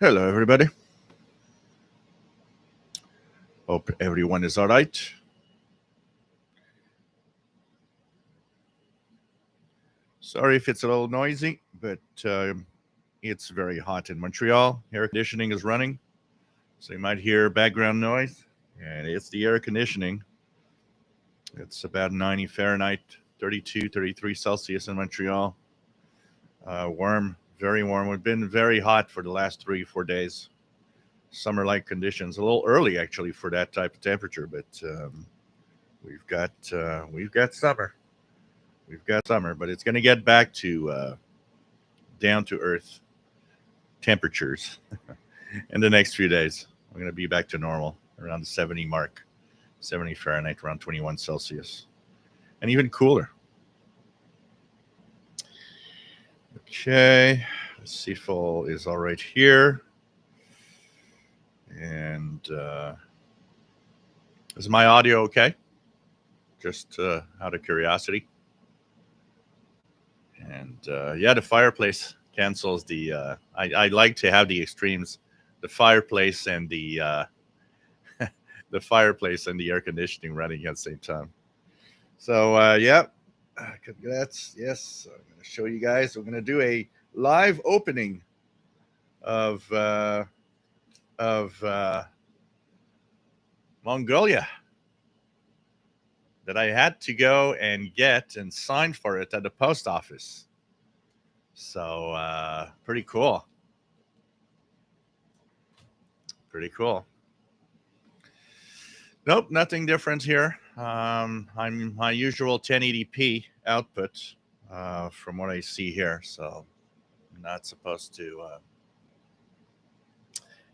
Hello, everybody. Hope everyone is all right. Sorry if it's a little noisy, but it's very hot in Montreal. Air conditioning is running, so you might hear background noise, and it's the air conditioning. It's about 90 Fahrenheit, 32, 33 Celsius in Montreal. Warm, very warm. We've been very hot for the last 3 4 days. Summer-like conditions. A little early actually for that type of temperature, but we've got summer. We've got summer, but it's going to get back to down to earth temperatures in the next few days. We're going to be back to normal around the 70 mark, 70 Fahrenheit, around 21 Celsius, and even cooler. Okay, let's see if all is all right here. And is my audio okay? Just out of curiosity. And yeah, the fireplace cancels the. I like to have the extremes, the fireplace and the the fireplace and the air conditioning running at the same time. So yeah, congrats. Yes, I'm going to show you guys. We're going to do a live opening of Mongolia that I had to go and get and sign for it at the post office. So pretty cool. Pretty cool. Nope, nothing different here. I'm my usual 1080p output from what I see here. So I'm not supposed to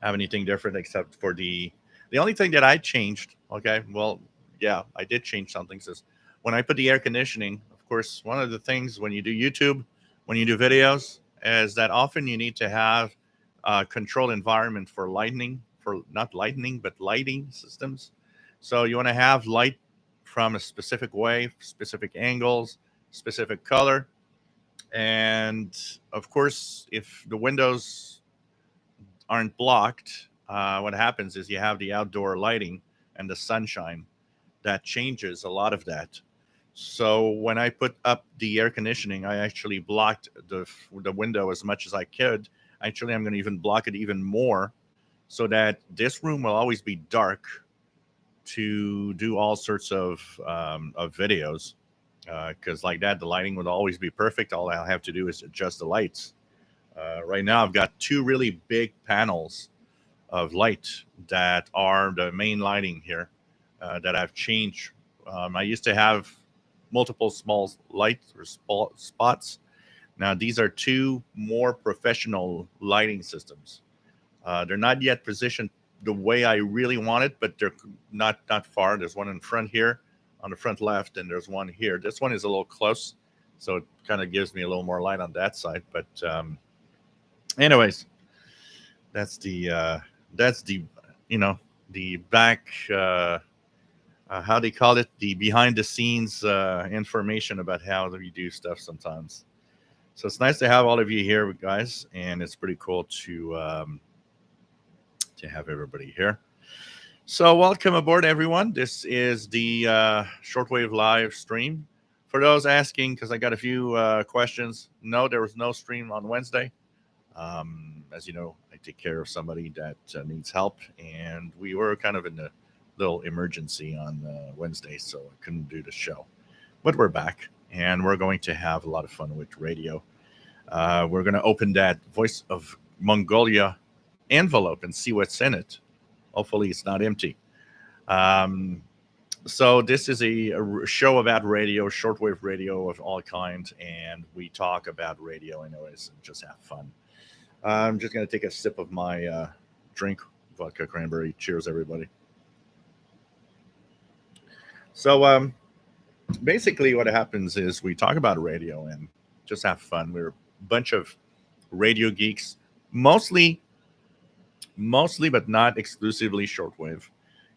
have anything different except for the only thing that I changed. Okay, well, yeah, I did change something. Says when I put the air conditioning, of course, one of the things when you do YouTube, when you do videos, is that often you need to have a controlled environment for lighting, for not lightning, but lighting systems. So you want to have light from a specific way, specific angles, specific color. And of course, if the windows aren't blocked, what happens is you have the outdoor lighting and the sunshine that changes a lot of that. So when I put up the air conditioning, I actually blocked the window as much as I could. Actually, I'm going to even block it even more so that this room will always be dark to do all sorts of videos. Because like that, the lighting would always be perfect. All I'll have to do is adjust the lights. Right now, I've got two really big panels of light that are the main lighting here that I've changed. I used to have multiple small lights or spots. Now, these are two more professional lighting systems. They're not yet positioned the way I really want it, but they're not far. There's one in front here on the front left, and there's one here. This one is a little close, so it kind of gives me a little more light on that side. But anyways, that's the the back how they call it, the behind the scenes information about how we do stuff sometimes. So it's nice to have all of you here, guys, and it's pretty cool to have everybody here. So welcome aboard, everyone. This is the Shortwave live stream. For those asking, because I got a few questions, no, there was no stream on Wednesday. As you know, I take care of somebody that needs help, and we were kind of in a little emergency on Wednesday, so I couldn't do the show. But we're back, and we're going to have a lot of fun with radio. We're going to open that Voice of Mongolia envelope and see what's in it. Hopefully, it's not empty. Um, so this is a show about radio, shortwave radio of all kinds, and we talk about radio anyways and just have fun. I'm just going to take a sip of my drink, vodka cranberry. Cheers, everybody. So basically what happens is we talk about radio and just have fun. We're a bunch of radio geeks, mostly, but not exclusively shortwave.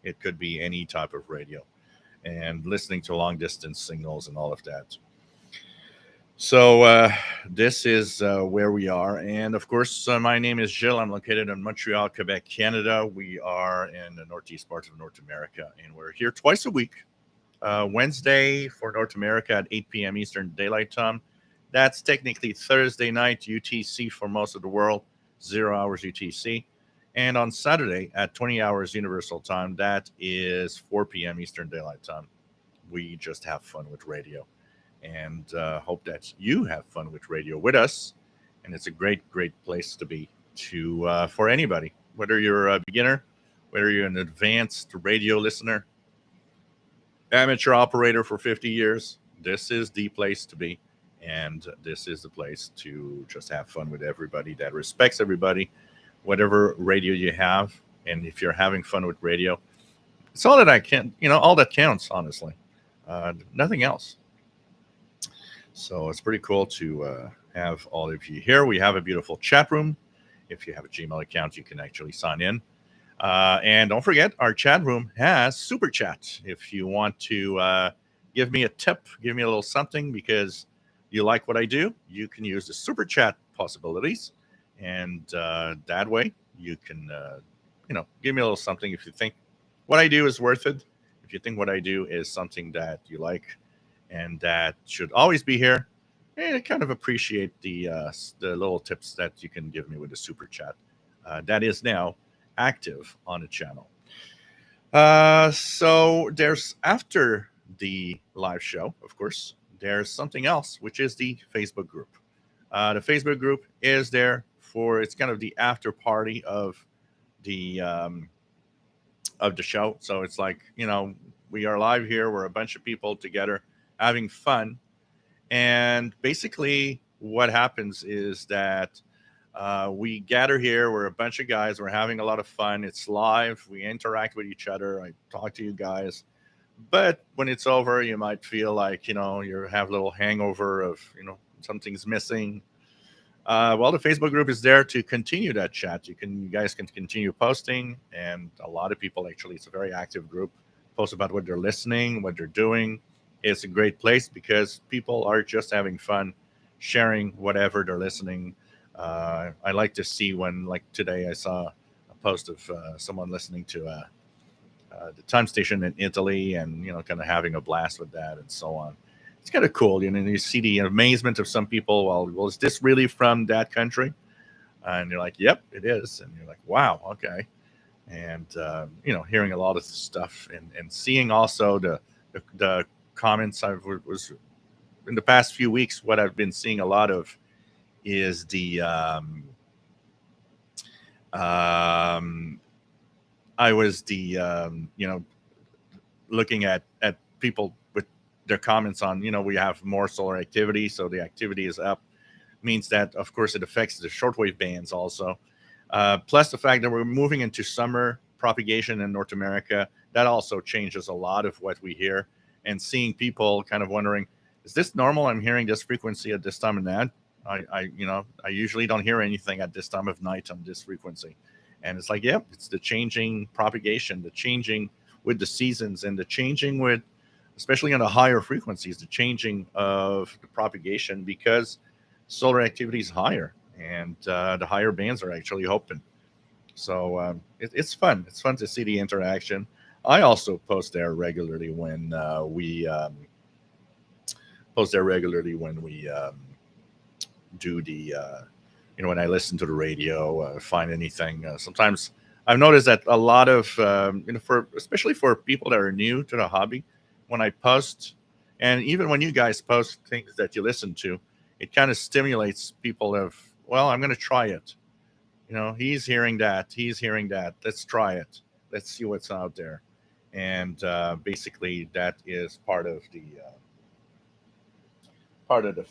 It could be any type of radio and listening to long distance signals and all of that. So this is where we are, and of course, my name is Gilles. I'm located in Montreal, Quebec, Canada. We are in the northeast part of North America, and we're here twice a week. Wednesday for North America at 8 p.m. Eastern Daylight Time. That's technically Thursday night UTC for most of the world, 0 hours UTC. And on Saturday at 20 hours Universal Time, that is 4 p.m. Eastern Daylight Time. We just have fun with radio, and hope that you have fun with radio with us. And it's a great, great place to be to for anybody, whether you're a beginner, whether you're an advanced radio listener, amateur operator for 50 years. This is the place to be. And this is the place to just have fun with everybody that respects everybody, whatever radio you have. And if you're having fun with radio, it's all that I can, all that counts, honestly. Nothing else. So it's pretty cool to have all of you here. We have a beautiful chat room. If you have a Gmail account, you can actually sign in. And don't forget, our chat room has super chat. If you want to give me a tip, give me a little something because you like what I do, you can use the super chat possibilities. And that way you can, give me a little something if you think what I do is worth it. If you think what I do is something that you like and that should always be here, and I kind of appreciate the little tips that you can give me with the super chat. That is now active on the channel. So there's after the live show, of course, there's something else, which is the Facebook group. The Facebook group is there for it's kind of the after party the of the show. So it's like we are live here. We're a bunch of people together having fun, and basically what happens is that we gather here. We're a bunch of guys. We're having a lot of fun. It's live. We interact with each other. I talk to you guys. But when it's over, you might feel like, you have a little hangover of, something's missing. Well, the Facebook group is there to continue that chat. You guys can continue posting. And a lot of people, actually, it's a very active group, post about what they're listening, what they're doing. It's a great place because people are just having fun, sharing whatever they're listening. I like to see when, like today, I saw a post of someone listening to the time station in Italy, and kind of having a blast with that, and so on. It's kind of cool, you see the amazement of some people. Well, is this really from that country? And you're like, yep, it is. And you're like, wow, okay. And hearing a lot of stuff, and seeing also the comments. I was in the past few weeks. What I've been seeing a lot of is the I was looking at people with their comments on, we have more solar activity, so the activity is up. Means that, of course, it affects the shortwave bands also. Plus the fact that we're moving into summer propagation in North America, that also changes a lot of what we hear. And seeing people kind of wondering, is this normal? I'm hearing this frequency at this time of night. I usually don't hear anything at this time of night on this frequency. And it's like, yep, it's the changing propagation, the changing with the seasons, and the changing with, especially on the higher frequencies, the changing of the propagation because solar activity is higher, and the higher bands are actually open. So it's fun. It's fun to see the interaction. I also post there regularly when we do the when I listen to the radio, find anything. Sometimes I've noticed that a lot of for especially for people that are new to the hobby, when I post, and even when you guys post things that you listen to, it kind of stimulates people of, well, I'm going to try it. He's hearing that. He's hearing that. Let's try it. Let's see what's out there. And basically, that is part of the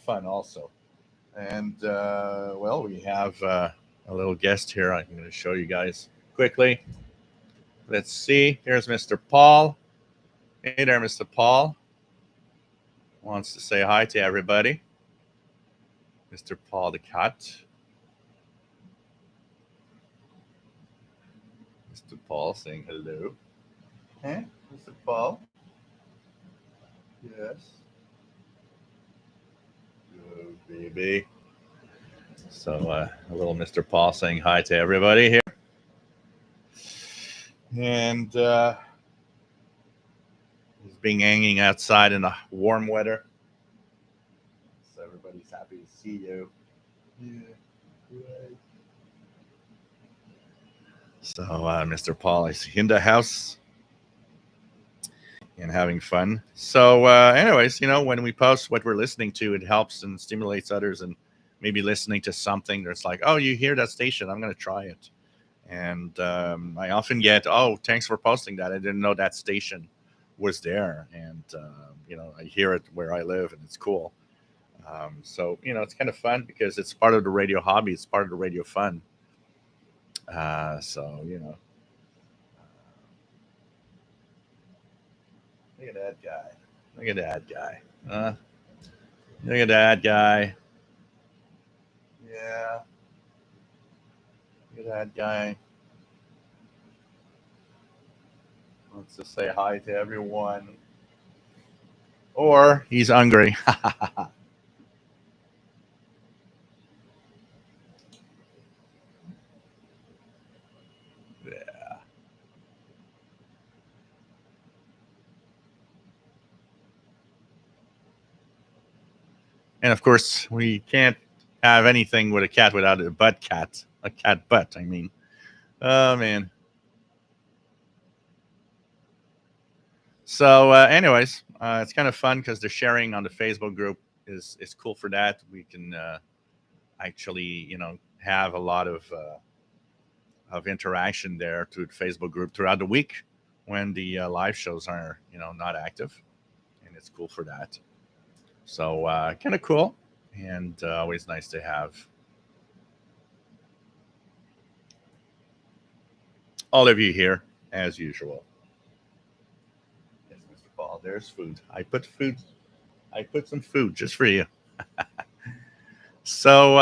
fun also. And well, we have a little guest here. I'm going to show you guys quickly. Let's see. Here's Mr. Paul. Hey there, Mr. Paul. Wants to say hi to everybody. Mr. Paul the cat. Mr. Paul saying hello. Hey, Mr. Paul. Yes. WB. So a little Mr. Paul saying hi to everybody here. And he's being hanging outside in the warm weather. So everybody's happy to see you. Yeah, right. So Mr. Paul is in the house and having fun. So anyways, when we post what we're listening to, it helps and stimulates others, and maybe listening to something that's like, oh, you hear that station, I'm going to try it. And I often get, oh, thanks for posting that, I didn't know that station was there. And I hear it where I live, and it's cool. So it's kind of fun because it's part of the radio hobby, it's part of the radio fun. So look at that guy. Look at that guy. Look at that guy. Yeah. Look at that guy. Let's just say hi to everyone. Or he's hungry. Yeah. And of course, we can't have anything with a cat without a butt cat. A cat butt, I mean. Oh, man. So, anyways, it's kind of fun because the sharing on the Facebook group is cool for that. We can actually, have a lot of interaction there through the Facebook group throughout the week when the live shows are, not active, and it's cool for that. So, kind of cool, and always nice to have all of you here as usual. Yes, Mr. Paul, there's food. I put some food just for you. So,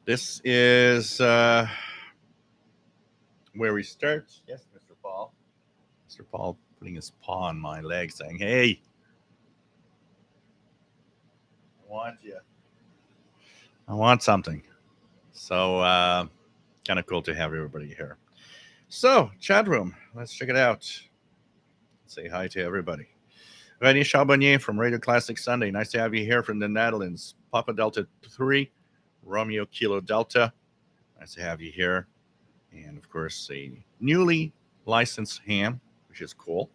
this is where we start. Yes, Mr. Paul. Mr. Paul putting his paw on my leg saying, hey, I want you. I want something. So, kind of cool to have everybody here. So, chat room, let's check it out. Say hi to everybody. René Charbonnier from Radio Classic Sunday. Nice to have you here from the Netherlands. Papa Delta 3, Romeo Kilo Delta. Nice to have you here. And, of course, a newly licensed ham, which is cool.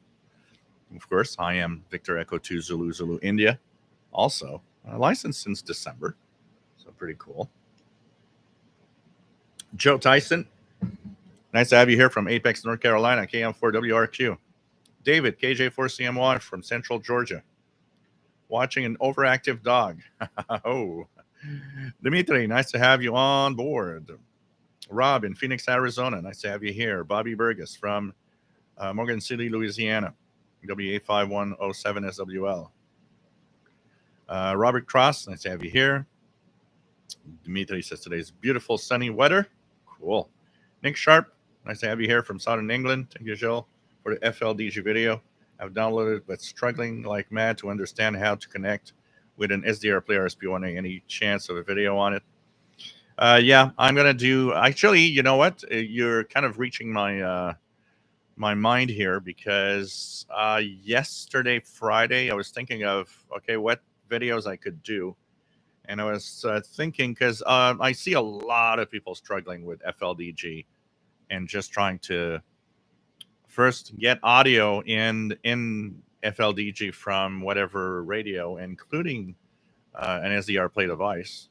Of course, I am Victor Echo 2 Zulu Zulu India. Also, licensed since December. So, pretty cool. Joe Tyson. Nice to have you here from Apex, North Carolina, KM4WRQ. David, KJ4CMY from Central Georgia. Watching an overactive dog. Oh. Dimitri, nice to have you on board. Rob in Phoenix, Arizona. Nice to have you here. Bobby Burgess from Morgan City, Louisiana. W85107SWL. Robert Cross, nice to have you here. Dimitri says today's beautiful sunny weather. Cool. Nick Sharp, nice to have you here from Southern England. Thank you, Joel, for the FLDG video. I've downloaded but struggling like mad to understand how to connect with an SDR player SP1A. Any chance of a video on it? Yeah, I'm going to do... Actually, you know what? You're kind of reaching my my mind here because yesterday, Friday, I was thinking of, okay, what videos I could do. And I was thinking, because I see a lot of people struggling with FLDG and just trying to first get audio in FLDG from whatever radio, including an SDR play device.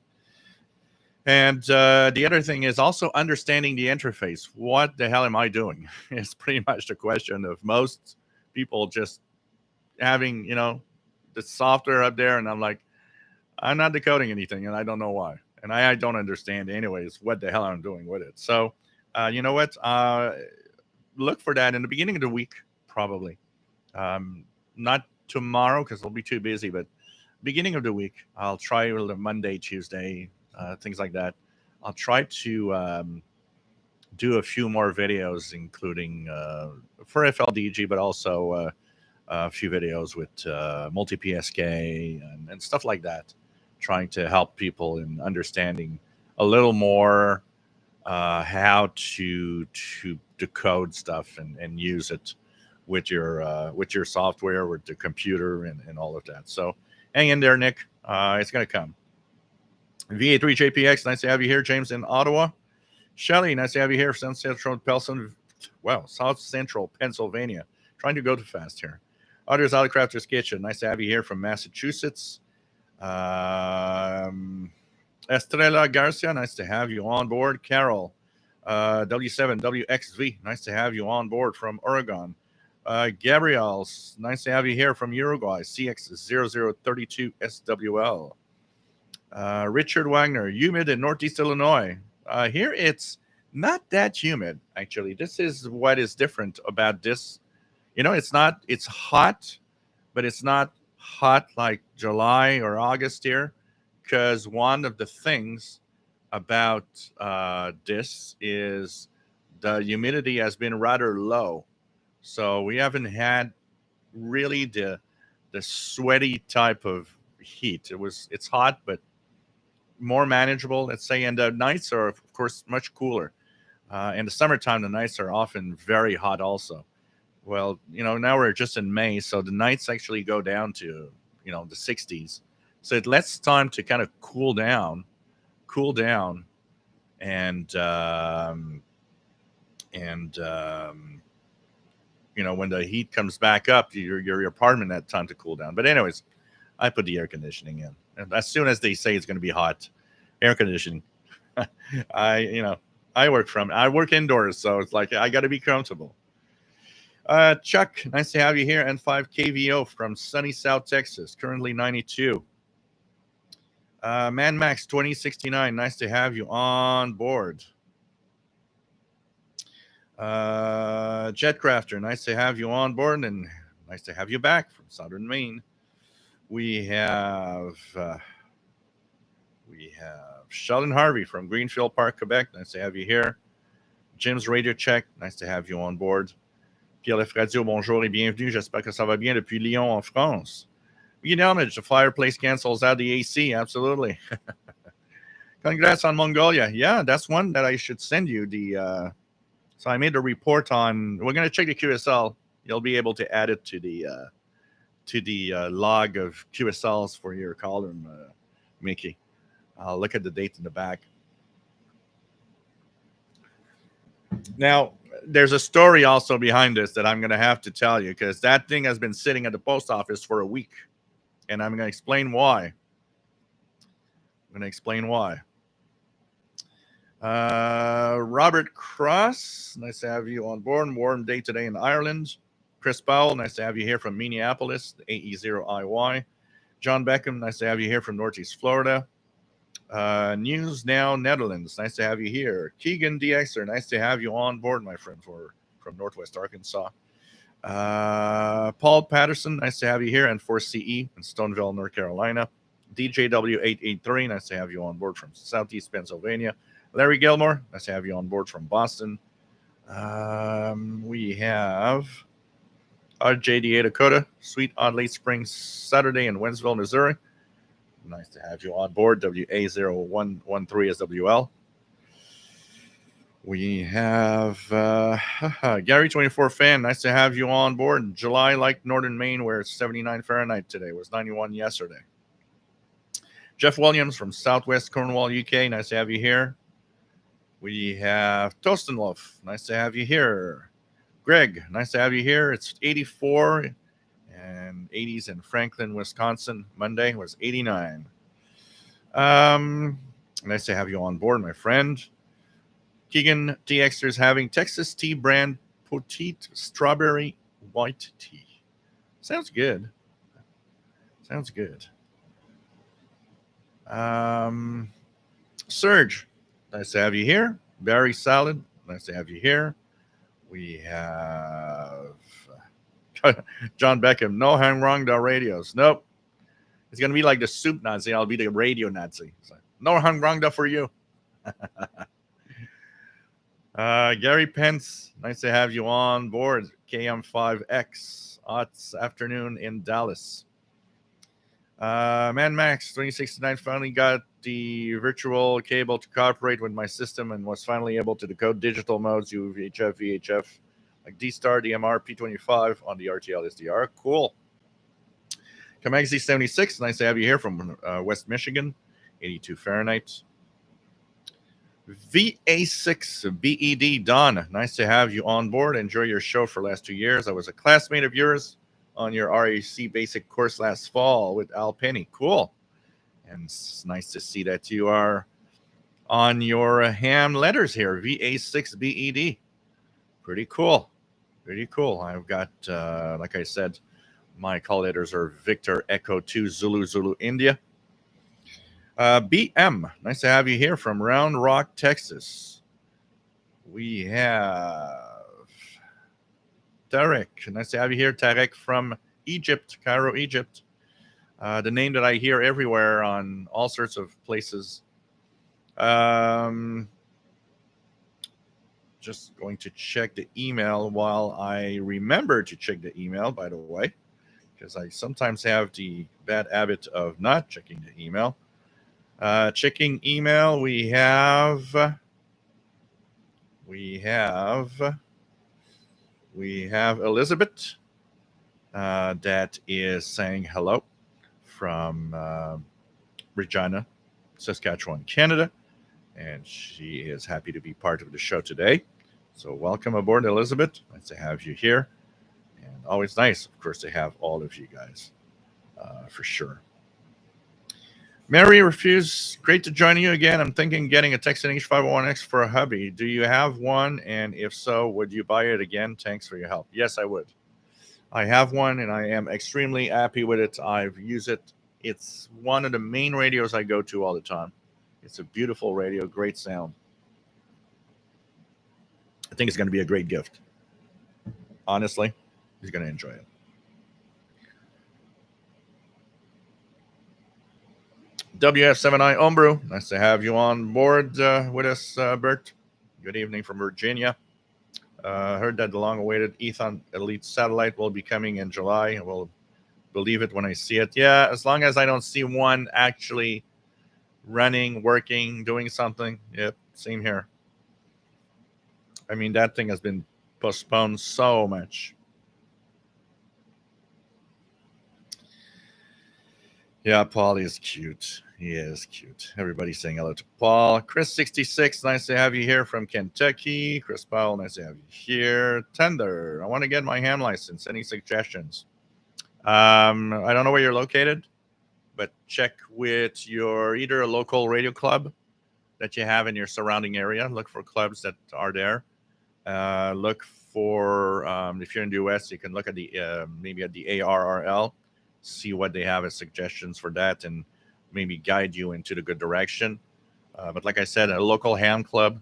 And the other thing is also understanding the interface. What the hell am I doing? It's pretty much the question of most people just having, the software up there. And I'm like, I'm not decoding anything, and I don't know why. And I don't understand anyways what the hell I'm doing with it. So, you know what? Look for that in the beginning of the week, probably. Not tomorrow because I'll be too busy, but beginning of the week, I'll try Monday, Tuesday, things like that. I'll try to do a few more videos, including for FLDG, but also a few videos with multi-PSK and stuff like that, trying to help people in understanding a little more how to decode stuff and use it with your software, with the computer, and all of that. So hang in there, Nick. It's going to come. VA3JPX, nice to have you here. James in Ottawa. Shelly, nice to have you here. South Central Pennsylvania. Trying to go too fast here. Others, Autocrafters Kitchen, nice to have you here from Massachusetts. Estrella Garcia, nice to have you on board. Carol, W7WXV, nice to have you on board from Oregon. Gabrielle, nice to have you here from Uruguay. CX0032SWL. Richard Wagner, humid in Northeast Illinois. Here it's not that humid, actually. This is what is different about this. It's hot, but it's not hot like July or August here, because one of the things about this is the humidity has been rather low. So we haven't had really the sweaty type of heat. It's hot, but more manageable, let's say. And the nights are, of course, much cooler. In the summertime, the nights are often very hot also. Well, now we're just in May, so the nights actually go down to, the 60s. So it lets time to kind of cool down, and when the heat comes back up, your apartment had time to cool down. But anyways, I put the air conditioning in. And as soon as they say it's going to be hot, air conditioning. I work indoors, so it's like I got to be comfortable. Chuck, nice to have you here. N5 KVO from sunny South Texas, currently 92. Man Max 2069, nice to have you on board. Jetcrafter, nice to have you on board, and nice to have you back from Southern Maine. We have Sheldon Harvey from Greenfield Park, Quebec. Nice to have you here. Jim's Radio Check, nice to have you on board. Pierre-Lef Radio, bonjour et bienvenue. J'espère que ça va bien depuis Lyon en France. We damage, the fireplace cancels out the AC, absolutely. Congrats on Mongolia. Yeah, that's one that I should send you. So I made a report on, we're going to check the QSL. You'll be able to add it to the log of QSLs for your column, Mickey. I'll look at the date in the back. Now, there's a story also behind this that I'm going to have to tell you, because that thing has been sitting at the post office for a week, and I'm going to explain why. Robert Cross, nice to have you on board. Warm day today in Ireland. Chris Powell, nice to have you here from Minneapolis, AE0IY. John Beckham, nice to have you here from Northeast Florida. News Now, Netherlands, nice to have you here. Keegan DXer, nice to have you on board, my friend, from Northwest Arkansas. Paul Patterson, nice to have you here, and 4CE in Stoneville, North Carolina. DJW883, nice to have you on board from Southeast Pennsylvania. Larry Gilmore, nice to have you on board from Boston. We have RJDA Dakota, Sweet Odd Late Spring Saturday in Wentzville, Missouri. Nice to have you on board. WA0113SWL. We have Gary24 Fan. Nice to have you on board. In July, like Northern Maine, where it's 79 Fahrenheit today. It was 91 yesterday. Jeff Williams from Southwest Cornwall, UK. Nice to have you here. We have Tostenlof. Nice to have you here. Greg, nice to have you here. It's 84 and 80s in Franklin, Wisconsin. Monday was 89. Nice to have you on board, my friend. Keegan TXter is having Texas tea brand Petite Strawberry White Tea. Sounds good. Serge, nice to have you here. Barry Salad, nice to have you here. We have John Beckham, no hang wrong the radios. Nope. It's going to be like the soup Nazi. I'll be the radio Nazi. It's like, no hang wrong for you. Gary Pence, nice to have you on board. KM5X, afternoon in Dallas. Man Max 369 finally got the virtual cable to cooperate with my system and was finally able to decode digital modes, UVHF, VHF, like D-Star, DMR, P25 on the RTL SDR. Cool. Kamagzi 76, nice to have you here from West Michigan, 82 Fahrenheit. VA6 BED Don, nice to have you on board. Enjoy your show for the last 2 years. I was a classmate of yours on your RAC basic course last fall with Al Penny. Cool. And it's nice to see that you are on your ham letters here. VA6 BED. Pretty cool. Pretty cool. I've got, like I said, my call letters are Victor Echo 2 Zulu Zulu India. BM, nice to have you here from Round Rock, Texas. We have Tarek, nice to have you here, Tarek from Egypt, Cairo, Egypt. The name that I hear everywhere on all sorts of places. Just going to check the email while I remember to check the email, by the way, because I sometimes have the bad habit of not checking the email. Checking email, we have Elizabeth that is saying hello from Regina, Saskatchewan, Canada, and she is happy to be part of the show today. So welcome aboard, Elizabeth. Nice to have you here, and always nice, of course, to have all of you guys for sure. Mary Refuse, great to join you again. I'm thinking getting a Texan H501X for a hubby. Do you have one? And if so, would you buy it again? Thanks for your help. Yes, I would. I have one, and I am extremely happy with it. I've used it. It's one of the main radios I go to all the time. It's a beautiful radio, great sound. I think it's going to be a great gift. Honestly, he's going to enjoy it. WF7I Ombrew, nice to have you on board with us, Bert. Good evening from Virginia. Heard that the long-awaited Ethon Elite satellite will be coming in July. I will believe it when I see it. Yeah, as long as I don't see one actually running, working, doing something. Yep, same here. I mean, that thing has been postponed so much. Yeah, Paul is cute. He is cute. Everybody's saying hello to Paul. Chris66, nice to have you here from Kentucky. Chris Powell, nice to have you here. Tender, I want to get my ham license. Any suggestions? I don't know where you're located, but check with your either a local radio club that you have in your surrounding area. Look for clubs that are there. Look for, if you're in the U.S., you can look at the maybe at the ARRL, see what they have as suggestions for that, and maybe guide you into the good direction. But like I said, a local ham club,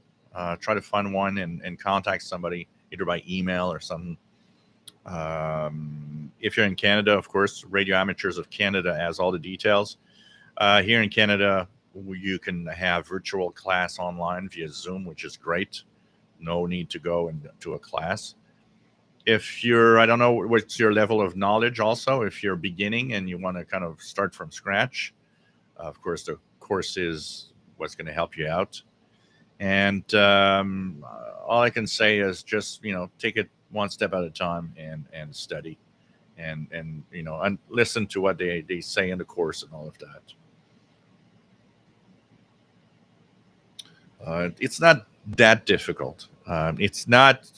try to find one and contact somebody either by email or something. If you're in Canada, of course, Radio Amateurs of Canada has all the details. Here in Canada, you can have virtual class online via Zoom, which is great. No need to go into a class. If you're, I don't know what's your level of knowledge also, if you're beginning and you want to kind of start from scratch, of course, the course is what's going to help you out. And all I can say is just, take it one step at a time and study and listen to what they say in the course and all of that. It's not that difficult. It's not,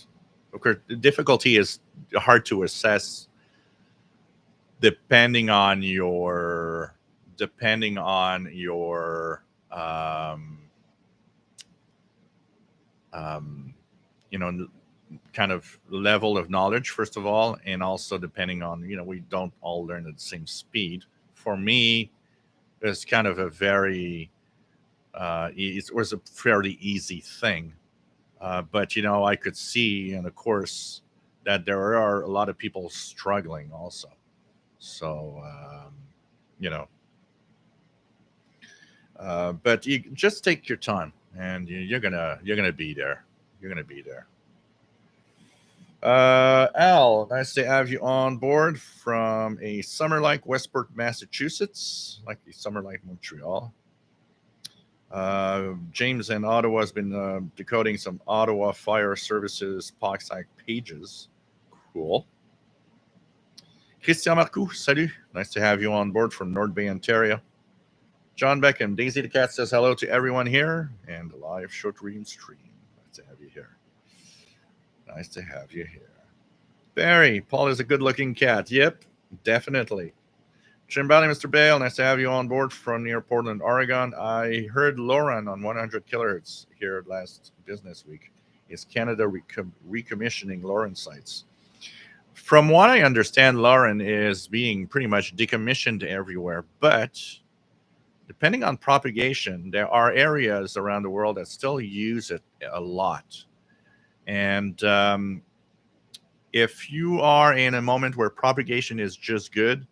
of course, the difficulty is hard to assess depending on your kind of level of knowledge, first of all, and also depending on, we don't all learn at the same speed. For me, it's kind of a very, it was a fairly easy thing. But, I could see in the course that there are a lot of people struggling also. So, but you just take your time and you're gonna be there. You're going to be there. Al, nice to have you on board from a summer like Westport, Massachusetts, like the summer like Montreal. James in Ottawa has been decoding some Ottawa Fire Services POCSAC pages. Cool. Christian Marcoux, salut. Nice to have you on board from North Bay, Ontario. John Beckham, Daisy the Cat says hello to everyone here and a live short reading stream. Nice to have you here. Nice to have you here. Barry, Paul is a good-looking cat. Yep, definitely. Jim Valley, Mr. Bale, nice to have you on board from near Portland, Oregon. I heard Lauren on 100 kilohertz here last business week. Is Canada recommissioning Lauren sites? From what I understand, Lauren is being pretty much decommissioned everywhere, but depending on propagation, there are areas around the world that still use it a lot. And if you are in a moment where propagation is just good,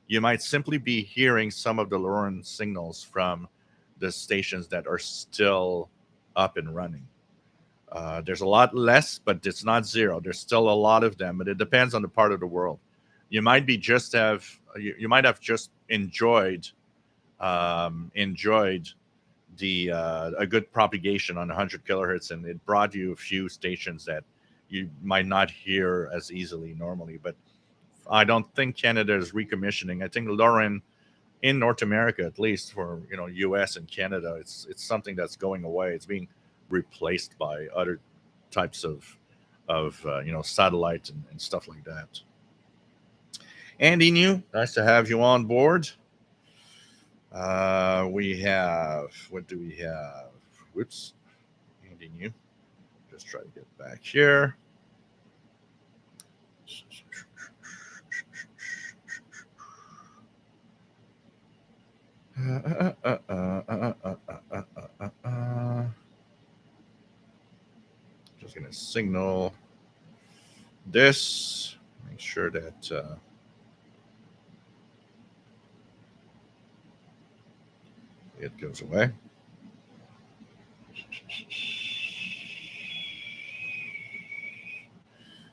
you might simply be hearing some of the Lauren signals from the stations that are still up and running. There's a lot less, but it's not zero. There's still a lot of them, but it depends on the part of the world. You might be you might have just enjoyed the a good propagation on 100 kilohertz, and it brought you a few stations that you might not hear as easily normally. But I don't think Canada is recommissioning. I think Lauren in North America, at least for US and Canada, it's something that's going away. It's being replaced by other types of satellite and stuff like that. Andy New, nice to have you on board. We have, what do we have? Whoops, Andy New. Just try to get back here. Just gonna signal this. Make sure that it goes away.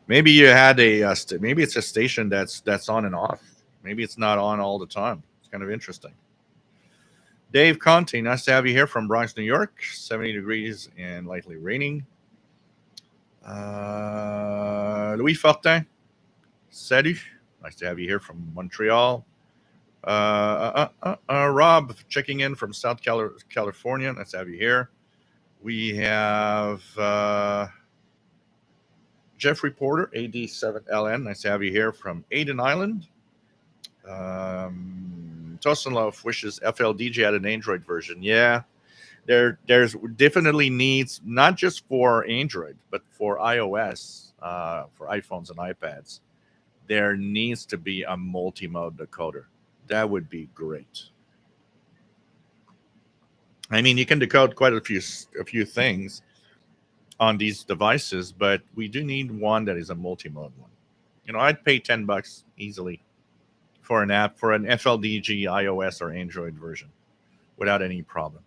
Maybe you had maybe it's a station that's on and off. Maybe it's not on all the time. It's kind of interesting. Dave Conte, nice to have you here from Bronx, New York. 70 degrees and lightly raining. Louis Fortin, salut. Nice to have you here from Montreal. Rob checking in from South California. Nice to have you here. We have Jeffrey Porter, AD7LN. Nice to have you here from Aden Island. Tosenlov wishes FLDJ had an Android version. Yeah, there's definitely needs, not just for Android, but for iOS, for iPhones and iPads. There needs to be a multi-mode decoder. That would be great. I mean, you can decode quite a few things on these devices, but we do need one that is a multi-mode one. I'd pay $10 easily for an app, for an FLDG iOS or Android version without any problem.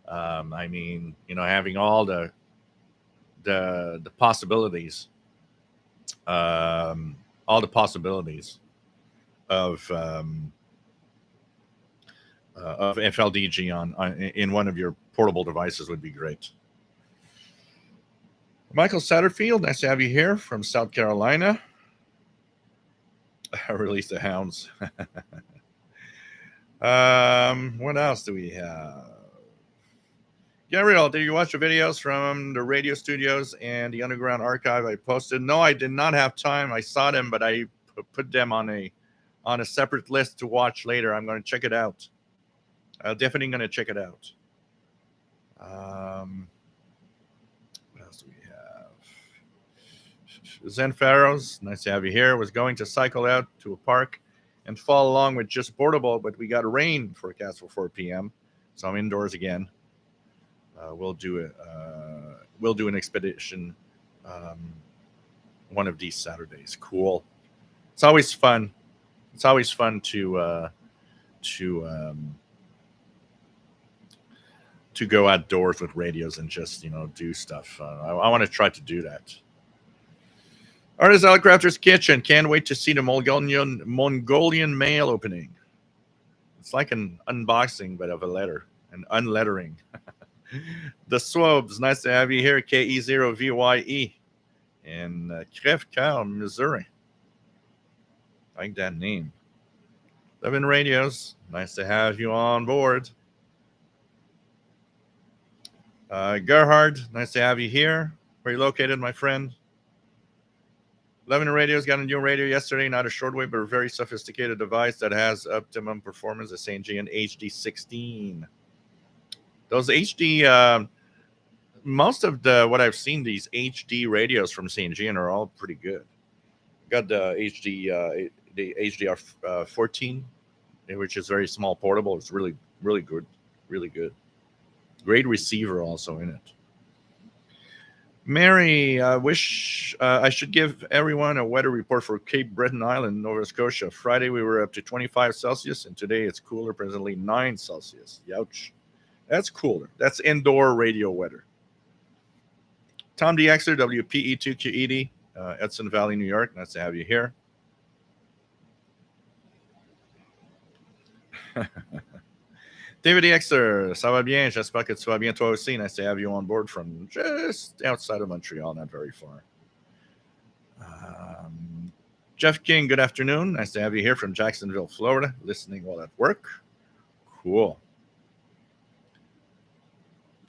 I mean, having all the possibilities, all the possibilities of FLDG in one of your portable devices would be great. Michael Satterfield, nice to have you here from South Carolina. Release the hounds. What else do we have? Gabriel, did you watch the videos from the radio studios and the underground archive I posted? No, I did not have time. I saw them, but I put them on a separate list to watch later. I'm going to check it out. Definitely going to check it out. What else do we have? Zen Pharaohs, nice to have you here. Was going to cycle out to a park and follow along with just portable, but we got a rain forecast for 4 p.m. So I'm indoors again. We'll do an expedition one of these Saturdays. Cool. It's always fun. It's always fun to to go outdoors with radios and just do stuff. I want to try to do that. Artist Crafter's Kitchen. Can't wait to see the Mongolian mail opening. It's like an unboxing, but of a letter, an unlettering. The Swabes. Nice to have you here. KE0VYE in Crèvecoeur, Missouri. I like that name. 11 Radios. Nice to have you on board. Gerhard. Nice to have you here. Where are you located, my friend? 11 Radios got a new radio yesterday, not a shortwave, but a very sophisticated device that has optimum performance, a St. G and HD16. Those HD, most of what I've seen, these HD radios from St. G are all pretty good. Got the HDR 14, which is very small, portable. It's really, really good. Really good. Great receiver also in it. Mary, wish I should give everyone a weather report for Cape Breton Island, Nova Scotia. Friday we were up to 25 Celsius, and today it's cooler, presently 9 Celsius. Youch. That's cooler. That's indoor radio weather. Tom DXer, WPE2QED, Edson Valley, New York. Nice to have you here. David DXer, ça va bien? J'espère que tu vas bien toi aussi. Nice to have you on board from just outside of Montreal, not very far. Jeff King, good afternoon. Nice to have you here from Jacksonville, Florida, listening while at work. Cool.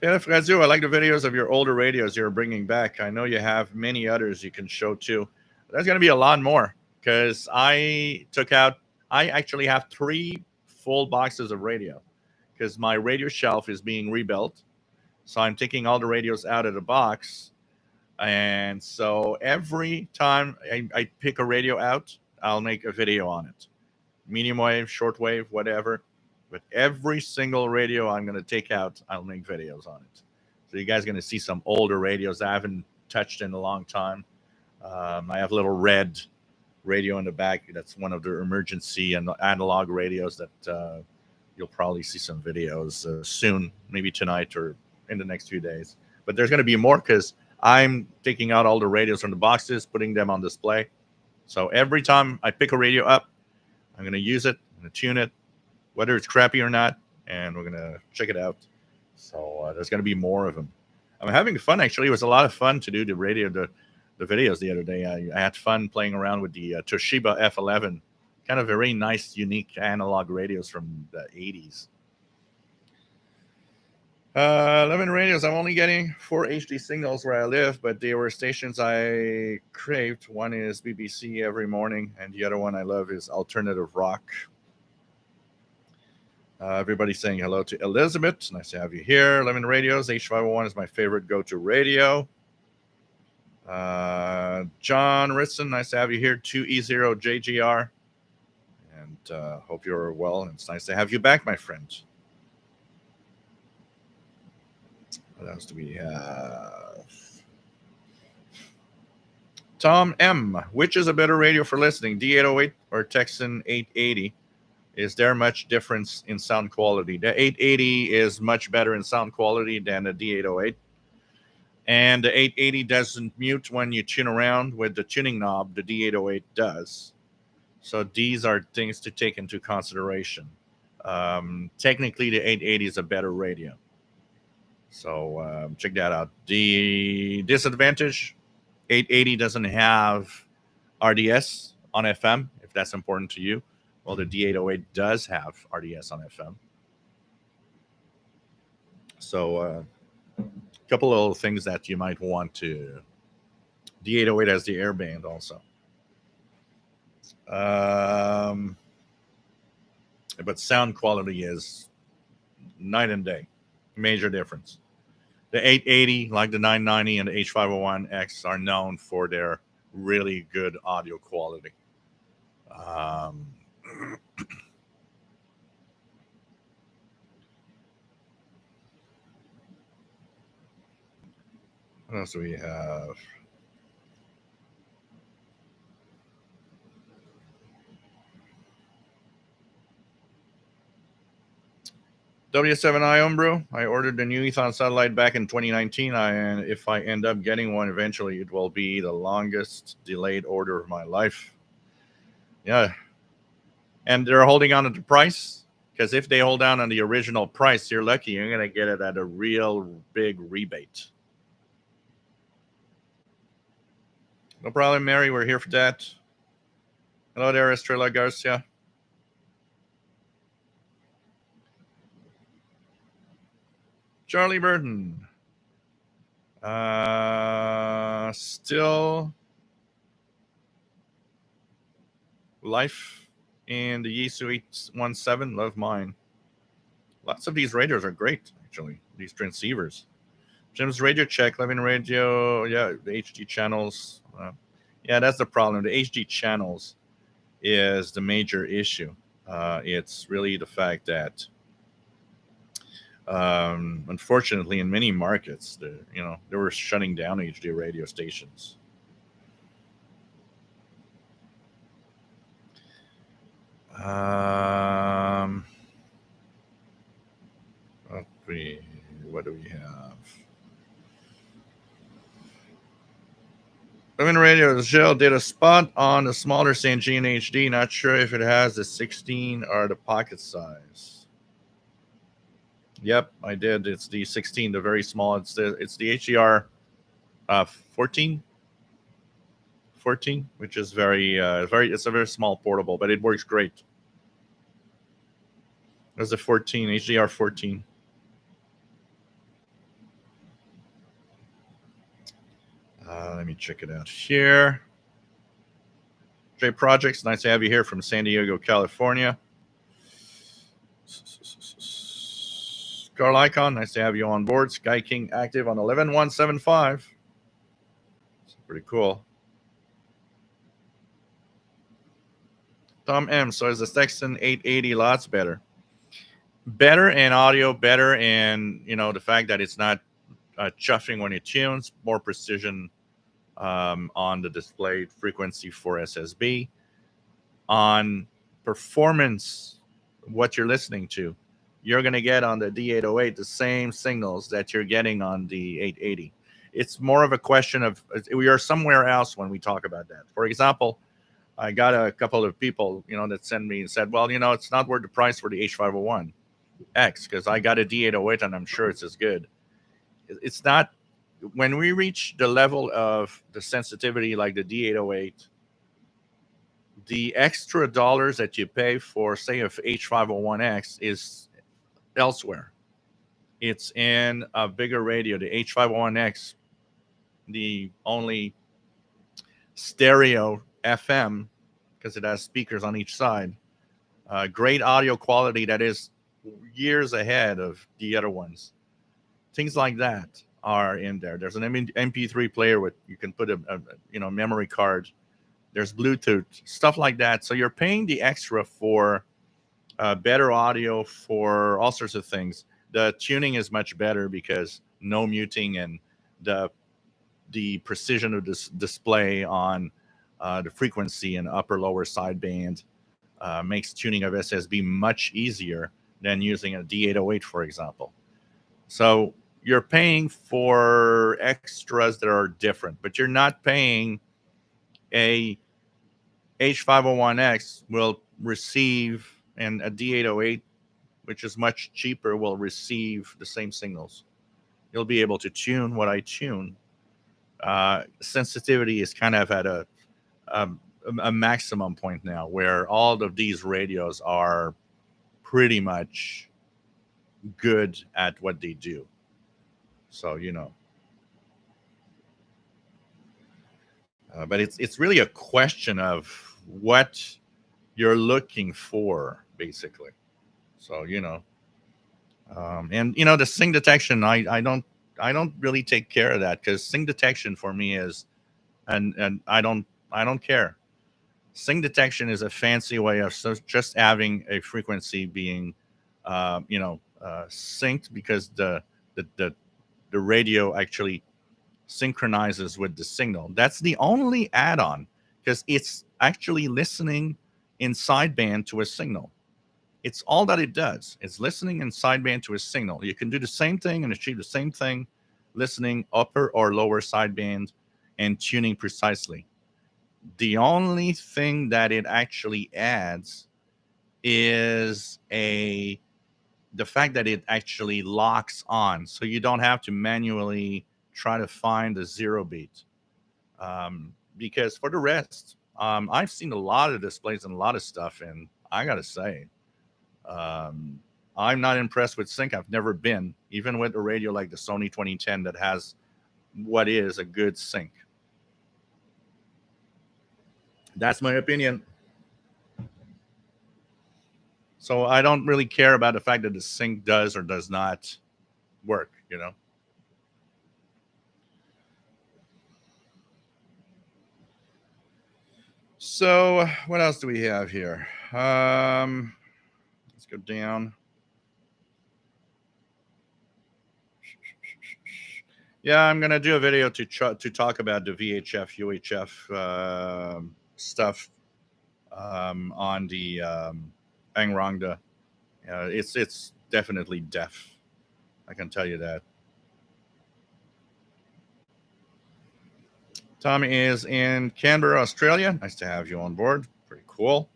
PNF Radio, I like the videos of your older radios you're bringing back. I know you have many others you can show too. There's going to be a lot more because I actually have 3 full boxes of radio because my radio shelf is being rebuilt. So I'm taking all the radios out of the box. And so every time I pick a radio out, I'll make a video on it. Medium wave, shortwave, whatever. But every single radio I'm going to take out, I'll make videos on it. So you guys are going to see some older radios I haven't touched in a long time. I have a little red radio in the back. That's one of the emergency and analog radios that you'll probably see some videos soon, maybe tonight or in the next few days. But there's going to be more because I'm taking out all the radios from the boxes, putting them on display. So every time I pick a radio up, I'm going to use it, I'm going to tune it, whether it's crappy or not, and we're going to check it out. So there's going to be more of them. I'm having fun, actually. It was a lot of fun to do the videos the other day. I had fun playing around with the Toshiba F11, kind of very nice, unique analog radios from the 80s. 11 radios. I'm only getting 4 HD signals where I live, but they were stations I craved. One is BBC every morning, and the other one I love is alternative rock. Everybody's saying hello to Elizabeth. Nice to have you here. 11 radios. H501 is my favorite go-to radio. John Ritson, nice to have you here. 2E0JGR. And hope you're well. And it's nice to have you back, my friend. What else do we have? Tom M. Which is a better radio for listening, D808 or Texan 880? Is there much difference in sound quality? The 880 is much better in sound quality than the D808. And the 880 doesn't mute when you tune around with the tuning knob. The D808 does. So these are things to take into consideration. Technically, the 880 is a better radio. So check that out. The disadvantage, 880 doesn't have RDS on FM, if that's important to you. Well, the D808 does have RDS on FM. So a couple of little things that you might want to. D808 has the airband also. But sound quality is night and day. Major difference. The 880, like the 990 and the H501X, are known for their really good audio quality. What else do we have? W7I Umbro. I ordered the new Ethon satellite back in 2019, and if I end up getting one eventually, it will be the longest delayed order of my life. Yeah, and they're holding on to the price, because if they hold down on the original price, you're lucky. You're gonna get it at a real big rebate. No problem, Mary. We're here for that. Hello there, Estrella Garcia. Charlie Burton. Still life in the Yisu 817. Love mine. Lots of these radios are great, actually. These transceivers. Jim's radio check, living radio. Yeah, the HD channels. Yeah, that's the problem. The HD channels is the major issue. It's really the fact that, unfortunately, in many markets, they were shutting down HD radio stations. What do we have? Living Radio Gel did a spot on the smaller Sangean HD. Not sure if it has the 16 or the pocket size. Yep, I did. It's the 16, the very small. It's the HDR 14, which is very. It's a very small portable, but it works great. There's a 14, HDR 14. Let me check it out here. J Projects, nice to have you here from San Diego, California. Carl Icon, nice to have you on board. Sky King active on 11175. It's pretty cool. Tom M, so is the Sexton 880 lots better? Better in audio, better in, the fact that it's not chuffing when it tunes, more precision on the displayed frequency for SSB. On performance, what you're listening to, you're going to get on the D808 the same signals that you're getting on the 880. It's more of a question of, we are somewhere else when we talk about that. For example, I got a couple of people, that sent me and said, well, it's not worth the price for the H501X because I got a D808 and I'm sure it's as good. It's not. When we reach the level of the sensitivity like the D808, the extra dollars that you pay for, say, of H501X is elsewhere. It's in a bigger radio. The H501X, the only stereo FM, because it has speakers on each side, great audio quality that is years ahead of the other ones. Things like that are in there. There's an MP3 player with, you can put a memory card. There's Bluetooth, stuff like that. So you're paying the extra for better audio, for all sorts of things. The tuning is much better because no muting, and the precision of this display on the frequency and upper lower sideband makes tuning of SSB much easier than using a D808, for example. So you're paying for extras that are different, but you're not paying. A H501X will receive, and a D808, which is much cheaper, will receive the same signals. You'll be able to tune what I tune. Sensitivity is kind of at a maximum point now, where all of these radios are pretty much good at what they do. So, but it's really a question of what you're looking for, basically. So, and the sing detection, I don't really take care of that, because sing detection for me is, and I don't care. Sing detection is a fancy way of just having a frequency being, synced, because the radio actually synchronizes with the signal. That's the only add-on, because it's actually listening in sideband to a signal. It's all that it does. It's listening in sideband to a signal. You can do the same thing and achieve the same thing, listening upper or lower sideband and tuning precisely. The only thing that it actually adds is the fact that it actually locks on, so you don't have to manually try to find the zero beat. Because for the rest, I've seen a lot of displays and a lot of stuff, and I gotta say, I'm not impressed with sync. I've never been, even with a radio like the Sony 2010 that has what is a good sync. That's my opinion. So I don't really care about the fact that the sync does or does not work, you know. So what else do we have here? Let's go down. Yeah, I'm gonna do a video to talk about the VHF, UHF stuff on the Angrangda. It's definitely deaf. I can tell you that. Tom is in Canberra, Australia. Nice to have you on board. Pretty cool.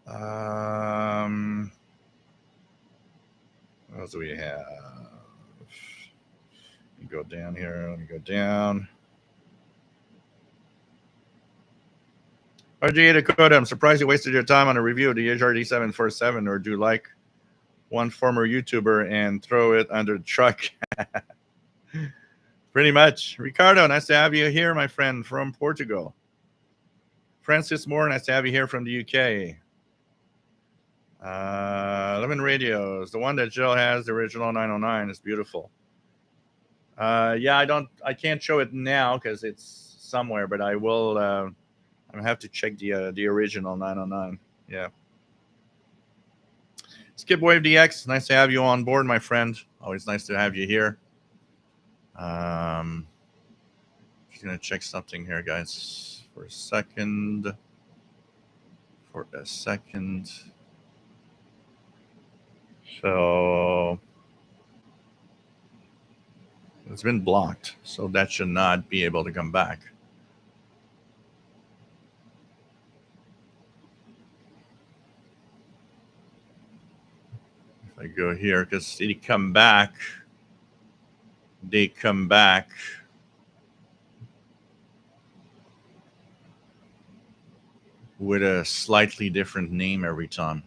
What else do we have? Let me go down here. Let me go down. RGA Dakota, I'm surprised you wasted your time on a review of the HRD 747, or do like one former YouTuber and throw it under the truck. Pretty much. Ricardo, nice to have you here, my friend, from Portugal. Francis Moore, nice to have you here from the UK. Lemon Radios, the one that Jill has, the original 909, is beautiful. Yeah, I can't show it now because it's somewhere, but I will. I have to check the original 909. Yeah. Skip Wave DX, nice to have you on board, my friend. Always nice to have you here. Just gonna check something here, guys, for a second. So it's been blocked, so that should not be able to come back. If I go here, because they come back with a slightly different name every time.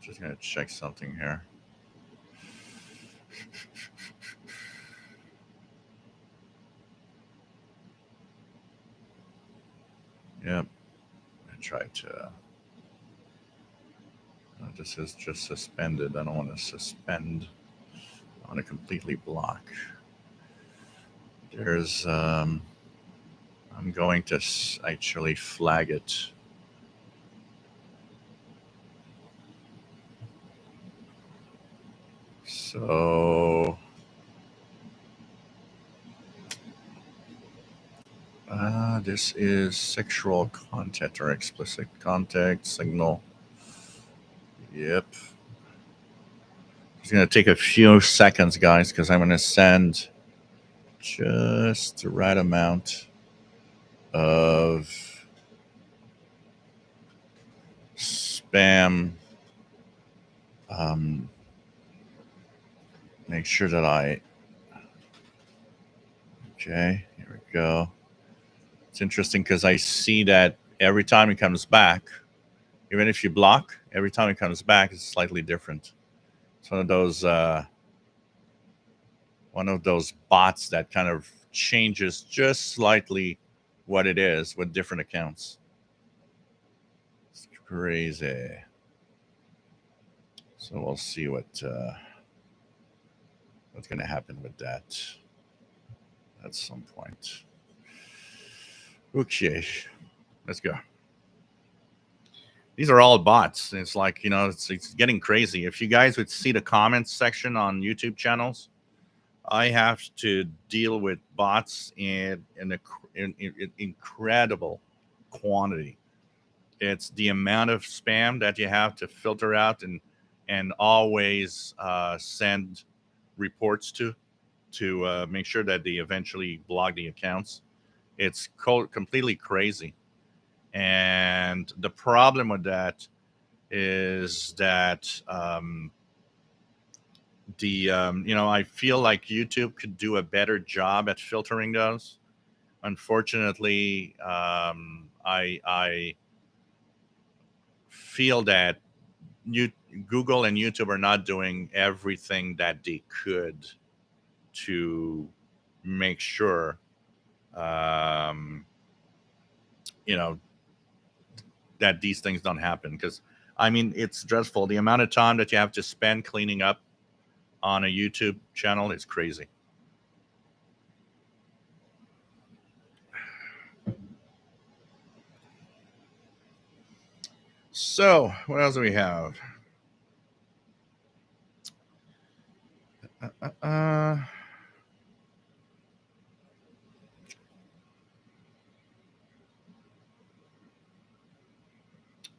Just gonna check something here. Yep. I tried to. This is just suspended. I don't want to suspend. I want to completely block. There's. I'm going to actually flag it. So. This is sexual content or explicit content signal. Yep. It's going to take a few seconds, guys, because I'm going to send just the right amount of spam. Make sure that okay, here we go. It's interesting because I see that every time it comes back, even if you block, every time it comes back, it's slightly different. It's one of those bots that kind of changes just slightly what it is with different accounts. It's crazy. So we'll see what's going to happen with that at some point. Okay, let's go. These are all bots. It's like, it's getting crazy. If you guys would see the comments section on YouTube channels, I have to deal with bots in incredible quantity. It's the amount of spam that you have to filter out and always send reports to make sure that they eventually block the accounts. It's completely crazy. And the problem with that is that I feel like YouTube could do a better job at filtering those. Unfortunately, I feel that you, Google and YouTube are not doing everything that they could to make sure um, you know that these things don't happen. Because I mean, it's dreadful. The amount of time that you have to spend cleaning up on a YouTube channel is crazy. So, what else do we have? Uh,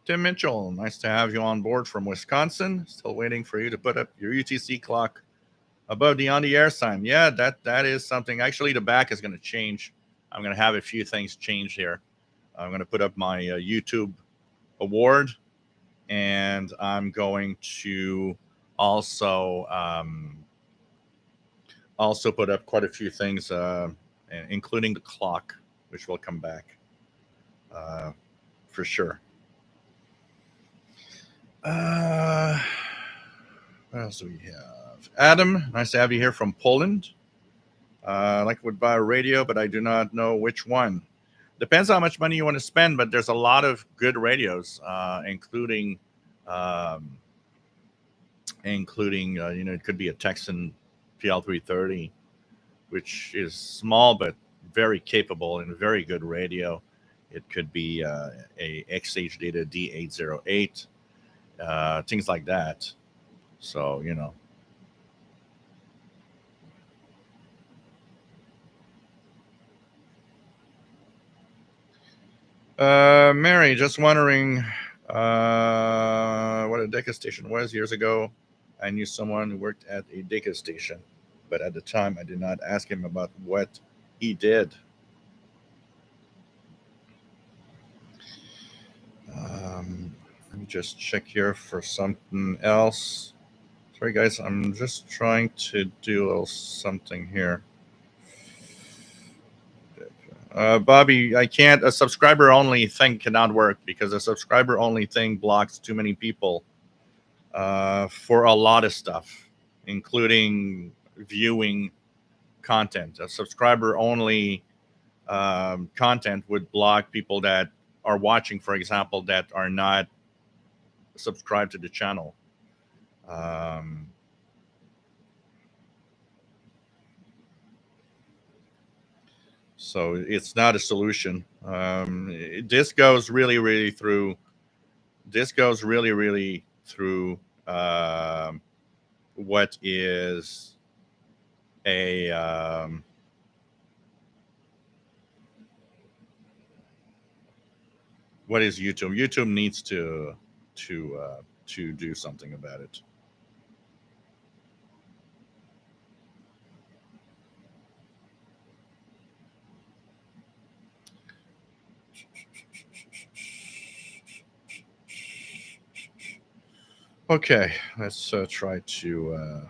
Tim Mitchell, nice to have you on board from Wisconsin. Still waiting for you to put up your UTC clock above the on-the-air sign. Yeah, that is something. Actually, the back is going to change. I'm going to have a few things change here. I'm going to put up my YouTube award, and I'm going to also also put up quite a few things, including the clock, which will come back uh, for sure. What else do we have? Adam, nice to have you here from Poland. I like would buy a radio, but I do not know which one. Depends how much money you want to spend, but there's a lot of good radios, um, including it could be a Texan PL330, which is small but very capable and very good radio. It could be a XH Data D808, things like that. So Mary, just wondering what a Deca station was years ago. I knew someone who worked at a Deca station, but at the time I did not ask him about what he did. Let me just check here for something else. Sorry, guys, I'm just trying to do a little something here. Bobby, I can't. A subscriber only thing cannot work because a subscriber only thing blocks too many people for a lot of stuff, including viewing content. A subscriber only content would block people that are watching, for example, that are not subscribed to the channel. So it's not a solution. This goes really, really through. This goes really, really through what is a what is YouTube? YouTube needs to do something about it. Okay, let's try to.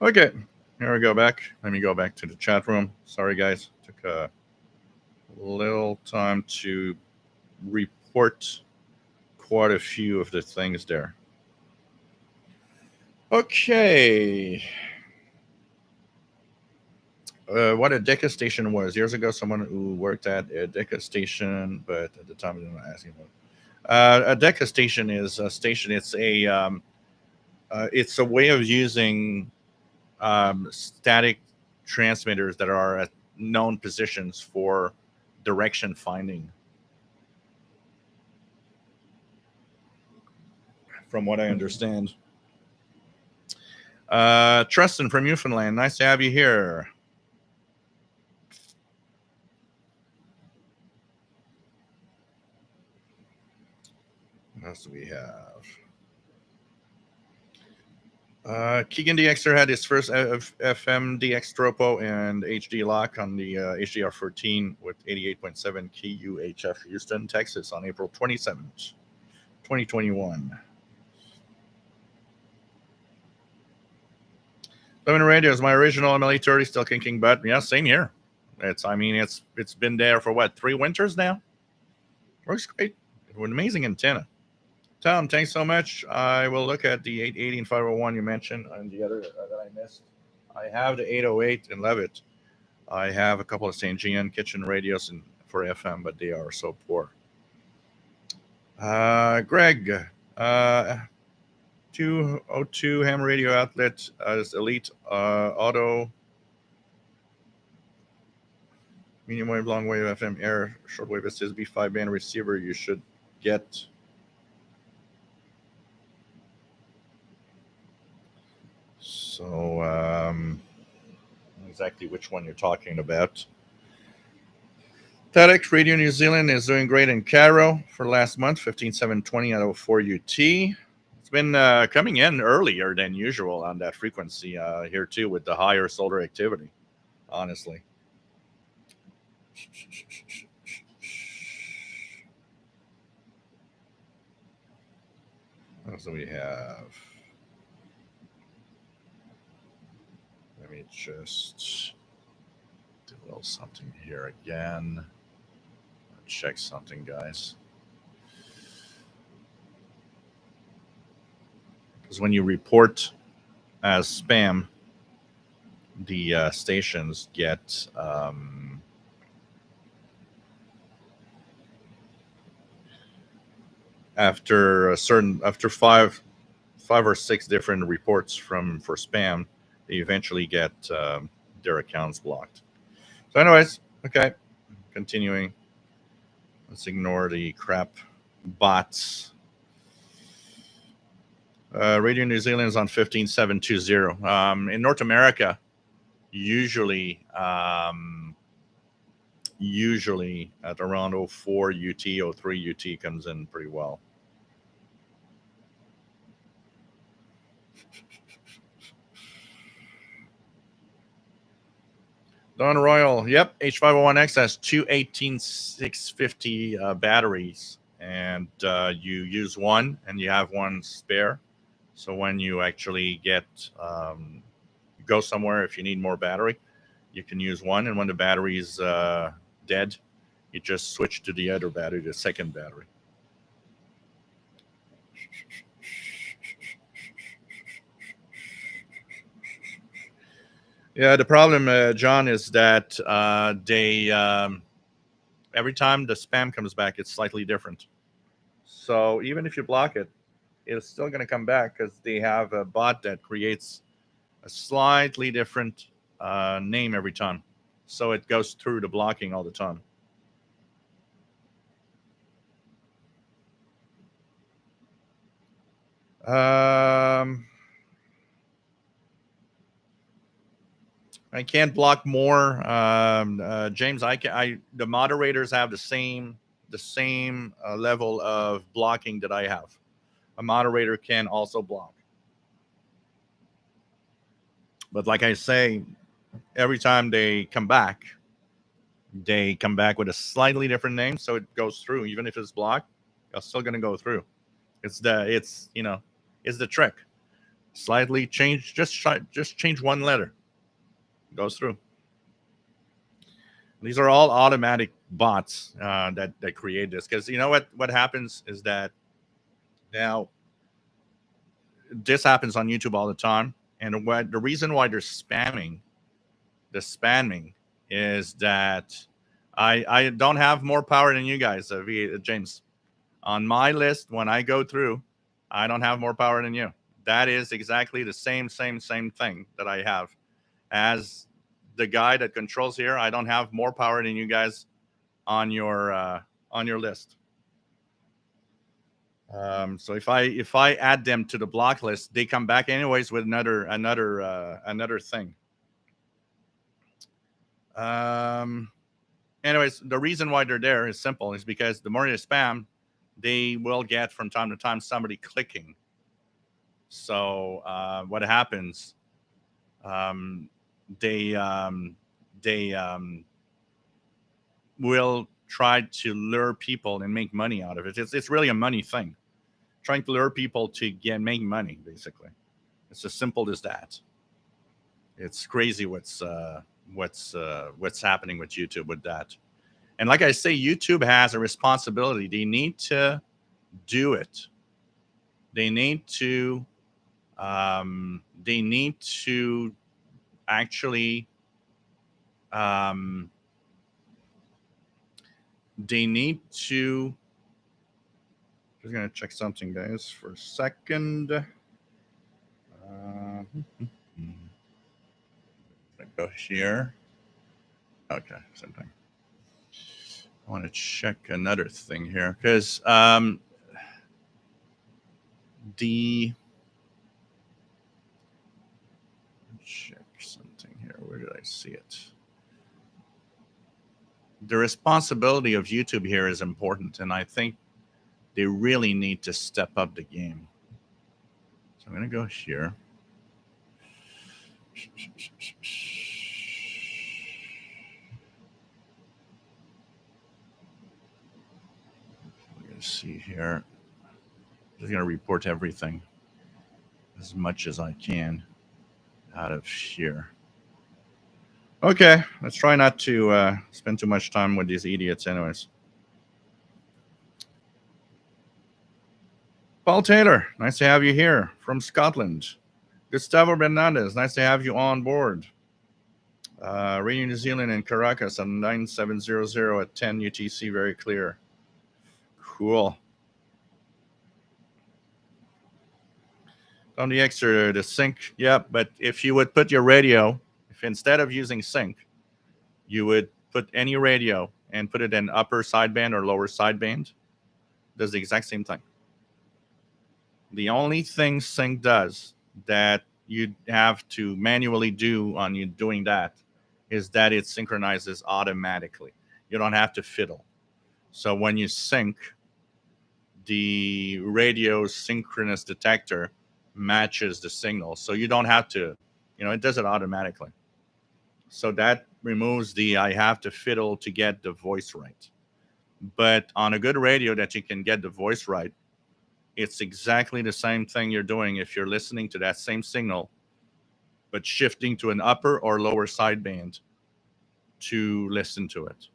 Okay, here we go back. Let me go back to the chat room. Sorry, guys. Took a little time to report quite a few of the things there. Okay. What a Deca station was. Years ago, someone who worked at a Deca station, but at the time I didn't ask him. A Deca station is a station. It's a way of using static transmitters that are at known positions for direction finding, from what I understand. Tristan from Newfoundland, nice to have you here. What else do we have? Keegan DXer had his first FM DX Tropo and HD lock on the HDR14 with 88.7 KUHF Houston, Texas on April 27th, 2021. Lemon Radio is my original MLA30, still kicking butt. Yeah, same here. It's been there for what, 3 winters now? Works great. With an amazing antenna. Tom, thanks so much. I will look at the 880 and 501 you mentioned, and the other that I missed. I have the 808 and Levitt. I have a couple of St. Gian kitchen radios for FM, but they are so poor. Greg, 202 ham radio outlet is Elite Auto medium wave, long wave FM air shortwave SSB 5-band receiver you should get. So exactly which one you're talking about. TEDx Radio New Zealand is doing great in Cairo for last month, 15,720 out of 4 UT. It's been coming in earlier than usual on that frequency here too, with the higher solar activity, honestly. What else do we have? Let me just do a little something here again. Check something, guys. Because when you report as spam, the stations get after 5 or 6 different reports for spam, they eventually get their accounts blocked. So anyways, okay, continuing. Let's ignore the crap bots. Radio New Zealand is on 15,720. In North America, usually at around 04 UT, 03 UT comes in pretty well. Don Royal, yep, H501X has 2 18650 batteries, and you use one and you have one spare. So when you actually go somewhere, if you need more battery, you can use one, and when the battery's dead, you just switch to the other battery, the second battery. Yeah, the problem, John, is that they every time the spam comes back, it's slightly different. So even if you block it, it's still going to come back because they have a bot that creates a slightly different name every time. So it goes through the blocking all the time. I can't block more, James. The moderators have the same level of blocking that I have. A moderator can also block, but like I say, every time they come back with a slightly different name, so it goes through. Even if it's blocked, it's still going to go through. It's the trick. Slightly change, just change one letter. It goes through. These are all automatic bots that create this, because you know what happens is that now this happens on YouTube all the time, and the reason why they're spamming is that I don't have more power than you guys, James. On my list, when I go through, I don't have more power than you. That is exactly the same thing that I have. As the guy that controls here, I don't have more power than you guys on your list. So if I add them to the block list, they come back anyways with another thing. Anyways, the reason why they're there is simple. Is because the more you spam, they will get from time to time somebody clicking. So what happens? They will try to lure people and make money out of it. It's really a money thing, trying to lure people to make money. Basically, it's as simple as that. It's crazy what's happening with YouTube with that. And like I say, YouTube has a responsibility. They need to do it. They need to actually they need to just gonna check something, guys, for a second. Go here. Okay, same thing. I want to check another thing here because check something here. Where did I see it? The responsibility of YouTube here is important, and I think they really need to step up the game. So I'm going to go here. We're going to see here. I'm just going to report everything as much as I can out of here. Okay, let's try not to spend too much time with these idiots anyways. Paul Taylor, nice to have you here from Scotland. Gustavo Bernandez, nice to have you on board. Radio New Zealand in Caracas on 9700 at 10 UTC, very clear. Cool. On the extra, the sync, yeah, but if you would put your radio, if instead of using sync, you would put any radio and put it in upper sideband or lower sideband, does the exact same thing. The only thing sync does that you have to manually do on you doing that is that it synchronizes automatically. You don't have to fiddle. So when you sync, the radio's synchronous detector matches the signal. So you don't have to, it does it automatically. So that removes the I have to fiddle to get the voice right. But on a good radio that you can get the voice right, it's exactly the same thing you're doing if you're listening to that same signal, but shifting to an upper or lower sideband to listen to it.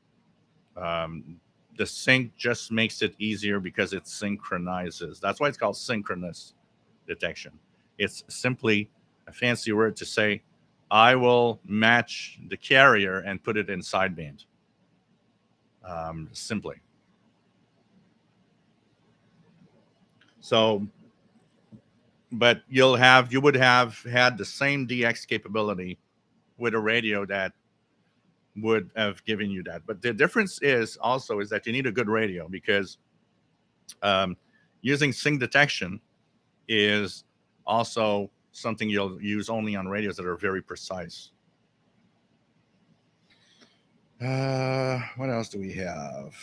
The sync just makes it easier because it synchronizes. That's why it's called synchronous detection. It's simply a fancy word to say, I will match the carrier and put it in sideband. Simply. So, but you would have had the same DX capability with a radio that would have given you that. But the difference is that you need a good radio because using sync detection is also something you'll use only on radios that are very precise. What else do we have?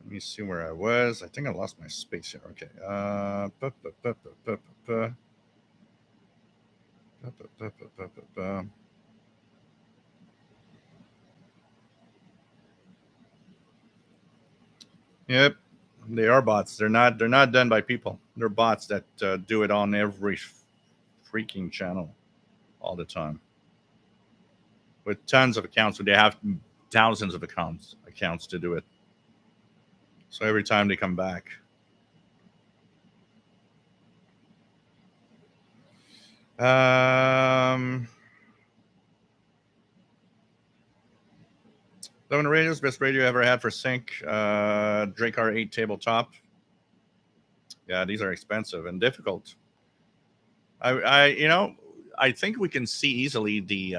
Let me see where I was. I think I lost my space here. Okay. Yep, they are bots. They're not done by people. They're bots that do it on every freaking channel all the time with tons of accounts. They have thousands of accounts to do it. So every time they come back. Lunar Radio's best radio ever had for sync. Drake R8 tabletop. Yeah, these are expensive and difficult. I think we can see easily the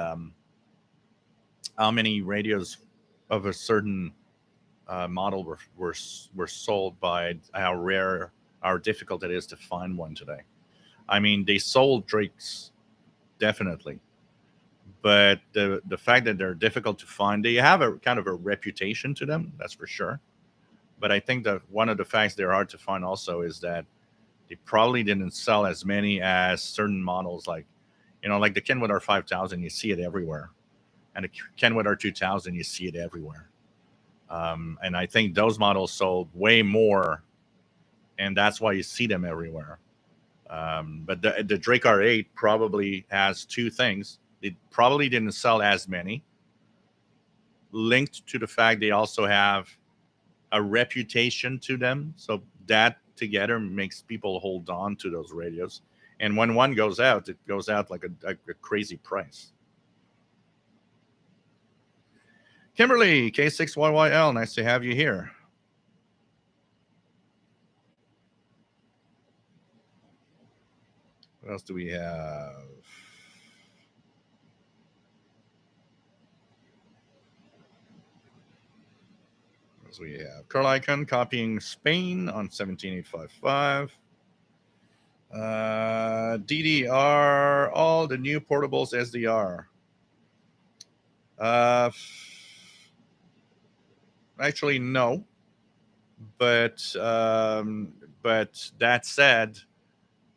how many radios of a certain model were sold by how rare, how difficult it is to find one today. I mean, they sold Drakes definitely, but the fact that they're difficult to find, they have a kind of a reputation to them. That's for sure. But I think that one of the facts they're hard to find also is that they probably didn't sell as many as certain models, like like the Kenwood R5000. You see it everywhere, and the Kenwood R2000. You see it everywhere. And I think those models sold way more, and that's why you see them everywhere. But the Drake R8 probably has two things. It probably didn't sell as many, linked to the fact they also have a reputation to them. So that together makes people hold on to those radios. And when one goes out, it goes out like a crazy price. Kimberly, K6YYL, nice to have you here. What else do we have? As we have Carl Icon copying Spain on 17855. DDR, all the new portables SDR. Actually, no. But that said,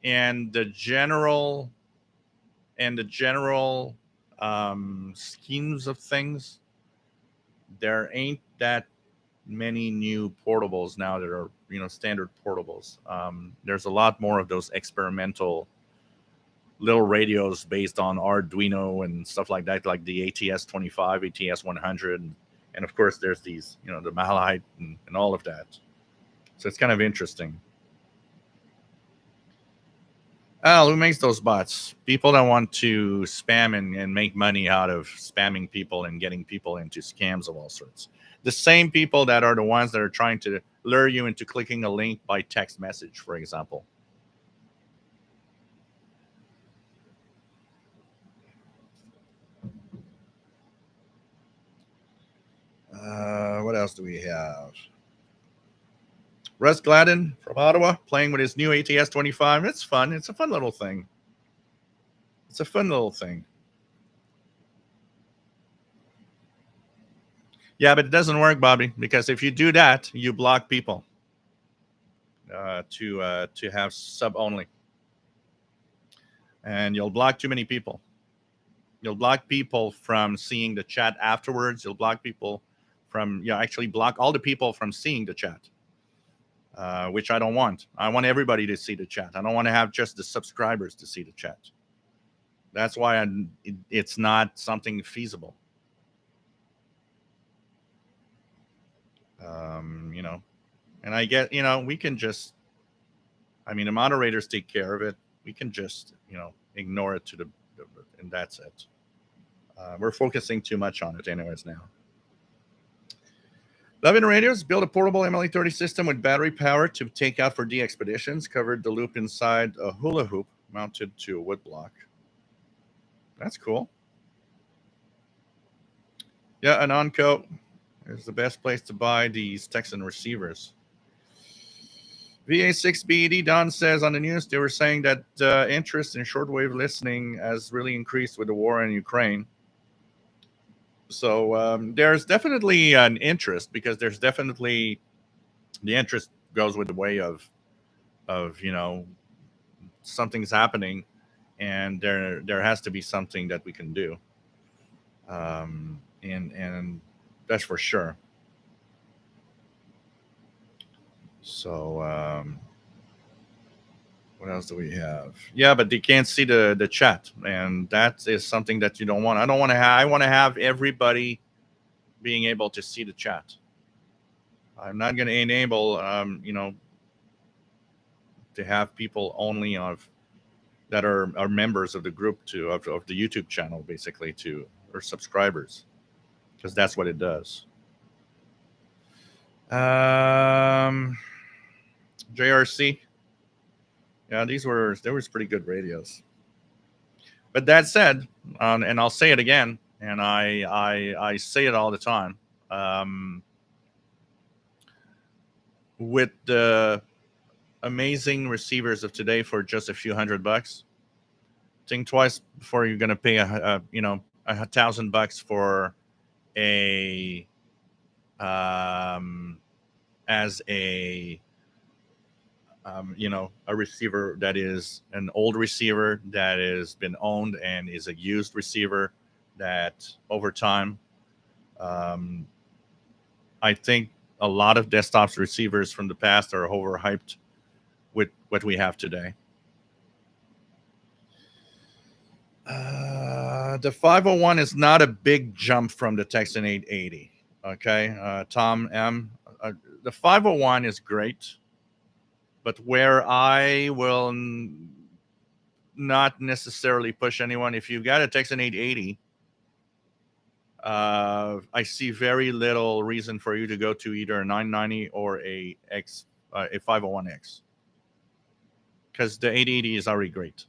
and the general schemes of things, there ain't that many new portables now that are standard portables. There's a lot more of those experimental little radios based on Arduino and stuff like that, like the ATS-25, ATS-100, and of course there's these, the Malahite and all of that. So it's kind of interesting. Al, who makes those bots? People that want to spam and make money out of spamming people and getting people into scams of all sorts. The same people that are the ones that are trying to lure you into clicking a link by text message, for example. What else do we have? Russ Gladden from Ottawa playing with his new ATS-25. It's fun. It's a fun little thing. It's a fun little thing. Yeah, but it doesn't work, Bobby, because if you do that, you block people to have sub only, and you'll block too many people. You'll block people from seeing the chat afterwards. You'll block people from actually block all the people from seeing the chat, which I don't want. I want everybody to see the chat. I don't want to have just the subscribers to see the chat. That's why it's not something feasible. And I get, we can just, the moderators take care of it. We can just, ignore it and that's it. We're focusing too much on it anyways now. Levin Radios built a portable MLE30 system with battery power to take out for D expeditions, covered the loop inside a hula hoop mounted to a wood block. That's cool. Yeah, Anonco is the best place to buy these Texan receivers. VA6BED, Don says on the news, they were saying that interest in shortwave listening has really increased with the war in Ukraine. So there's definitely an interest, because there's definitely the interest goes with the way of something's happening, and there has to be something that we can do. And that's for sure. So what else do we have? Yeah, but they can't see the chat, and that is something that you don't want. I don't want to have. I want to have everybody being able to see the chat. I'm not going to enable, to have people only that are members of the group of the YouTube channel, basically, or subscribers, because that's what it does. JRC, Yeah, there was pretty good radios. But that said, and I'll say it again, and I say it all the time. Um, with the amazing receivers of today for just a few $100, think twice before you're going to pay $1,000 for a um, as a receiver that is an old receiver that has been owned and is a used receiver that over time, um, I think a lot of desktops receivers from the past are overhyped with what we have today. The 501 is not a big jump from the Texan 880. Okay, Tom M. The 501 is great, but where I will not necessarily push anyone, if you've got a Texan 880, I see very little reason for you to go to either a 990 or a 501X, because the 880 is already great.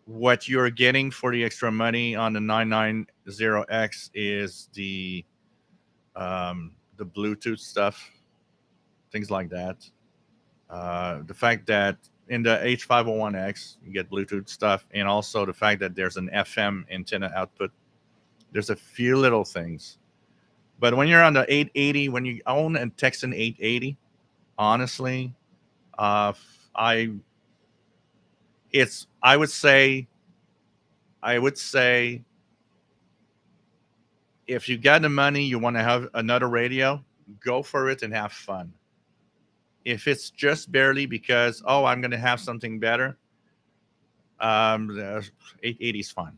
What you're getting for the extra money on the 990X is the Bluetooth stuff, things like that. The fact that in the H501X you get Bluetooth stuff, and also the fact that there's an FM antenna output. There's a few little things, but when you're on the 880, when you own a Texan 880, honestly, uh, I it's I would say if you got the money, you want to have another radio, go for it and have fun. If it's just barely because, oh, I'm going to have something better, the 880 is fine.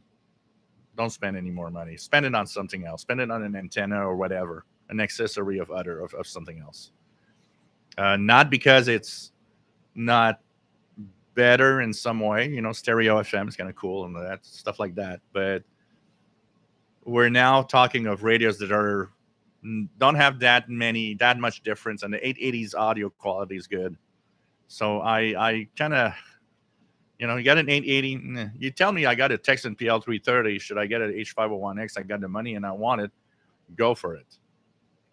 Don't spend any more money. Spend it on something else. Spend it on an antenna or whatever, an accessory of something else. Not because it's not better in some way. Stereo FM is kind of cool and that stuff like that. But we're now talking of radios that don't have that much difference, and the 880's audio quality is good. So I kind of, you got an 880. You tell me I got a Texan PL 330. Should I get an H501X? I got the money and I want it. Go for it.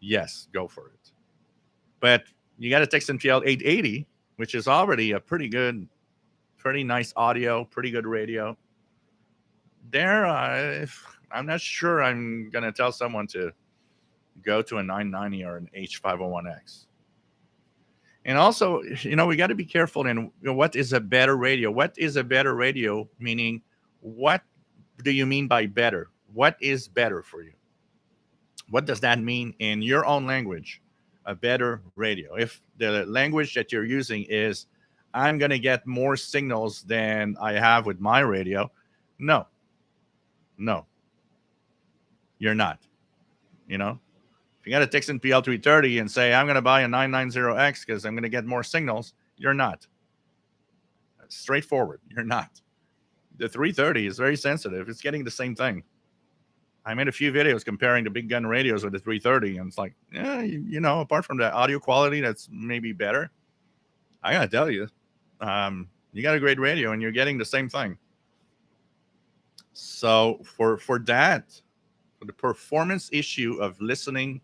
Yes, go for it. But you got a Texan PL 880, which is already a pretty nice audio, pretty good radio. There, I'm not sure I'm gonna tell someone to go to a 990 or an H501X. And also, we got to be careful in what is a better radio. What is a better radio? Meaning, what do you mean by better? What is better for you? What does that mean in your own language? A better radio. If the language that you're using is, I'm going to get more signals than I have with my radio, no, you're not. If you got a Texan PL330 and say, I'm going to buy a 990X because I'm going to get more signals, you're not. That's straightforward. You're not. The 330 is very sensitive. It's getting the same thing. I made a few videos comparing the big gun radios with the 330, and it's like, apart from the audio quality that's maybe better, I got to tell you, you got a great radio and you're getting the same thing. So for that, for the performance issue of listening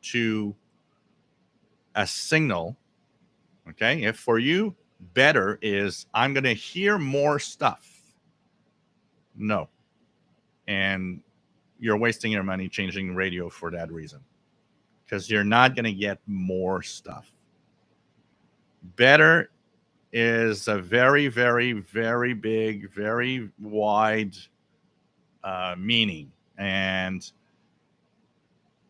to a signal, okay, if for you better is I'm going to hear more stuff, no. And you're wasting your money changing radio for that reason, because you're not going to get more stuff. Better is a very, very, very big, very wide meaning. And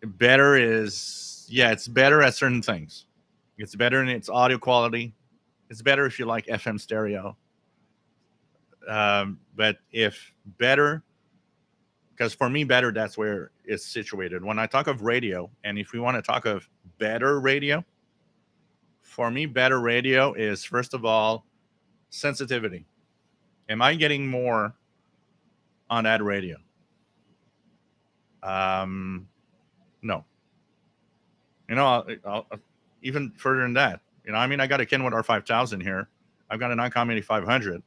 better is, it's better at certain things. It's better in its audio quality. It's better if you like FM stereo. But if better, because for me, better, that's where it's situated. When I talk of radio, and if we want to talk of better radio, for me, better radio is, first of all, sensitivity. Am I getting more on that radio? No. I'll even further than that. I got a Kenwood R5000 here. I've got an ICOM 8500.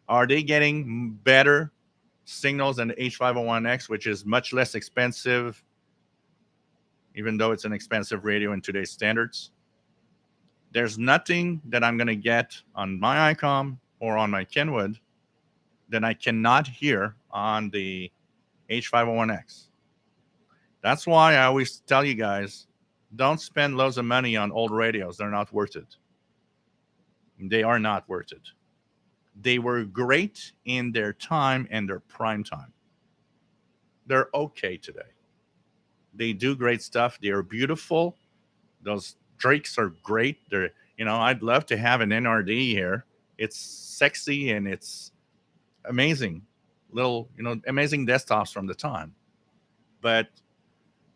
Are they getting better signals than the H501X, which is much less expensive, even though it's an expensive radio in today's standards? There's nothing that I'm going to get on my ICOM or on my Kenwood that I cannot hear on the H501X. That's why I always tell you guys, don't spend loads of money on old radios. They're not worth it. They are not worth it. They were great in their time and their prime time. They're okay today. They do great stuff. They are beautiful. Those Drakes are great. They're, I'd love to have an NRD here. It's sexy and it's amazing. Little, amazing desktops from the time. But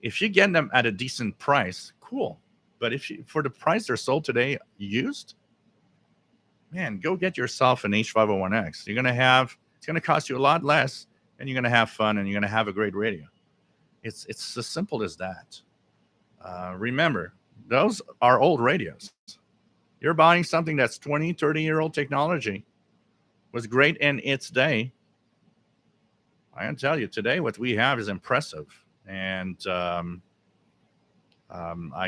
if you get them at a decent price, cool. But for the price they're sold today, used, man, go get yourself an H501X. It's going to cost you a lot less, and you're going to have fun, and you're going to have a great radio. It's as simple as that. Remember, those are old radios. You're buying something that's 20, 30-year-old technology, was great in its day. I can tell you today what we have is impressive. And I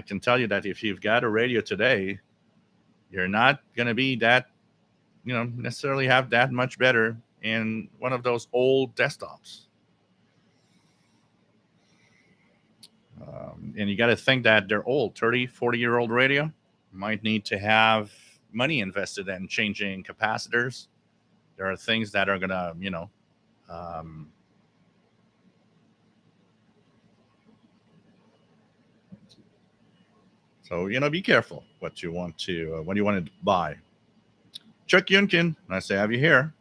can tell you that if you've got a radio today, you're not going to be that, necessarily have that much better in one of those old desktops. And you got to think that they're old. 30, 40-year-old radio might need to have money invested in changing capacitors. There are things that are going to, so, be careful what you want to buy. Chuck Yunkin, nice to have you here.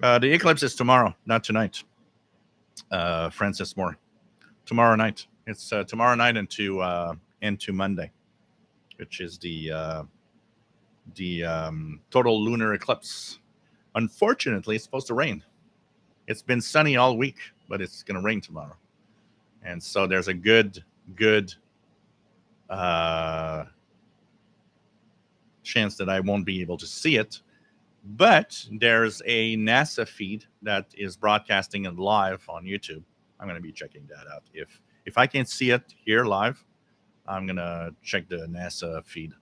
The Eclipse is tomorrow, not tonight. Francis Moore. Tomorrow night. It's tomorrow night into Monday, which is the total lunar eclipse. Unfortunately, it's supposed to rain. It's been sunny all week, but it's going to rain tomorrow. And so there's a good chance that I won't be able to see it. But there's a NASA feed that is broadcasting it live on YouTube. I'm going to be checking that out. If I can't see it here live, I'm going to check the NASA feed.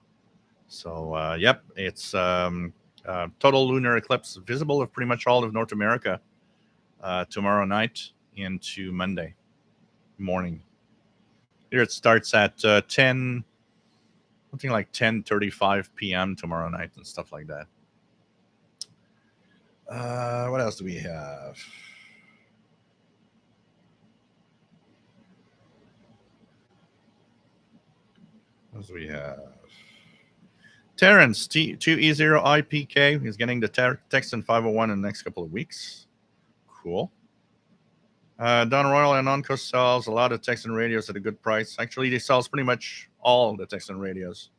So, yep, it's total lunar eclipse visible of pretty much all of North America tomorrow night into Monday morning. Here it starts at 10, something like 10:35 p.m. tomorrow night and stuff like that. What else do we have? What else do we have? Terrence, T2E0IPK is getting the Texan 501 in the next couple of weeks. Cool. Don Royal and Onco sells a lot of Texan radios at a good price. Actually, they sell pretty much all the Texan radios.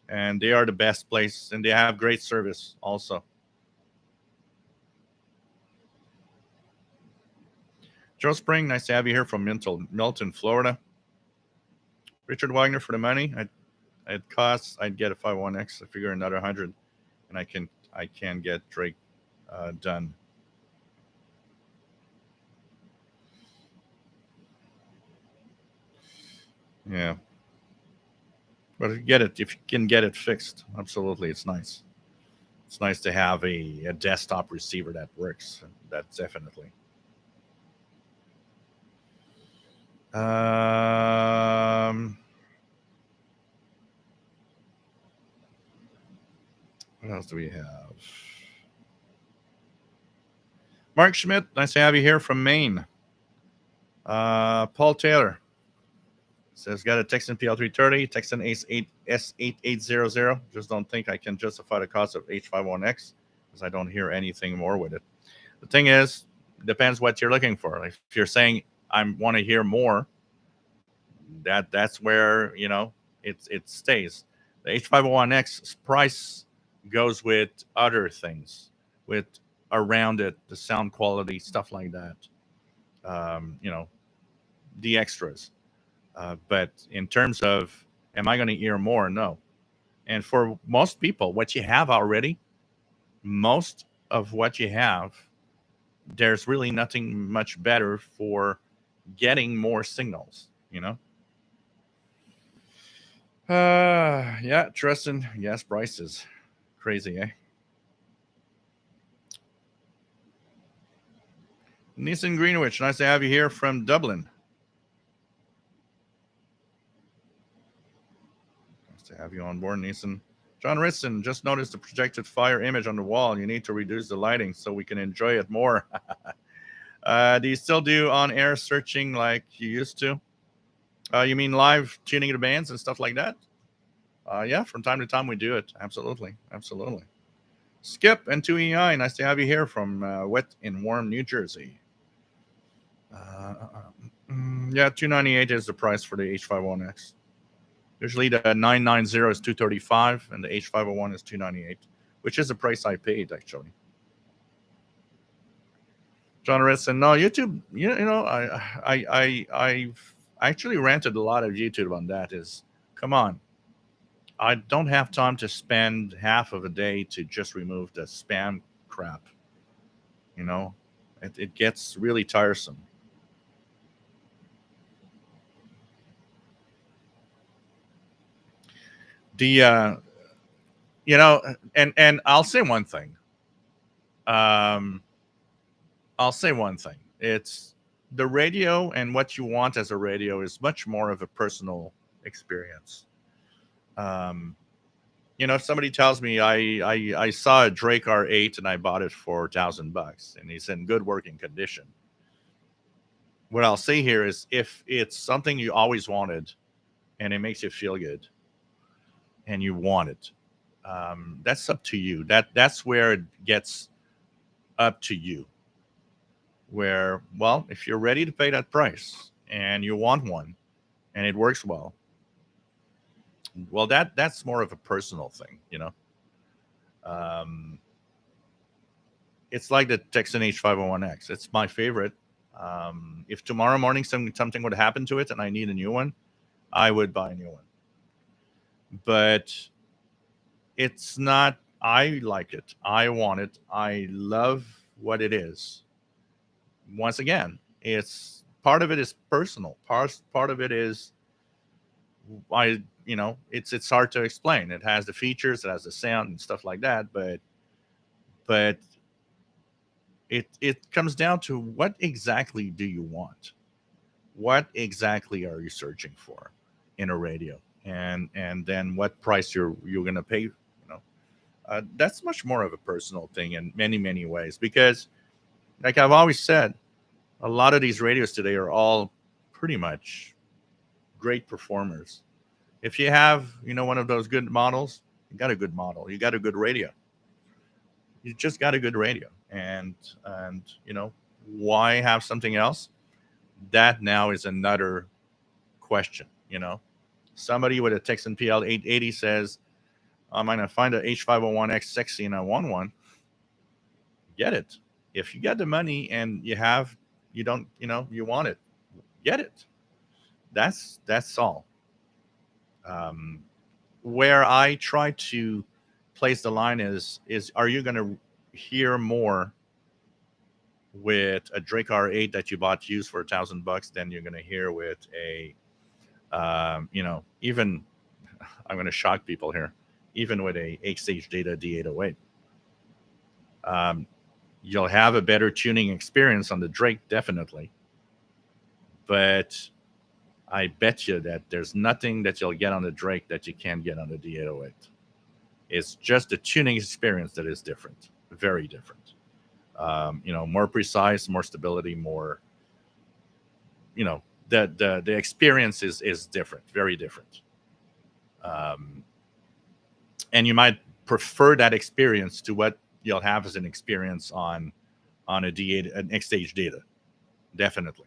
And they are the best place, and they have great service also. Joe Spring, nice to have you here from Milton, Florida. Richard Wagner, for the money, it costs, I'd get a 501X. I figure another 100, and I can get Drake done. Yeah, but if you can get it fixed, absolutely, it's nice. It's nice to have a desktop receiver that works. That's definitely. What else do we have? Mark Schmidt, nice to have you here from Maine. Paul Taylor says, got a Texan PL330, Texan S8800. Just don't think I can justify the cost of H51X because I don't hear anything more with it. The thing is, depends what you're looking for. Like if you're saying I want to hear more, that's where it stays. The H501X price goes with other things, with around it, the sound quality, stuff like that. The extras. But in terms of, am I going to hear more? No. And for most people, what you have already, most of what you have, there's really nothing much better for getting more signals, you know? Yeah, Tristan, gas prices. Crazy, eh? Nissan Greenwich, nice to have you here from Dublin. Nice to have you on board, Nissan. John Ritson, just noticed the projected fire image on the wall. You need to reduce the lighting so we can enjoy it more. Do you still do on-air searching like you used to? You mean live tuning the bands and stuff like that? Yeah, from time to time we do it. Absolutely, absolutely. Skip and 2EI, nice to have you here from wet and warm New Jersey. Yeah, 298 is the price for the H501X. Usually the 990 is 235 and the H501 is 298, which is the price I paid actually. John Redson, no YouTube. I've actually rented a lot of YouTube on that. Is come on, I don't have time to spend half of a day to just remove the spam crap. You know, it gets really tiresome. The and I'll say one thing. Um, I'll say one thing. It's the radio and what you want as a radio is much more of a personal experience. Um, if somebody tells me I saw a Drake R8 and I bought it for $1,000 and it's in good working condition, what I'll say here is if it's something you always wanted and it makes you feel good and you want it, that's up to you. That's where it gets up to you. Where, well, if you're ready to pay that price and you want one and it works well, that's more of a personal thing. Um, it's like the Texan H501X. It's my favorite. If tomorrow morning something would happen to it and I need a new one, I would buy a new one. But it's not. I like it. I want it. I love what it is. Once again, it's part of it is personal. Part of it is it's hard to explain. It has the features, it has the sound and stuff like that, but it comes down to what exactly do you want? What exactly are you searching for in a radio? And then what price you're going to pay, that's much more of a personal thing in many ways, because like I've always said, a lot of these radios today are all pretty much great performers. If you have, one of those good models, you got a good model. You got a good radio. You just got a good radio. And why have something else? That now is another question. Somebody with a Texan PL 880 says, I'm gonna find a H501X sexy and I want one. Get it. If you got the money and you don't, you want it, get it. That's all. Um, where I try to place the line is are you going to hear more with a Drake R8 that you bought used for $1,000 than you're going to hear with a even I'm going to shock people here, even with a 8-stage data D808. You'll have a better tuning experience on the Drake, definitely, but I bet you that there's nothing that you'll get on the Drake that you can't get on the D808. It's just the tuning experience that is different, very different. More precise, more stability, more. The experience is different, very different. Um, and you might prefer that experience to what you'll have as an experience on a D8, an X stage data, definitely,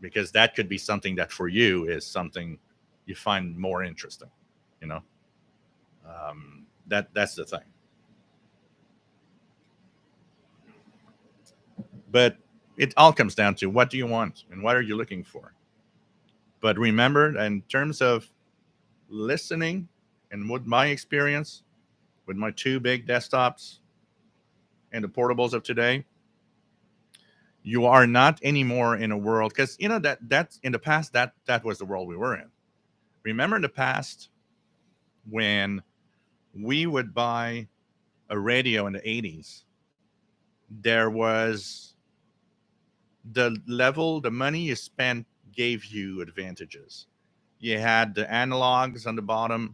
because that could be something that for you is something you find more interesting. You know, that's the thing. But it all comes down to what do you want and what are you looking for. But remember, in terms of listening, and with my experience with my two big desktops and the portables of today, you are not anymore in a world, because you know that's in the past, that was the world we were in. Remember in the past when we would buy a radio in the 80s, there was the money you spent gave you advantages. You had the analogs on the bottom.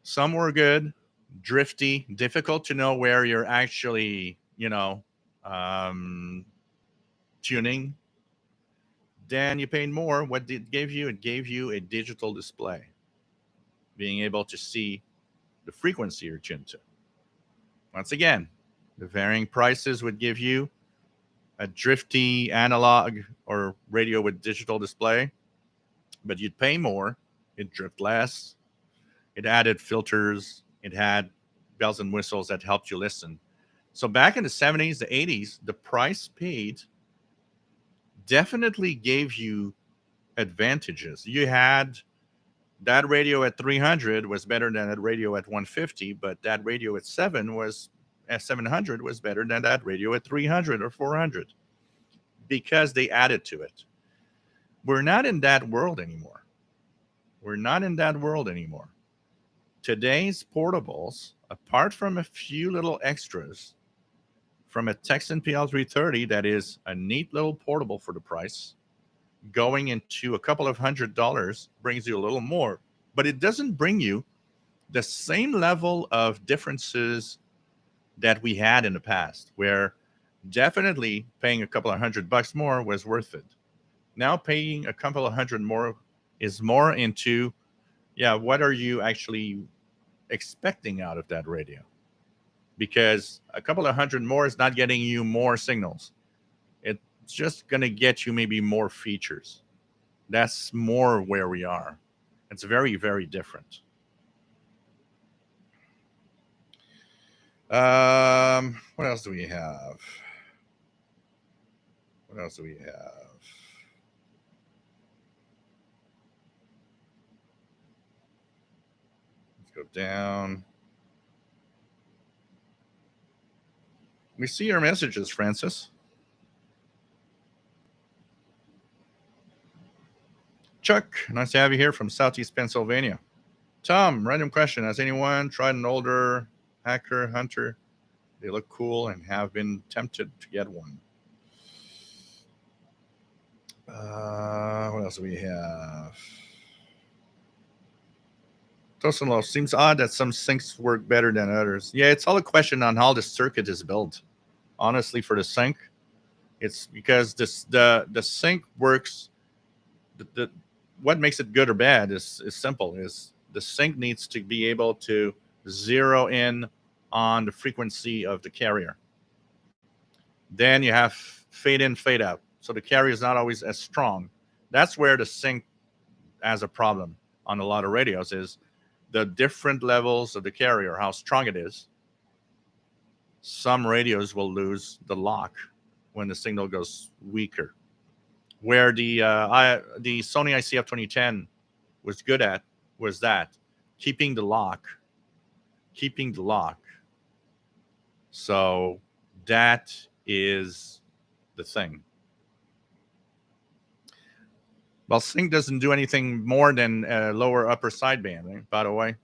Some were good, drifty, difficult to know where you're actually, um, tuning. Then you paid more. What did it give you? It gave you a digital display, being able to see the frequency you're tuned to. Once again, the varying prices would give you a drifty analog or radio with digital display, but you'd pay more. It drift less. It added filters. It had bells and whistles that helped you listen. So back in the 70s, the 80s, the price paid definitely gave you advantages. You had that radio at 300 was better than that radio at 150, but that radio at 700 was better than that radio at 300 or 400 because they added to it. We're not in that world anymore. We're not in that world anymore. Today's portables, apart from a few little extras, from a Texan PL330 that is a neat little portable for the price, going into a couple of $100 brings you a little more, but it doesn't bring you the same level of differences that we had in the past, where definitely paying a couple of $100 more was worth it. Now paying a couple of hundred more is more into, what are you actually expecting out of that radio? Because a couple of hundred more is not getting you more signals. It's just going to get you maybe more features. That's more where we are. It's very, very different. What else do we have? Let's go down. We see your messages, Francis. Chuck, nice to have you here from Southeast Pennsylvania. Tom, random question. Has anyone tried an older Hacker Hunter? They look cool and have been tempted to get one. What else do we have? Tosinlo, seems odd that some syncs work better than others. Yeah, it's all a question on how the circuit is built. Honestly, for the sync, it's because the sync works. What makes it good or bad is simple. Is the sync needs to be able to zero in on the frequency of the carrier. Then you have fade in, fade out. So the carrier is not always as strong. That's where the sync has a problem on a lot of radios, is the different levels of the carrier, how strong it is. Some radios will lose the lock when the signal goes weaker. Where the Sony ICF 2010 was good at was that keeping the lock. So that is the thing. Well, sync doesn't do anything more than lower upper sideband, right? By the way.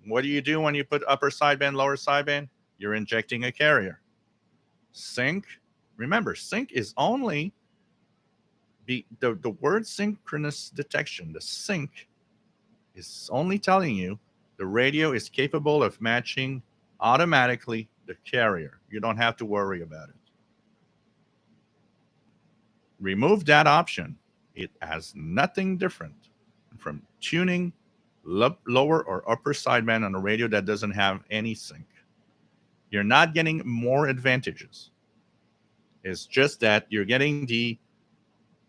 What do you do when you put upper sideband, lower sideband? You're injecting a carrier. Sync, remember, sync is only the word synchronous detection. The sync is only telling you the radio is capable of matching automatically the carrier. You don't have to worry about it. Remove that option. It has nothing different from tuning lower or upper sideband on a radio that doesn't have any sync. You're not getting more advantages. It's just that you're getting the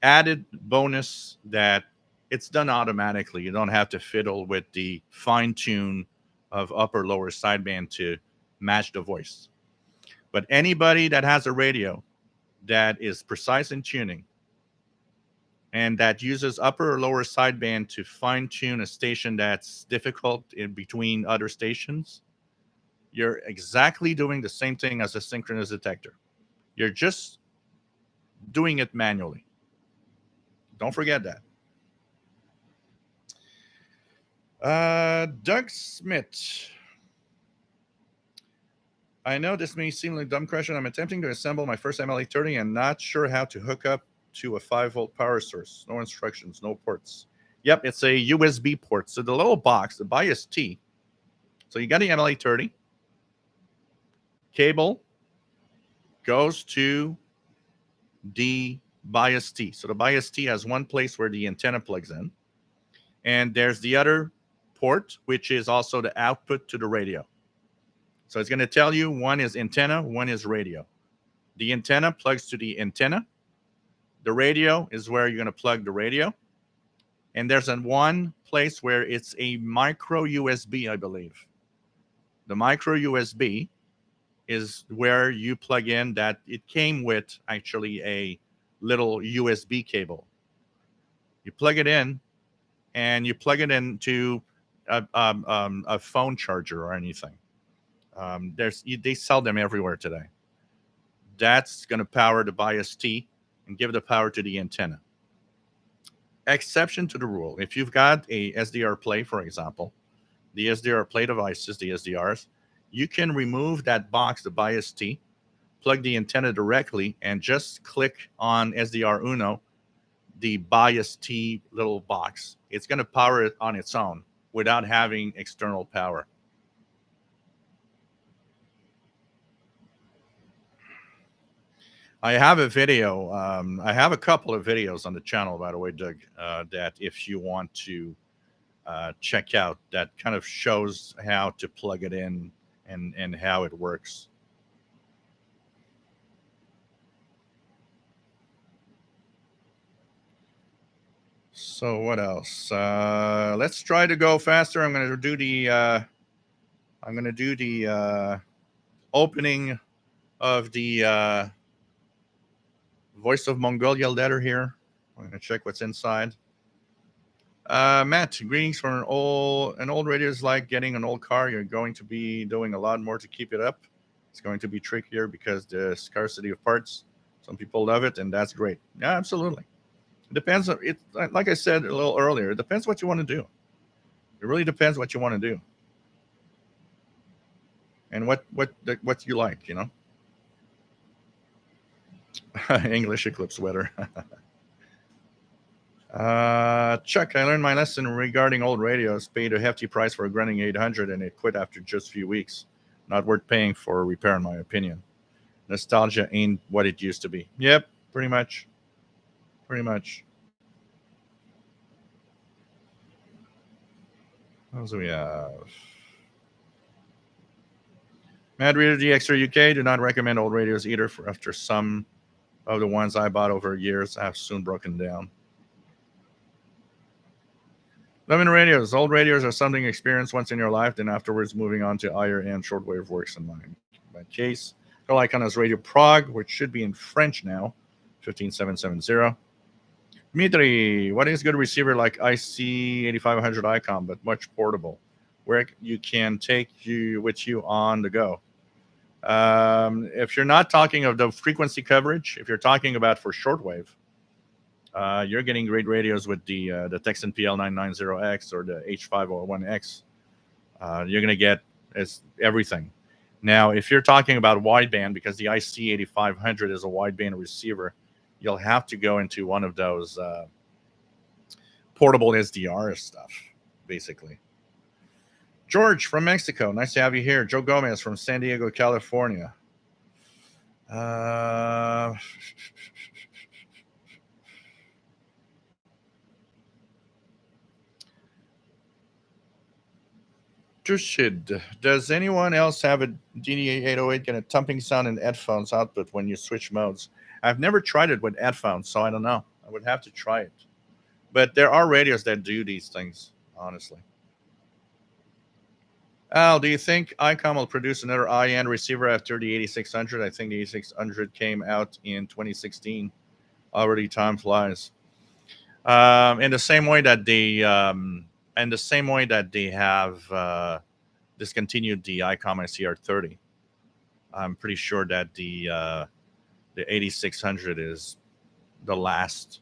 added bonus that it's done automatically. You don't have to fiddle with the fine tune of upper lower sideband to match the voice. But anybody that has a radio that is precise in tuning and that uses upper or lower sideband to fine-tune a station that's difficult in between other stations, you're exactly doing the same thing as a synchronous detector. You're just doing it manually. Don't forget that. Doug Smith. I know this may seem like a dumb question. I'm attempting to assemble my first MLA30 and not sure how to hook up to a 5-volt power source. No instructions, no ports. Yep, it's a USB port. So the little box, the bias T. So you got the MLA30. Cable goes to the bias T. So the bias T has one place where the antenna plugs in. And there's the other port, which is also the output to the radio. So it's going to tell you one is antenna, one is radio. The antenna plugs to the antenna. The radio is where you're going to plug the radio. And there's one place where it's a micro USB, I believe. The micro USB is where you plug in that. It came with actually a little USB cable. You plug it in, and you plug it into a phone charger or anything. They sell them everywhere today. That's going to power the bias T and give the power to the antenna. Exception to the rule: if you've got a SDR play, for example, the SDR play devices, the SDRs, you can remove that box, the bias T, plug the antenna directly, and just click on SDR Uno, the bias T little box. It's going to power it on its own without having external power. I have a video. I have a couple of videos on the channel, by the way, Doug, that if you want to check out, that kind of shows how to plug it in and how it works. So what else? Let's try to go faster. I'm going to do the opening of the Voice of Mongolia letter here. I'm going to check what's inside. Matt, greetings from an old radio is like getting an old car. You're going to be doing a lot more to keep it up. It's going to be trickier because the scarcity of parts. Some people love it, and that's great. Yeah, absolutely. It depends. It, like I said a little earlier, it depends what you want to do. It really depends what you want to do, and what you like. You know. English Eclipse weather. Chuck, I learned my lesson regarding old radios. Paid a hefty price for a Grunning 800, and it quit after just a few weeks. Not worth paying for a repair, in my opinion. Nostalgia ain't what it used to be. Yep, pretty much. Pretty much. What else do we have? Mad Reader DXR UK, do not recommend old radios either. After some of the ones I bought over years have soon broken down. Lemon radios. Old radios are something you experience once in your life, then afterwards moving on to higher end shortwave works in my case. Icon Radio Prague, which should be in French now, 15770. Dmitry, what is good receiver like IC8500 Icon, but much portable, where you can take with you on the go? If you're not talking of the frequency coverage, if you're talking about for shortwave, you're getting great radios with the Texan PL990X or the H501X. You're going to get everything. Now, if you're talking about wideband, because the IC8500 is a wideband receiver, you'll have to go into one of those portable SDR stuff, basically. George from Mexico, nice to have you here. Joe Gomez from San Diego, California. Does anyone else have a DD808 get a thumping sound in headphones output when you switch modes? I've never tried it with headphones, so I don't know. I would have to try it. But there are radios that do these things, honestly. Al, do you think ICOM will produce another high-end receiver after the 8600? I think the 8600 came out in 2016. Already time flies. In the same way that they have discontinued the ICOM ICR30, I'm pretty sure that the 8600 is the last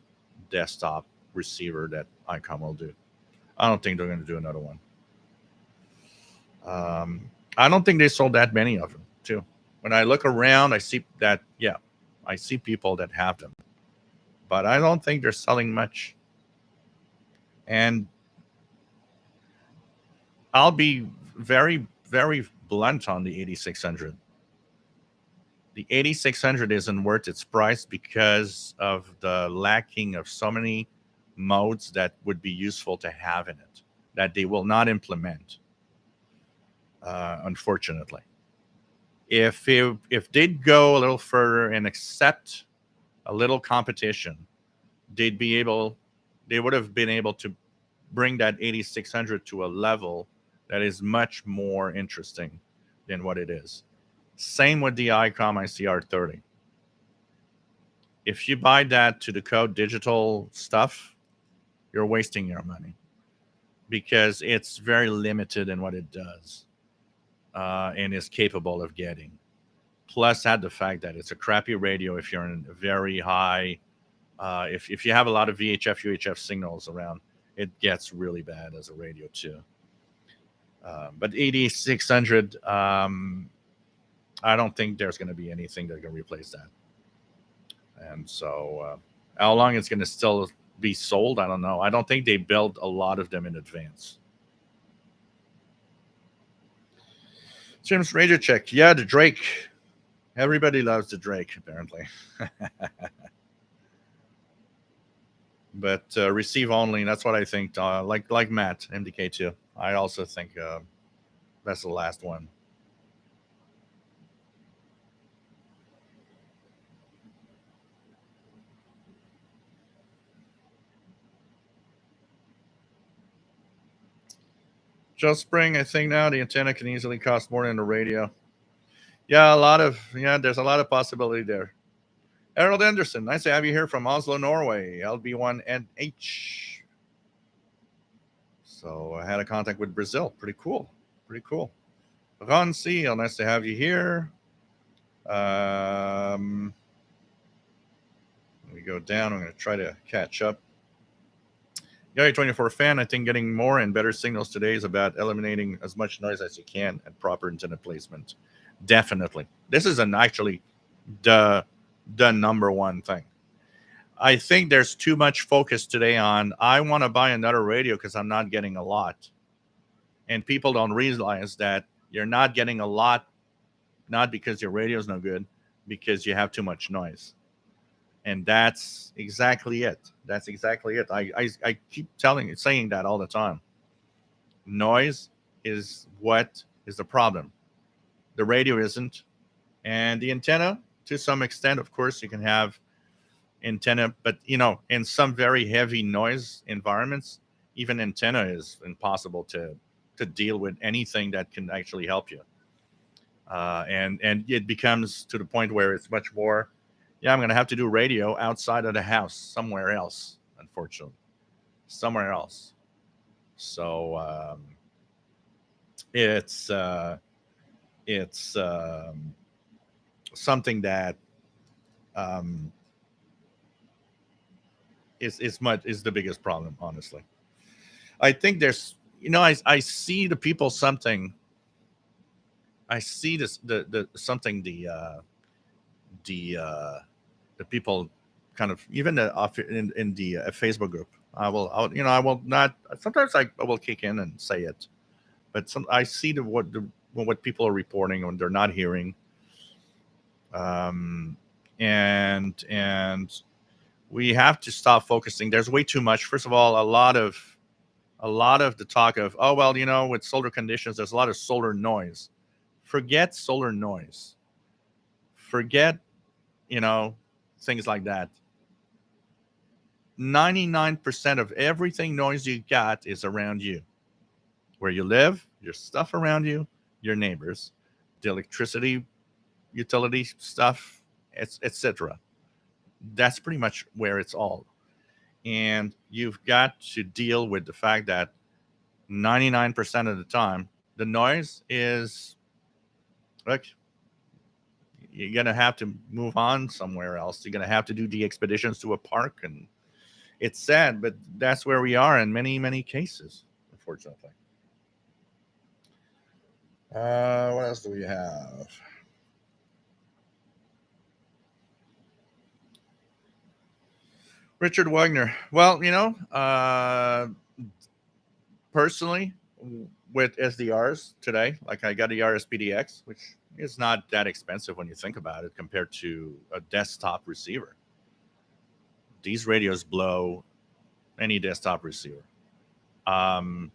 desktop receiver that ICOM will do. I don't think they're going to do another one. I don't think they sold that many of them, too. When I look around, I see that, yeah, I see people that have them, but I don't think they're selling much. And I'll be very, very blunt on the 8600. The 8600 isn't worth its price because of the lacking of so many modes that would be useful to have in it that they will not implement, unfortunately. If they'd go a little further and accept a little competition, they would have been able to bring that 8600 to a level that is much more interesting than what it is. Same with the ICOM ICR30. If you buy that to decode digital stuff, you're wasting your money because it's very limited in what it does and is capable of getting. Plus, add the fact that it's a crappy radio if you're in a very high, if you have a lot of VHF, UHF signals around, it gets really bad as a radio too. But 8600, I don't think there's going to be anything that can replace that. And so how long it's going to still be sold, I don't know. I don't think they build a lot of them in advance. Jim's Radio Check. Yeah, the Drake. Everybody loves the Drake, apparently. But receive only, that's what I think. Like Matt, MDK2. I also think that's the last one. Just Spring, I think now the antenna can easily cost more than the radio. Yeah, there's a lot of possibility there. Harold Anderson, nice to have you here from Oslo, Norway, LB1NH. So I had a contact with Brazil. Pretty cool. Ron C, nice to have you here. We go down. I'm going to try to catch up. Gary 24 fan, I think getting more and better signals today is about eliminating as much noise as you can and proper antenna placement. Definitely. This is actually the number one thing. I think there's too much focus today on I want to buy another radio because I'm not getting a lot. And people don't realize that you're not getting a lot, not because your radio is no good, because you have too much noise. And that's exactly it. I keep saying that all the time. Noise is what is the problem. The radio isn't. And the antenna, to some extent, of course, you can have antenna, but in some very heavy noise environments, even antenna is impossible to deal with anything that can actually help you. And it becomes to the point where it's much more, I'm going to have to do radio outside of the house, somewhere else, unfortunately. Somewhere else. So it's something that is the biggest problem, honestly. I think there's, I see the people something. I see this the something the people kind of even in the Facebook group. I will not. Sometimes I will kick in and say it, but I see what people are reporting when they're not hearing. And we have to stop focusing. There's way too much. First of all, a lot of the talk of, with solar conditions, there's a lot of solar noise. Forget solar noise. Forget, things like that. 99% of everything noise you got is around you. Where you live, your stuff around you, your neighbors, the electricity, utility stuff, etc. That's pretty much where it's all. And you've got to deal with the fact that 99% of the time, the noise is, look, you're going to have to move on somewhere else. You're going to have to do the expeditions to a park. And it's sad, but that's where we are in many, many cases, unfortunately. What else do we have? Richard Wagner. Well, personally, with SDRs today, like I got a RSPDX, which is not that expensive when you think about it compared to a desktop receiver. These radios blow any desktop receiver. Um,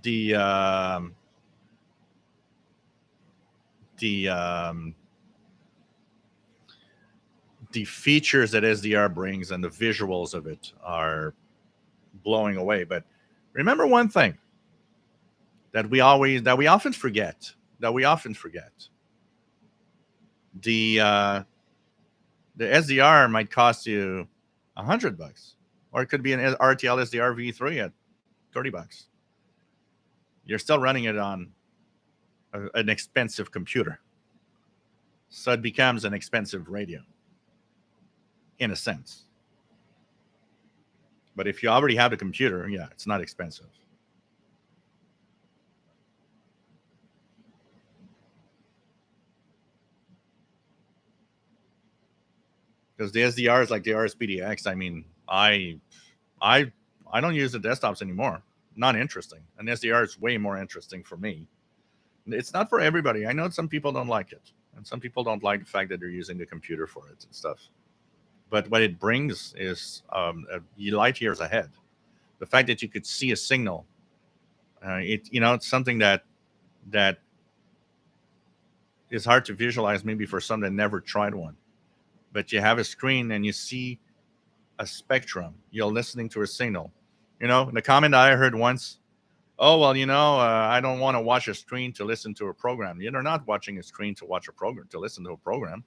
the um, the um, the features that SDR brings and the visuals of it are blowing away. But remember one thing that we often forget. The SDR might cost you $100, or it could be an RTL SDR V3 at $30. You're still running it on an expensive computer, so it becomes an expensive radio, in a sense. But if you already have the computer, yeah, it's not expensive. Because the SDR is like the RSPDX. I mean, I don't use the desktops anymore. Not interesting. An SDR is way more interesting for me. It's not for everybody. I know some people don't like it, and some people don't like the fact that they're using the computer for it and stuff. But what it brings is light years ahead. The fact that you could see a signal, it's something that is hard to visualize maybe for some that never tried one. But you have a screen and you see a spectrum. You're listening to a signal. The comment I heard once, oh, well, I don't want to watch a screen to listen to a program. You're not watching a screen to watch a program, to listen to a program.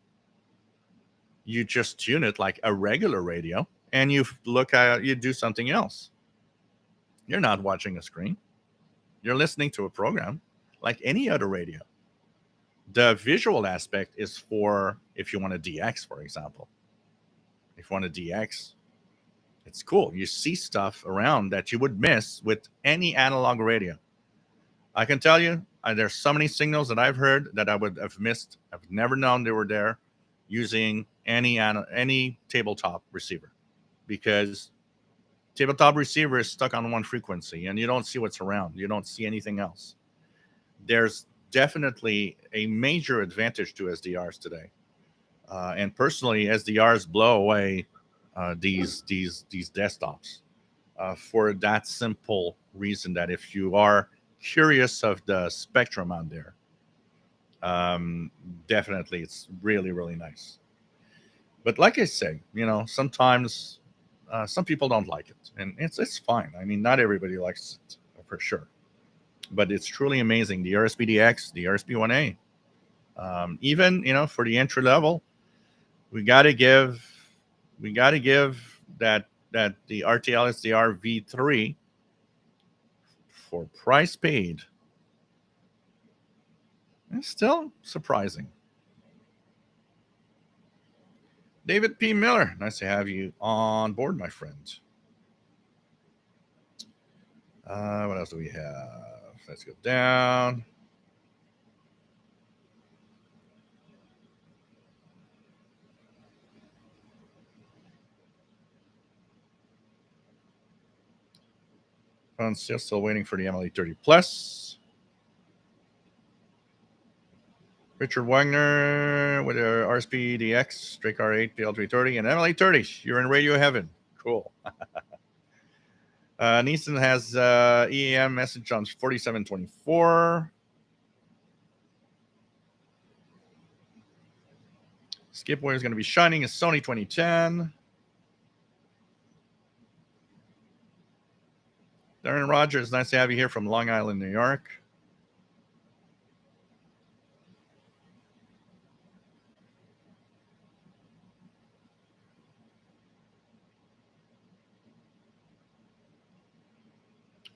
You just tune it like a regular radio and you do something else. You're not watching a screen. You're listening to a program like any other radio. The visual aspect is for if you want to DX, for example. If you want to DX, it's cool. You see stuff around that you would miss with any analog radio. I can tell you, there's so many signals that I've heard that I would have missed. I've never known they were there using any tabletop receiver, because tabletop receiver is stuck on one frequency and you don't see what's around. You don't see anything else. There's definitely a major advantage to SDRs today. And personally, SDRs blow away these desktops for that simple reason that if you are curious of the spectrum out there, definitely it's really, really nice. But like I say, sometimes some people don't like it, and it's fine. I mean, not everybody likes it for sure, but it's truly amazing. The RSPDX, the RSP1A, even for the entry level, we got to give that the RTL SDR V3 for price paid. It's still surprising. David P. Miller, nice to have you on board, my friend. What else do we have? Let's go down. I'm still waiting for the MLE30 Plus. Richard Wagner with a RSP DX, Drake R8, PL330, and MLE30. You're in radio heaven. Cool. Neeson has EAM message on 4724. Skipway is going to be shining a Sony 2010. Darren Rogers, nice to have you here from Long Island, New York.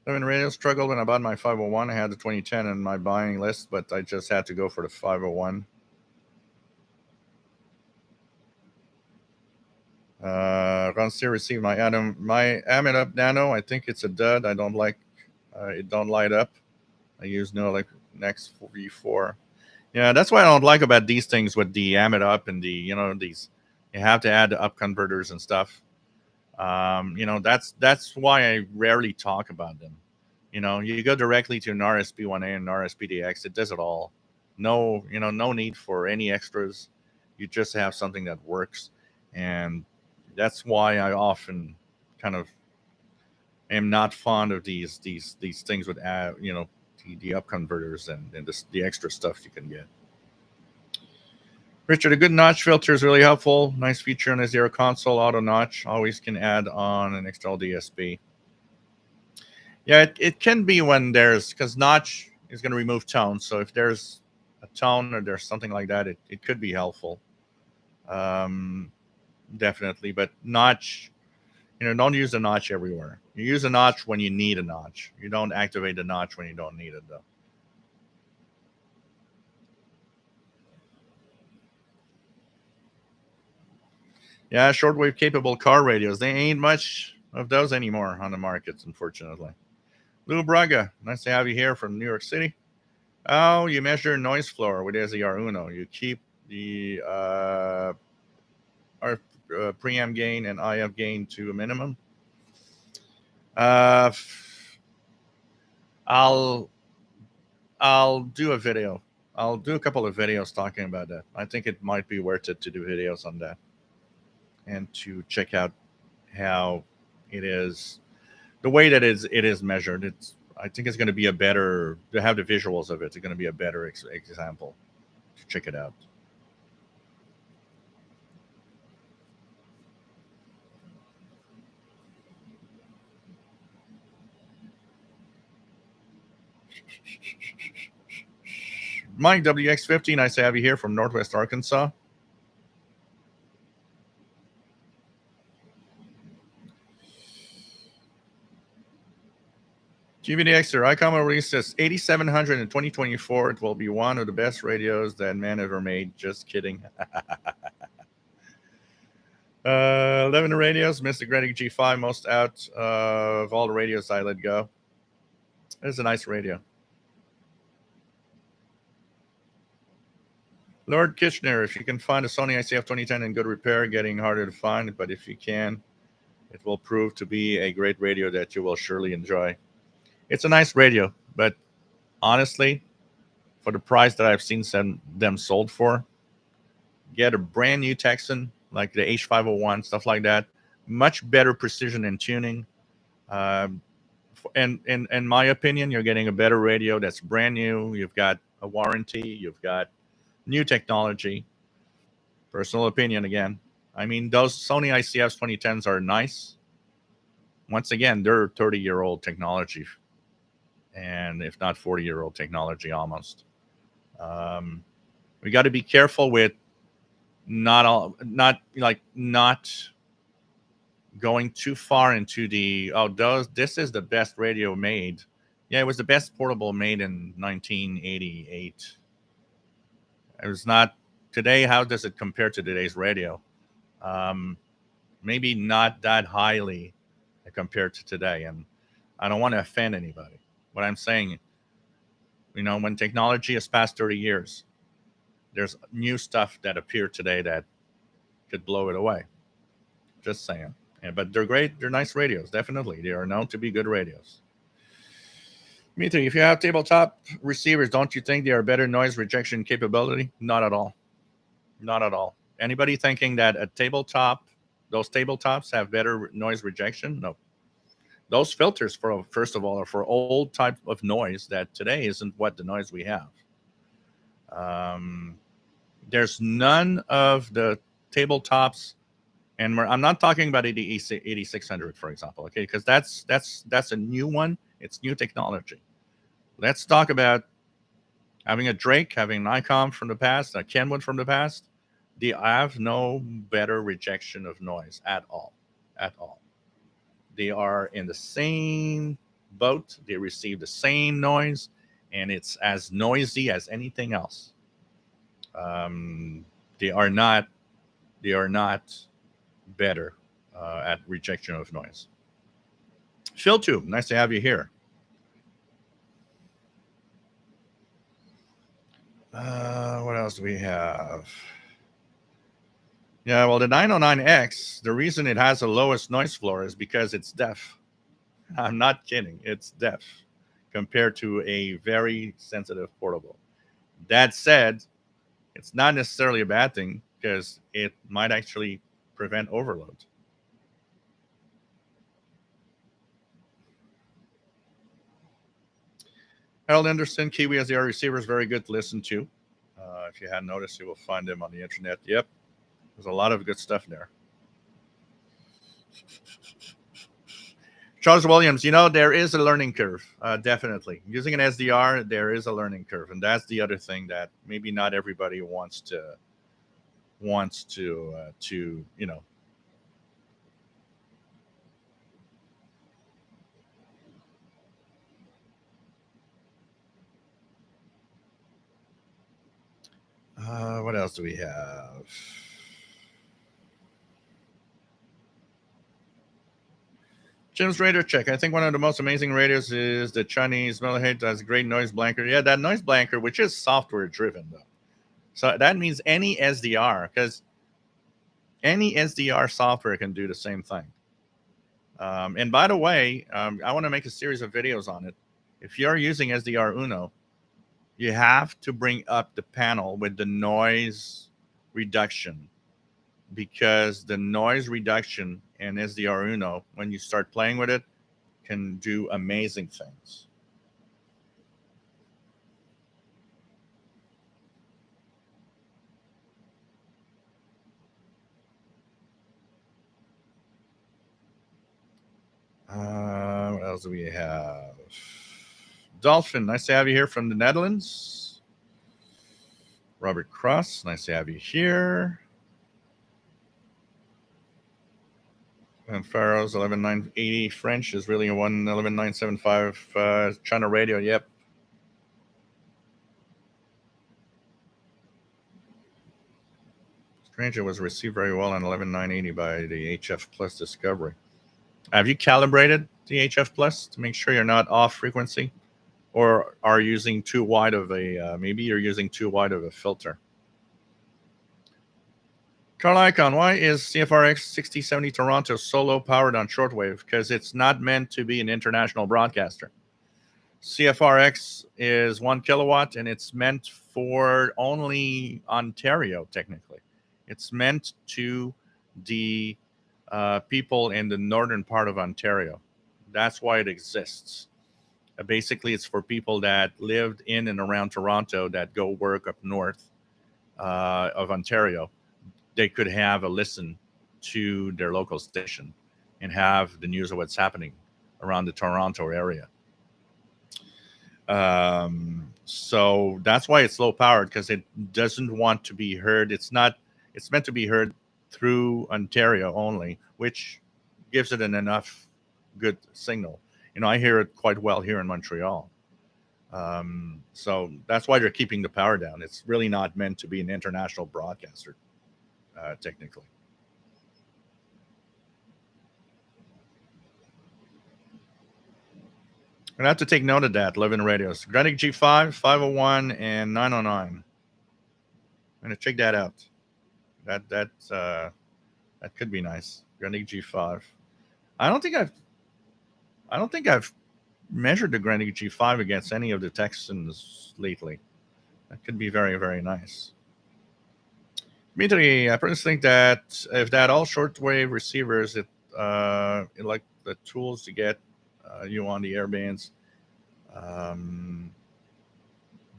Living Radio struggled when I bought my 501. I had the 2010 in my buying list, but I just had to go for the 501. Ron Steer received my Amit Up Nano. I think it's a dud. I don't like it. Don't light up. I use no like next V4. Yeah, that's what I don't like about these things with the Amit Up and the these. You have to add the up converters and stuff. That's why I rarely talk about them. You go directly to an RSP1A and RSPDX. It does it all. No, no need for any extras. You just have something that works, and that's why I often kind of am not fond of these things with the up converters and the extra stuff you can get. Richard, a good notch filter is really helpful. Nice feature on the Zero console. Auto notch always can add on an external DSP. Yeah, it can be when because notch is going to remove tone. So if there's a tone or there's something like that, it could be helpful. Definitely. But notch, don't use a notch everywhere. You use a notch when you need a notch. You don't activate the notch when you don't need it, though. Yeah, shortwave capable car radios. They ain't much of those anymore on the markets, unfortunately. Lou Braga, nice to have you here from New York City. Oh, you measure noise floor with SER Uno. You keep the preamp gain and IF gain to a minimum. I'll do a video. I'll do a couple of videos talking about that. I think it might be worth it to do videos on that and to check out how it is, the way that it is measured. I think it's going to be a better, to have the visuals of it. It's going to be a better example. Check it out. Mike WX50, nice to have you here from Northwest Arkansas. GVDXer, ICOM releases 8700 in 2024. It will be one of the best radios that man ever made. Just kidding. 11 radios, Mr. Gredic G5, most out of all the radios I let go. It's a nice radio. Lord Kitchener, if you can find a Sony ICF 2010 in good repair, getting harder to find, but if you can, it will prove to be a great radio that you will surely enjoy. It's a nice radio, but honestly, for the price that I've seen them sold for, get a brand new Texan like the H501, stuff like that. Much better precision and tuning. And in my opinion, you're getting a better radio that's brand new. You've got a warranty. You've got new technology. Personal opinion again. I mean, those Sony ICFs 2010s are nice. Once again, they're 30-year-old technology, and if not 40-year-old technology almost. We got to be careful with not going too far into this is the best radio made. Yeah, it was the best portable made in 1988. It was not today. How does it compare to today's radio? Maybe not that highly compared to today. And I don't want to offend anybody. What I'm saying, when technology has passed 30 years, there's new stuff that appear today that could blow it away. Just saying. Yeah, but they're great. They're nice radios. Definitely. They are known to be good radios. Me too. If you have tabletop receivers, don't you think they are better noise rejection capability? Not at all. Not at all. Anybody thinking that those tabletops have better noise rejection? No. Those filters, first of all, are for old type of noise that today isn't what the noise we have. There's none of the tabletops, and I'm not talking about the 8600, for example, okay? Because that's a new one. It's new technology. Let's talk about having a Drake, having an ICOM from the past, a Kenwood from the past. They have no better rejection of noise at all. At all. They are in the same both. They receive the same noise, and it's as noisy as anything else. Um, they are not. They are not better at rejection of noise. Phil, too. Nice to have you here. What else do we have? Yeah, well, the 909X, the reason it has the lowest noise floor is because it's deaf. I'm not kidding. It's deaf compared to a very sensitive portable. That said, it's not necessarily a bad thing because it might actually prevent overload. Harold Anderson, Kiwi SDR receiver is very good to listen to. If you hadn't noticed, you will find them on the internet. Yep, there's a lot of good stuff there. Charles Williams, there is a learning curve, definitely. Using an SDR, there is a learning curve, and that's the other thing that maybe not everybody wants to what else do we have? Jim's radio check. I think one of the most amazing radios is the Chinese Melahate has a great noise blanker. Yeah, that noise blanker, which is software driven though. So that means any SDR, because any SDR software can do the same thing. And by the way, I want to make a series of videos on it. If you're using SDR Uno, you have to bring up the panel with the noise reduction, because the noise reduction in SDR Uno, when you start playing with it, can do amazing things. What else do we have? Dolphin, nice to have you here from the Netherlands. Robert Cross, nice to have you here. And Pharaoh's 11980 French is really a 11975 China radio. Yep. Stranger was received very well on 11980 by the HF Plus Discovery. Have you calibrated the HF Plus to make sure you're not off frequency, or are you using too wide of a maybe you're using too wide of a filter? Carl Icon, why is CFRX 6070 Toronto so low powered on shortwave? Because it's not meant to be an international broadcaster. CFRX is 1 kilowatt, and it's meant for only Ontario, technically. It's meant to the people in the northern part of Ontario. That's why it exists. Basically, it's for people that lived in and around Toronto that go work up north of Ontario. They could have a listen to their local station and have the news of what's happening around the Toronto area. So that's why it's low powered, because it doesn't want to be heard. It's meant to be heard through Ontario only, which gives it an enough good signal. I hear it quite well here in Montreal. So that's why they're keeping the power down. It's really not meant to be an international broadcaster. Technically. I have to take note of that. 11 radios. Granic G5, 501, and 909. I'm going to check that out. That could be nice. Granic G5. I don't think I've measured the Granic G5 against any of the Texans lately. That could be very, very nice. Dmitry, I personally think that if that all shortwave receivers, like the tools to get you on the airbands,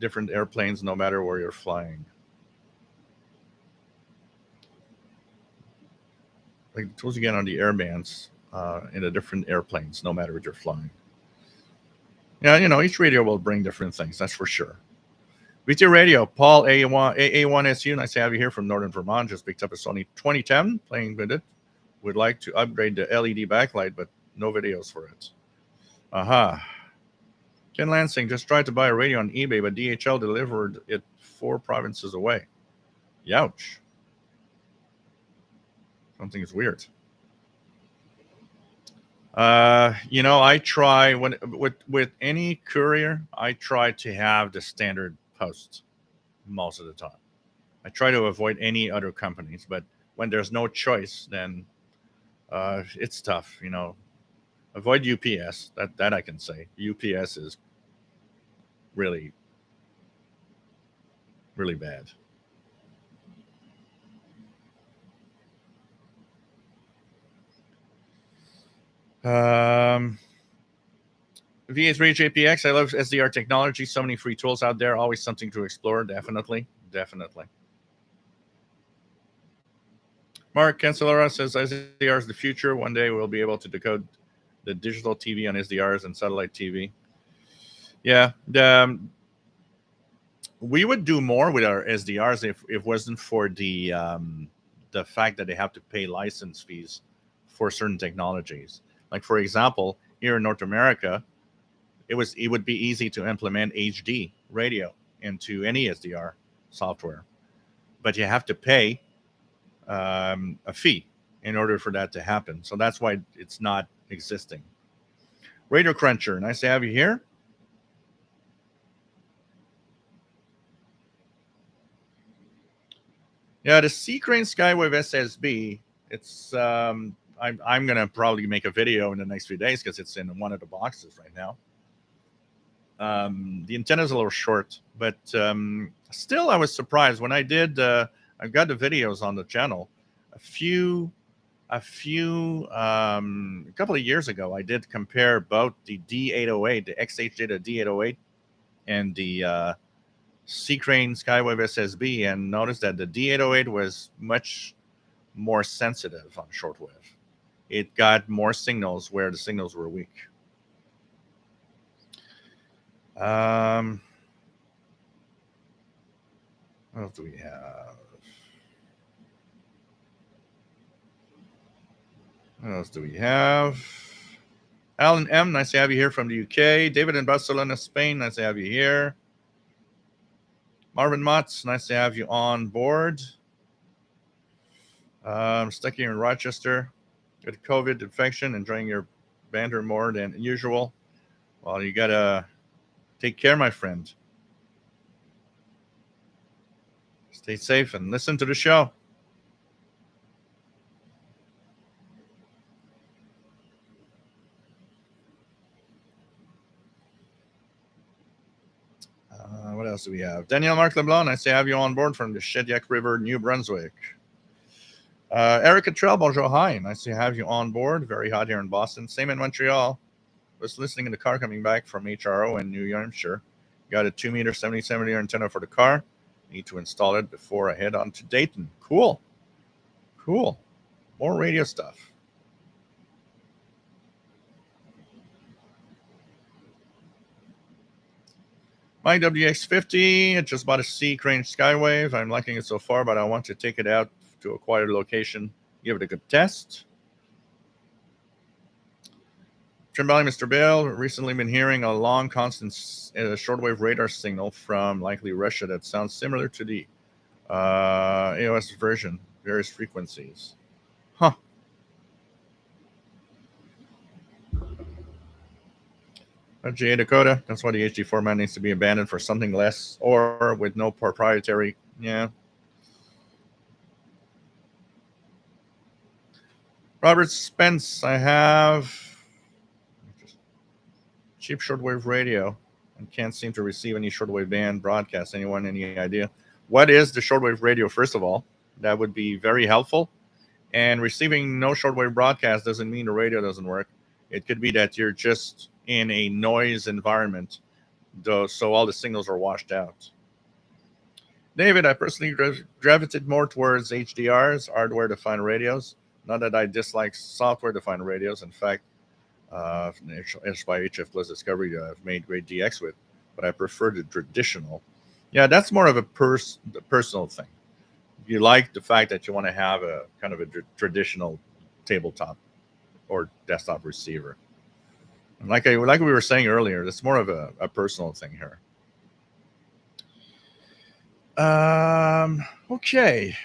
different airplanes, no matter where you're flying. Like the tools you get on the airbands in the different airplanes, no matter what you're flying. Yeah, each radio will bring different things, that's for sure. VT Radio, Paul AA1SU, nice to have you here from Northern Vermont. Just picked up a Sony 2010, playing with it. Would like to upgrade the LED backlight, but no videos for it. Aha. Ken Lansing just tried to buy a radio on eBay, but DHL delivered it 4 provinces away. Youch. Something is weird. I try when with any courier, I try to have the standard post most of the time. I try to avoid any other companies, but when there's no choice, then it's tough. Avoid UPS. That I can say. UPS is really really bad. Um, VA3 JPX. I love SDR technology. So many free tools out there. Always something to explore. Definitely. Definitely. Mark Cancellara says SDR is the future. One day we'll be able to decode the digital TV on SDRs and satellite TV. Yeah. We would do more with our SDRs if it wasn't for the fact that they have to pay license fees for certain technologies. Like for example, here in North America, it would be easy to implement HD radio into any SDR software, but you have to pay a fee in order for that to happen. So that's why it's not existing. Radio Cruncher, nice to have you here. Yeah, the Sea Crane Skywave SSB. It's I'm gonna probably make a video in the next few days because it's in one of the boxes right now. The antenna is a little short, but still, I was surprised when I did. I've got the videos on the channel. A couple of years ago, I did compare both the D808, the XH data D808, and the Sea Crane Skywave SSB, and noticed that the D808 was much more sensitive on shortwave. It got more signals where the signals were weak. What else do we have? What else do we have? Alan M, nice to have you here from the UK. David in Barcelona, Spain, nice to have you here. Marvin Motts, nice to have you on board. Stuck here in Rochester with a COVID infection, enjoying your banter more than usual. Well, you gotta take care, my friend. Stay safe and listen to the show. What else do we have? Danielle Marc LeBlanc, nice to have you on board from the Shediac River, New Brunswick. Erica Trell, bonjour, hi. Nice to have you on board. Very hot here in Boston. Same in Montreal. Was listening in the car coming back from HRO in New Hampshire. Got a 2-meter 70-70 antenna for the car. Need to install it before I head on to Dayton. Cool. More radio stuff. My WX50, I just bought a Sea Crane Skywave. I'm liking it so far, but I want to take it out to a quieter location, give it a good test. Trim Valley, Mr. Bale, recently been hearing a long, constant shortwave radar signal from likely Russia that sounds similar to the AOS version, various frequencies. Huh. GA Dakota, that's why the HD format needs to be abandoned for something less or with no proprietary. Yeah. Robert Spence, I have cheap shortwave radio and can't seem to receive any shortwave band broadcast. Anyone, any idea? What is the shortwave radio, first of all? That would be very helpful. And receiving no shortwave broadcast doesn't mean the radio doesn't work. It could be that you're just in a noise environment, so all the signals are washed out. David, I personally gravitated more towards HDRs, hardware-defined radios. Not that I dislike software-defined radios. In fact, HF Plus Discovery I've made great DX with, but I prefer the traditional. Yeah, that's more of a personal thing. You like the fact that you want to have a kind of a traditional tabletop or desktop receiver. Like we were saying earlier, it's more of a personal thing here. Okay.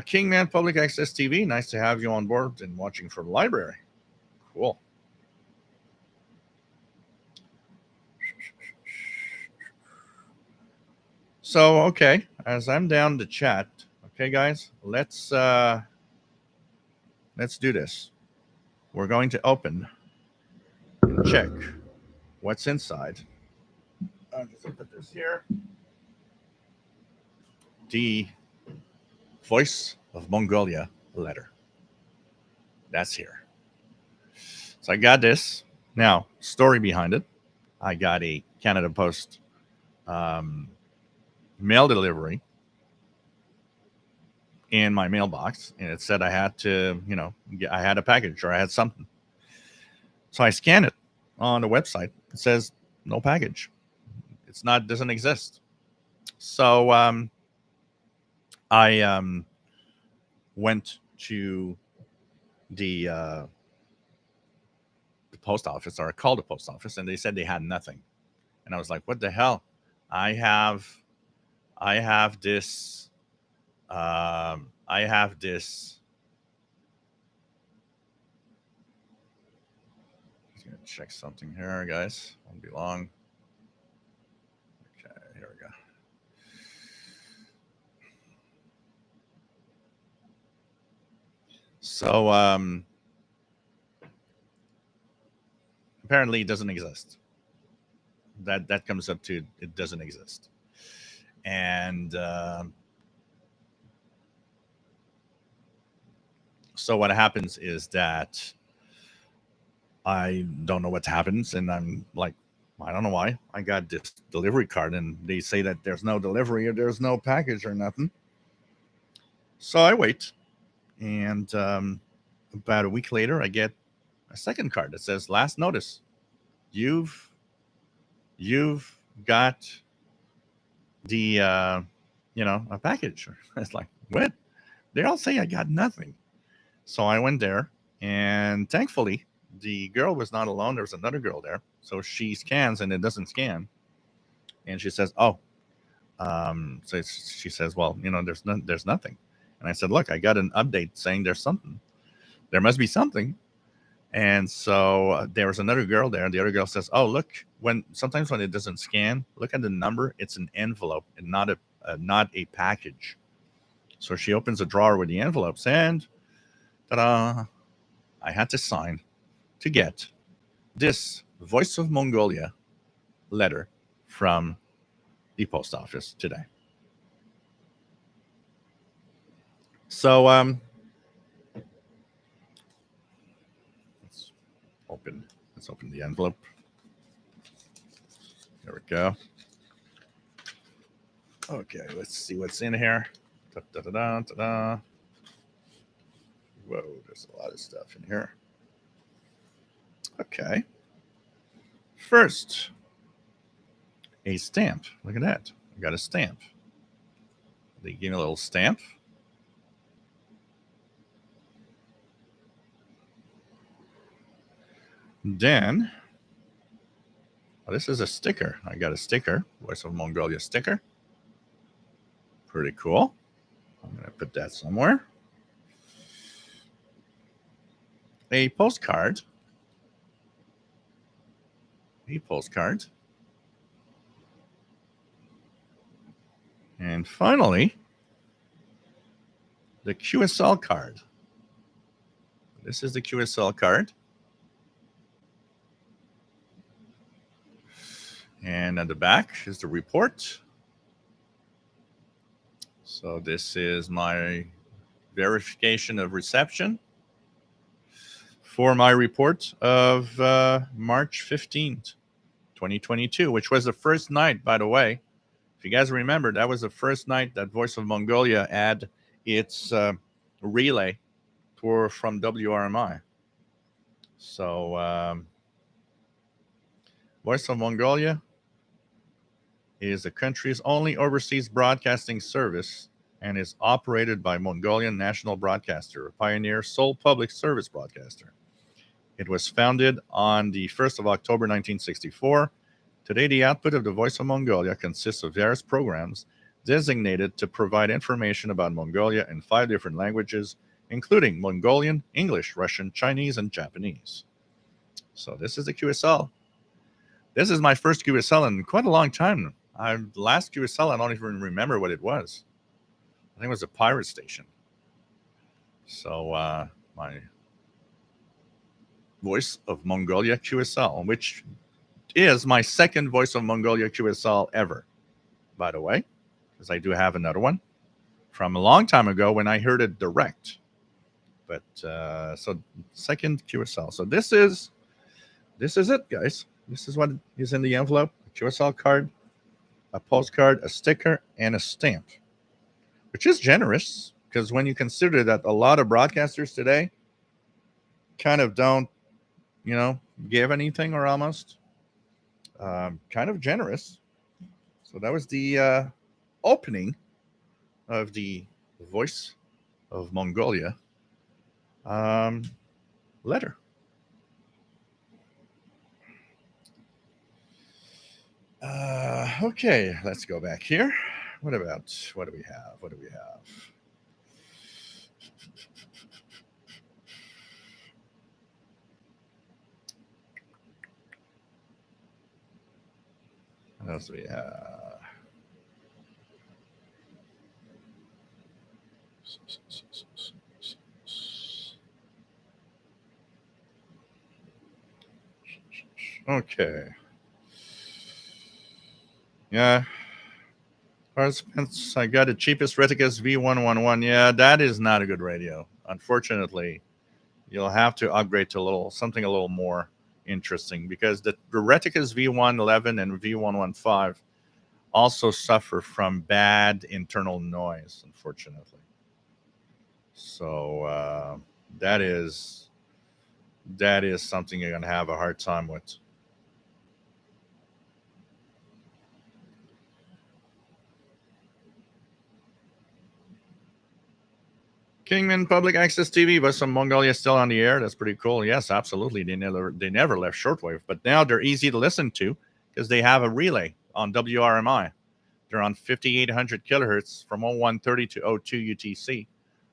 Kingman Public Access TV. Nice to have you on board and watching from the library. Cool. So, okay, as I'm down to chat, okay, guys, let's do this. We're going to open and check what's inside. I'm just going to put this here. The Voice of Mongolia letter. That's here. So I got this. Now, story behind it. I got a Canada Post mail delivery in my mailbox, and it said I had to, I had a package or I had something. So I scan it on the website. It says no package. Doesn't exist. So I went to the post office, or I called the post office, and they said they had nothing. And I was like, what the hell? I have this I have this. Just gonna check something here, guys. Won't be long. Okay, here we go. So apparently it doesn't exist. That comes up to it doesn't exist. And so what happens is that I don't know what happens, and I'm like, I don't know why. I got this delivery card, and they say that there's no delivery or there's no package or nothing. So I wait, and about a week later, I get a second card that says, "Last notice. You've got the a package." It's like, what? They all say I got nothing. So I went there, and thankfully, the girl was not alone. There was another girl there. So she scans, and it doesn't scan. And she says, "Oh," so she says, "Well, there's nothing." And I said, "Look, I got an update saying there's something. There must be something." And so there was another girl there, and the other girl says, "Oh, look, sometimes when it doesn't scan, look at the number. It's an envelope and not a package." So she opens a drawer with the envelopes, and ta-da! I had to sign to get this Voice of Mongolia letter from the post office today. So let's open the envelope. There we go. Okay, let's see what's in here. Da-da-da-da-da. Whoa, there's a lot of stuff in here. Okay. First, a stamp. Look at that. I got a stamp. They gave me a little stamp. Then, this is a sticker. I got a sticker. Voice of Mongolia sticker. Pretty cool. I'm going to put that somewhere. A postcard. And finally, the QSL card. This is the QSL card. And at the back is the report. So this is my verification of reception for my report of March 15th, 2022, which was the first night, by the way. If you guys remember, that was the first night that Voice of Mongolia had its relay tour from WRMI. So Voice of Mongolia is the country's only overseas broadcasting service and is operated by Mongolian National Broadcaster, a pioneer sole public service broadcaster. It was founded on the 1st of October 1964. Today, the output of the Voice of Mongolia consists of various programs designated to provide information about Mongolia in 5 different languages, including Mongolian, English, Russian, Chinese, and Japanese. So this is the QSL. This is my first QSL in quite a long time. The last QSL, I don't even remember what it was. I think it was a pirate station. So my Voice of Mongolia QSL, which is my second Voice of Mongolia QSL ever, by the way, because I do have another one from a long time ago when I heard it direct. But so second QSL. So this is it, guys. This is what is in the envelope: a QSL card, a postcard, a sticker, and a stamp, which is generous because when you consider that a lot of broadcasters today kind of don't, give anything or almost, kind of generous. So that was the opening of the Voice of Mongolia letter. Okay, let's go back here. What do we have? What else do we have? Okay. Yeah. Participants, I got the cheapest Reticus V111. Yeah, that is not a good radio. Unfortunately, you'll have to upgrade to something a little more interesting because the Reticus V111 and V115 also suffer from bad internal noise, unfortunately. So that is something you're going to have a hard time with. Kingman Public Access TV, but some Mongolia still on the air. That's pretty cool. Yes, absolutely. They never left shortwave, but now they're easy to listen to because they have a relay on WRMI. They're on 5800 kilohertz from 0130 to 02 UTC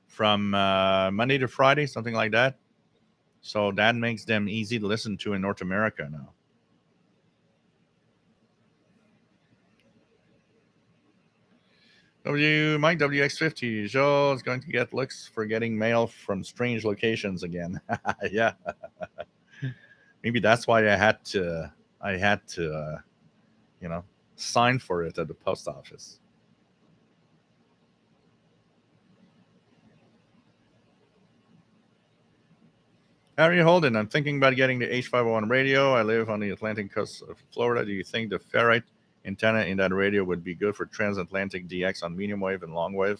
from Monday to Friday, something like that. So that makes them easy to listen to in North America now. Mike WX50, Joe is going to get looks for getting mail from strange locations again. Yeah. Maybe that's why I had to sign for it at the post office. Harry Holden, I'm thinking about getting the H501 radio. I live on the Atlantic coast of Florida. Do you think the ferrite antenna in that radio would be good for transatlantic DX on medium wave and long wave?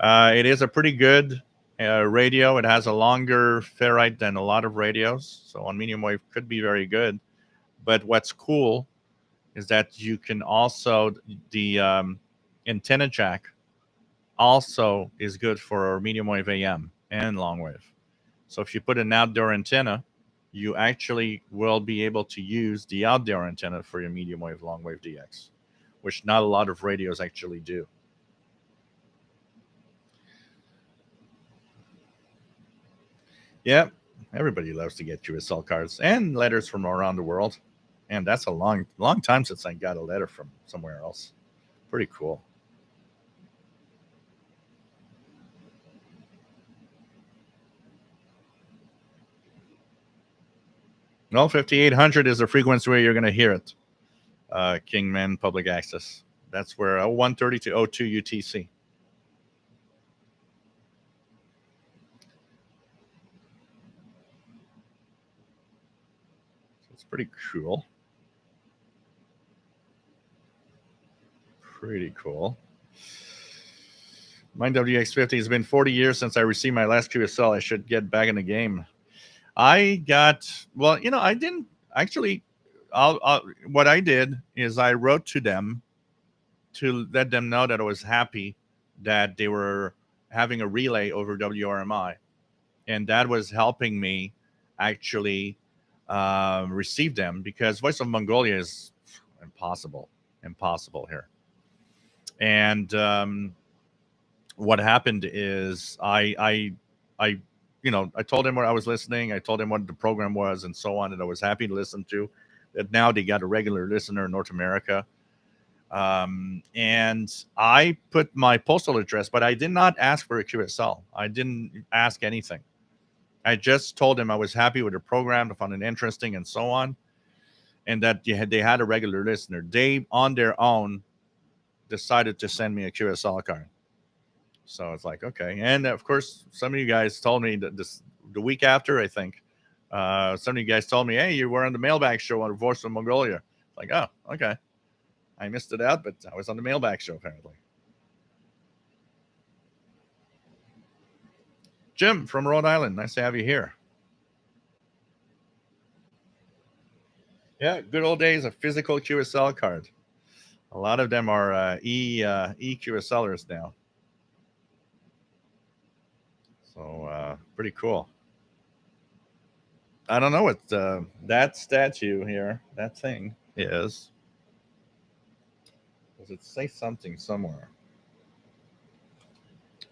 It is a pretty good radio. It has a longer ferrite than a lot of radios, so on medium wave could be very good. But what's cool is that you can also, the antenna jack also is good for medium wave AM and long wave. So if you put an outdoor antenna, you actually will be able to use the outdoor antenna for your medium wave, long wave DX, which not a lot of radios actually do. Yeah, everybody loves to get QSL cards and letters from around the world. And that's a long time since I got a letter from somewhere else. Pretty cool. Well, 5800 is the frequency where you're going to hear it. Kingman Public Access. That's where 0130 to 02 UTC. So it's pretty cool. Pretty cool. My WX50 has been 40 years since I received my last QSL. I should get back in the game. I didn't actually. What I did is I wrote to them to let them know that I was happy that they were having a relay over WRMI, and that was helping me actually receive them, because Voice of Mongolia is impossible here. And what happened is I I told him what I was listening. I told him what the program was and so on, and I was happy to listen to. That now they got a regular listener in North America. And I put my postal address, but I did not ask for a QSL. I didn't ask anything. I just told him I was happy with the program, I found it interesting, and so on, and that they had a regular listener. They, on their own, decided to send me a QSL card. So it's like, okay. And of course, some of you guys told me that the week after, I think, some of you guys told me, hey, you were on the Mailbag Show on Voice of Mongolia. Like, oh, okay. I missed it out, but I was on the Mailbag Show, apparently. Jim from Rhode Island, nice to have you here. Yeah, good old days of physical QSL card. A lot of them are e-QSLers now. So pretty cool. I don't know what that statue here, that thing is. Does it say something somewhere?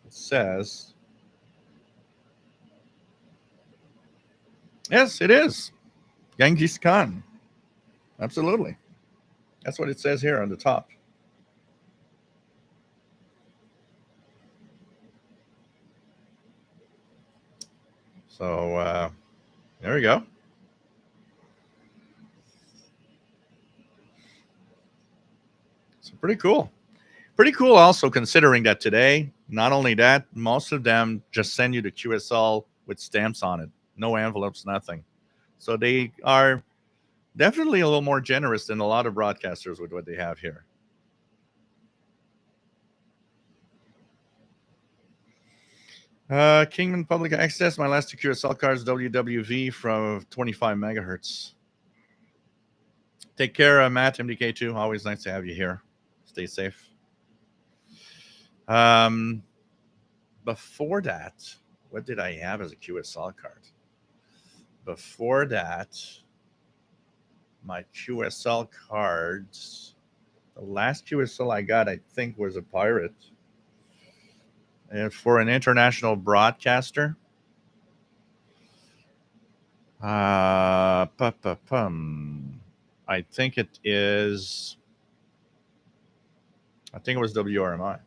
It says, yes, it is. Genghis Khan. Absolutely. That's what it says here on the top. So there we go. So pretty cool. Pretty cool also, considering that today, not only that, most of them just send you the QSL with stamps on it. No envelopes, nothing. So they are definitely a little more generous than a lot of broadcasters with what they have here. Kingman Public Access, my last two QSL cards, WWV from 25 megahertz. Take care, Matt, MDK2. Always nice to have you here. Stay safe. Before that, what did I have as a QSL card? Before that, my QSL cards, the last QSL I got, I think, was a pirate. And for an international broadcaster. I think it is. I think it was WRMI.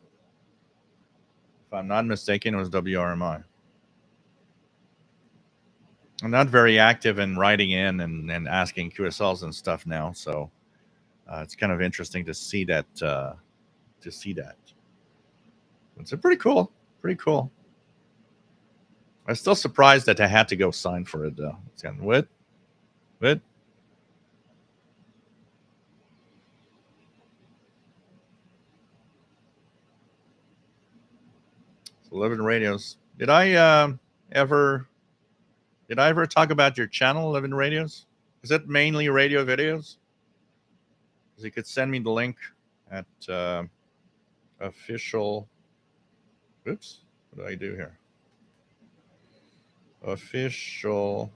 If I'm not mistaken, it was WRMI. I'm not very active in writing in and asking QSLs and stuff now, so it's kind of interesting to see that. It's pretty cool. Pretty cool. I'm still surprised that I had to go sign for it, though. It's kind of what? So Live in Radios. Did I ever talk about your channel, Live in Radios? Is it mainly radio videos? Because you could send me the link at official. Oops, what do I do here? Official.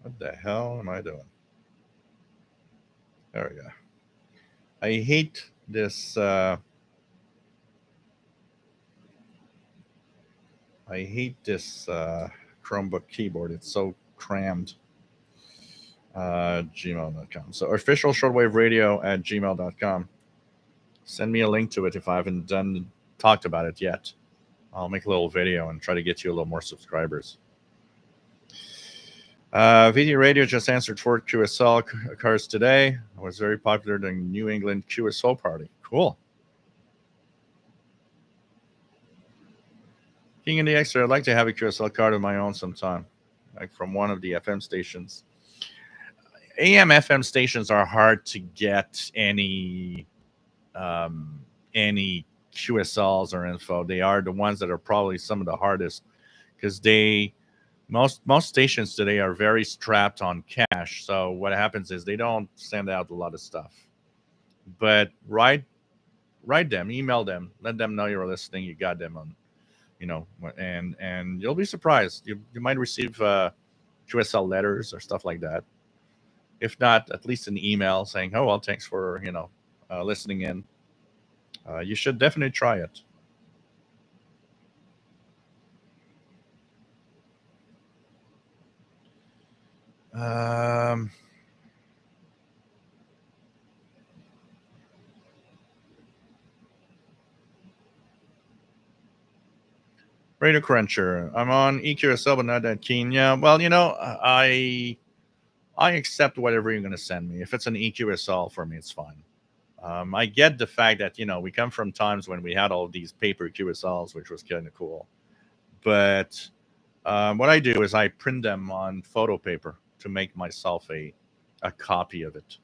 What the hell am I doing? There we go. I hate this. Chromebook keyboard. It's so crammed. Gmail.com. So official shortwave radio at gmail.com. Send me a link to it if I haven't talked about it yet. I'll make a little video and try to get you a little more subscribers. VD Radio just answered 4 QSL cards today. I was very popular during the New England QSO party. Cool. King in the Extra, I'd like to have a QSL card of my own sometime, like from one of the FM stations. AM FM stations are hard to get any QSLs or info. They are the ones that are probably some of the hardest, because most stations today are very strapped on cash. So what happens is they don't send out a lot of stuff. But write them, email them, let them know you're listening. You got them on and you'll be surprised. You might receive QSL letters or stuff like that. If not, at least an email saying, "Oh well, thanks for listening in." You should definitely try it. Um, Radio Cruncher. I'm on EQSL, but not that keen. Yeah, well, I accept whatever you're going to send me. If it's an EQSL for me, it's fine. I get the fact that we come from times when we had all these paper QSLs, which was kind of cool. But what I do is I print them on photo paper to make myself a copy of it.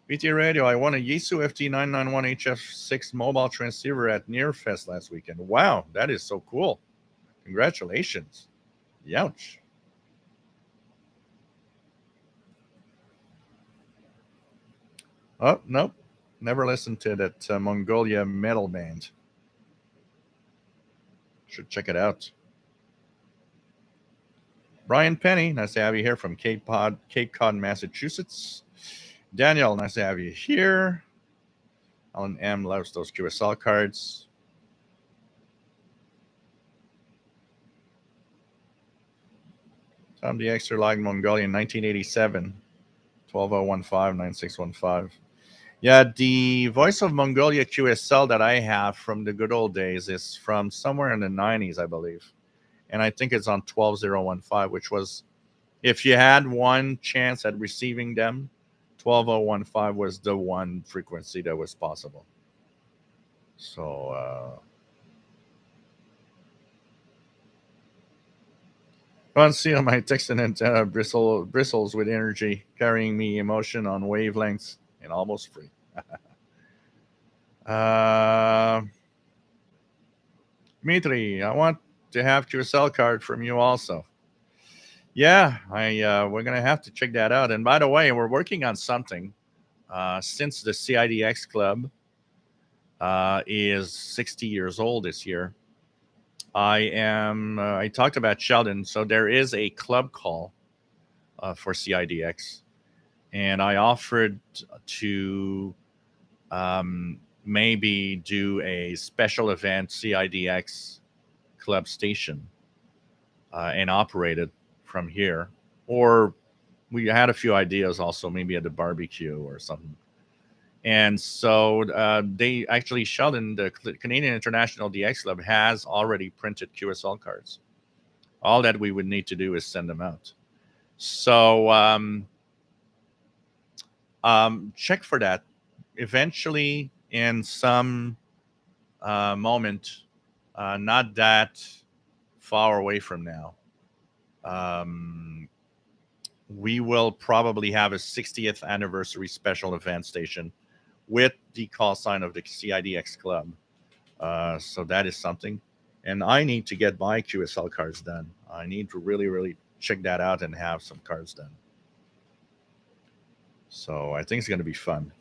BT Radio, I won a Yaesu FT991HF6 mobile transceiver at Nearfest last weekend. Wow, that is so cool. Congratulations. Youch. Oh, nope. Never listened to that Mongolia metal band. Should check it out. Brian Penny, nice to have you here from Cape Cod, Massachusetts. Daniel, nice to have you here. Alan M loves those QSL cards. Tom DX logged Mongolia in 1987. 12015-9615. Yeah, the Voice of Mongolia QSL that I have from the good old days is from somewhere in the 90s, I believe. And I think it's on 12015, which was, if you had one chance at receiving them, 12015 was the one frequency that was possible. So, Conceal my text and antenna bristles with energy, carrying me emotion on wavelengths and almost free. Dmitry, I want to have QSL card from you also. Yeah, we're gonna have to check that out. And by the way, we're working on something. Since the CIDX Club is 60 years old this year, I talked about Sheldon. So there is a club call for CIDX, and I offered to maybe do a special event CIDX club station and operate it from here. Or we had a few ideas also, maybe at the barbecue or something. And so they actually, Sheldon, the Canadian International DX Club, has already printed QSL cards. All that we would need to do is send them out. So check for that. Eventually, in some moment, not that far away from now, we will probably have a 60th anniversary special event station with the call sign of the CIDX Club. So that is something. And I need to get my QSL cards done. I need to really, really check that out and have some cards done. So I think it's going to be fun.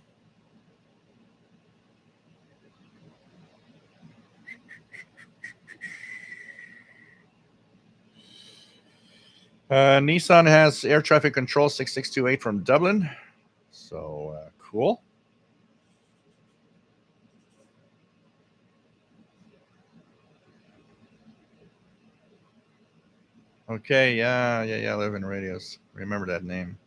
Nissan has air traffic control 6628 from Dublin. So cool. Okay, yeah, I live in radios. Remember that name.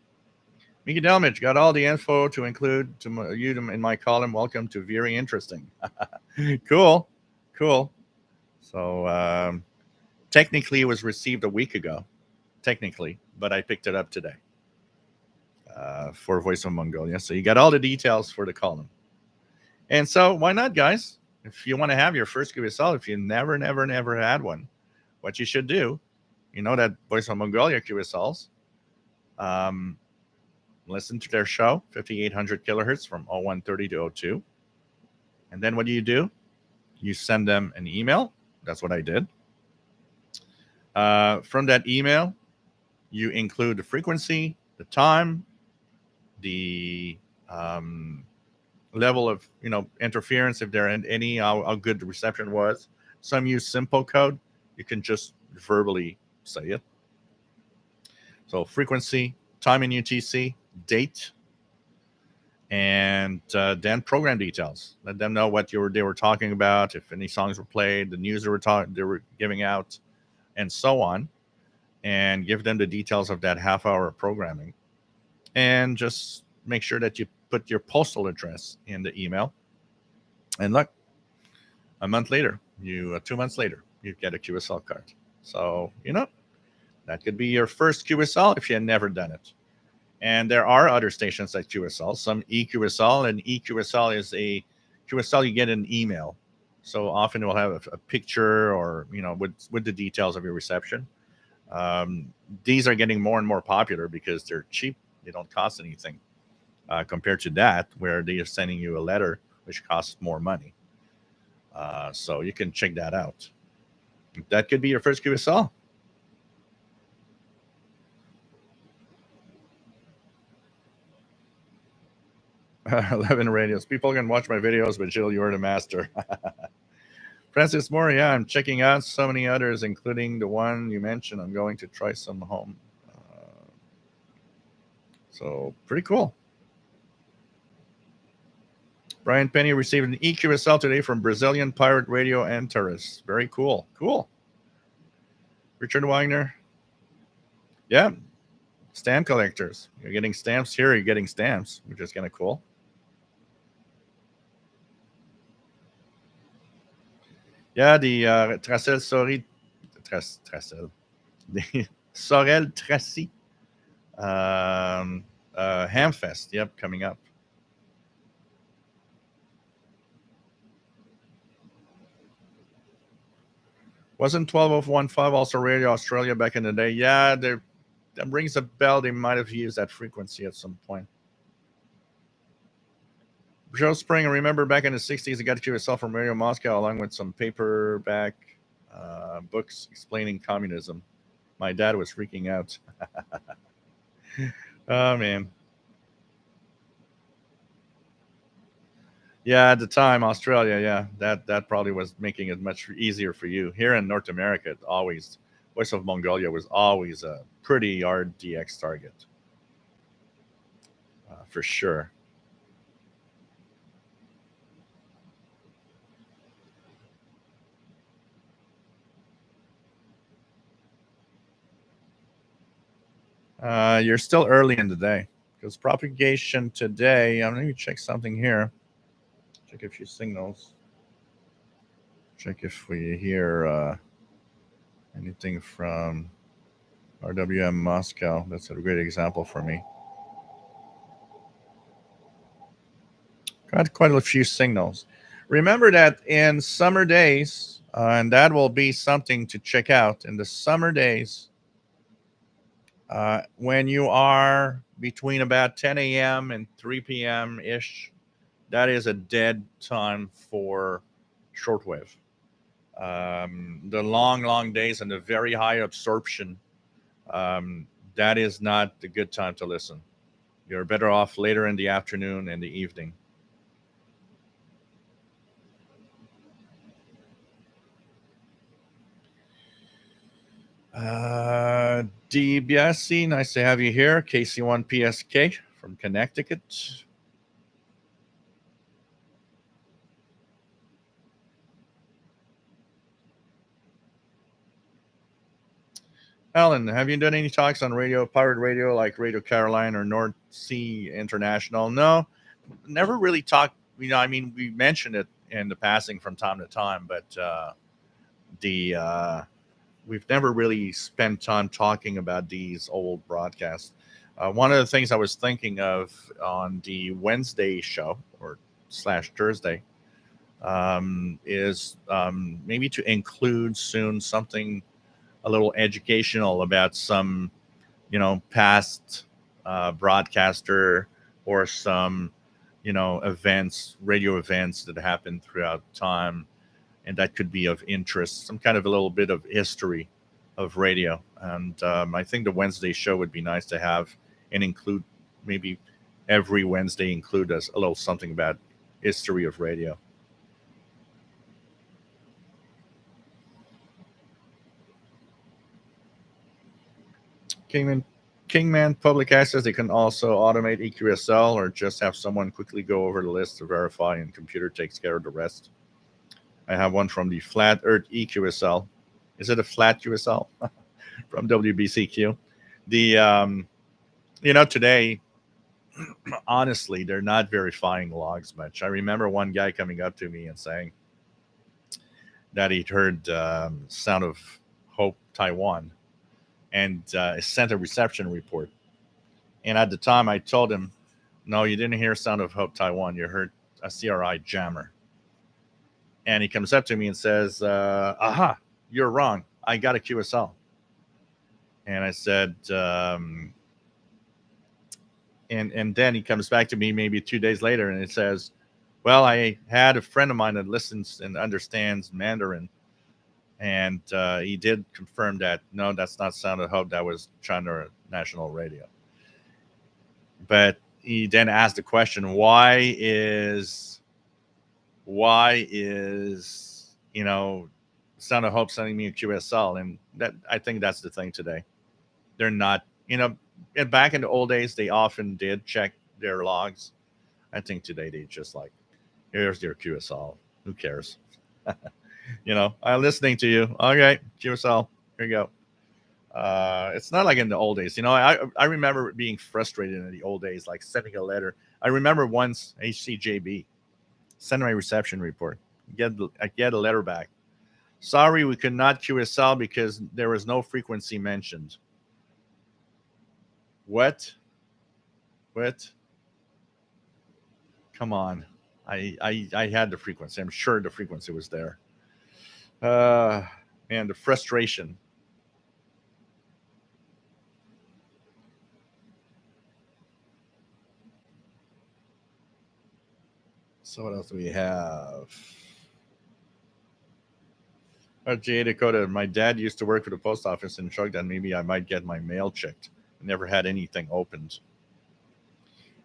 Miki Delmich got all the info to include to you in my column. Welcome to Very Interesting. Cool. So technically, it was received a week ago. Technically, but I picked it up today for Voice of Mongolia. So you got all the details for the column. And so why not, guys? If you want to have your first QSL, if you never had one, what you should do, that Voice of Mongolia QSLs, listen to their show, 5800 kilohertz from 0130 to 02. And then what do? You send them an email. That's what I did. From that email, you include the frequency, the time, the level of interference, if there any, how good the reception was, Some use simple code. You can just verbally say it. So frequency, time in UTC, date, and then program details. Let them know what they were talking about, if any songs were played, the news they were giving out, and so on. And give them the details of that half hour of programming. And just make sure that you put your postal address in the email. And look, a month later, 2 months later, you get a QSL card. So, that could be your first QSL if you had never done it. And there are other stations like QSL, some EQSL, and EQSL is a QSL you get an email. So often it will have a picture or, with the details of your reception. These are getting more and more popular because they're cheap. They don't cost anything compared to that, where they are sending you a letter, which costs more money. So you can check that out. That could be your first QSL. Uh, 11 radios. People can watch my videos, but Jill, you're the master. Francis Moore, yeah, I'm checking out so many others, including the one you mentioned. I'm going to try some home. So pretty cool. Brian Penny received an EQSL today from Brazilian Pirate Radio Antares. Very cool. Cool. Richard Wagner. Yeah. Stamp collectors. You're getting stamps here. You're getting stamps, which is kind of cool. Yeah, the Tracel Sorel. Tracel. The Sorel Tracy. Hamfest. Yep, coming up. Wasn't 12015 also Radio Australia back in the day? Yeah, that rings a bell. They might have used that frequency at some point. Joe Spring, remember back in the 60s, I got QSL from Radio Moscow along with some paperback books explaining communism. My dad was freaking out. Oh, man. Yeah, at the time, Australia, yeah, that probably was making it much easier for you. Here in North America, Voice of Mongolia was always a pretty hard DX target, for sure. You're still early in the day because propagation today. I'm going to check something here. Check a few signals. Check if we hear anything from RWM Moscow. That's a great example for me. Got quite a few signals. Remember that in summer days, and that will be something to check out in the summer days, when you are between about 10 a.m. and 3 p.m. ish, that is a dead time for shortwave. The long days and the very high absorption, that is not a good time to listen. You're better off later in the afternoon and the evening. DBSC, nice to have you here. KC1PSK from Connecticut. Alan, have you done any talks on pirate radio, like Radio Caroline or North Sea International? No, never really talked. I mean, we mentioned it in the passing from time to time, but we've never really spent time talking about these old broadcasts. One of the things I was thinking of on the Wednesday show or / Thursday is maybe to include soon something a little educational about some, past broadcaster or some, radio events that happened throughout time, and that could be of interest. Some kind of a little bit of history of radio, and I think the Wednesday show would be nice to have and include maybe every Wednesday include us a little something about history of radio. Kingman, Kingman Public Access, they can also automate EQSL or just have someone quickly go over the list to verify and computer takes care of the rest. I have one from the Flat Earth EQSL. Is it a flat QSL? From WBCQ? The, today, honestly, they're not verifying logs much. I remember one guy coming up to me and saying that he'd heard Sound of Hope Taiwan and sent a reception report. And at the time, I told him, no, you didn't hear Sound of Hope Taiwan. You heard a CRI jammer. And he comes up to me and says, aha, you're wrong. I got a QSL. And I said, and then he comes back to me maybe 2 days later and it says, well, I had a friend of mine that listens and understands Mandarin. And he did confirm that, no, that's not Sound of Hope. That was China National Radio. But he then asked the question, why is Sound of Hope sending me a QSL? And that, I think that's the thing today. They're not, and back in the old days, they often did check their logs. I think today they just like, here's your QSL. Who cares? I'm listening to you. Okay, QSL. Here you go. It's not like in the old days. I remember being frustrated in the old days, like sending a letter. I remember once HCJB sent my reception report. I get a letter back. Sorry, we could not QSL because there was no frequency mentioned. What? Come on. I had the frequency. I'm sure the frequency was there. Man, the frustration. So what else do we have? RGA Dakota. My dad used to work for the post office and shrugged that maybe I might get my mail checked. I never had anything opened.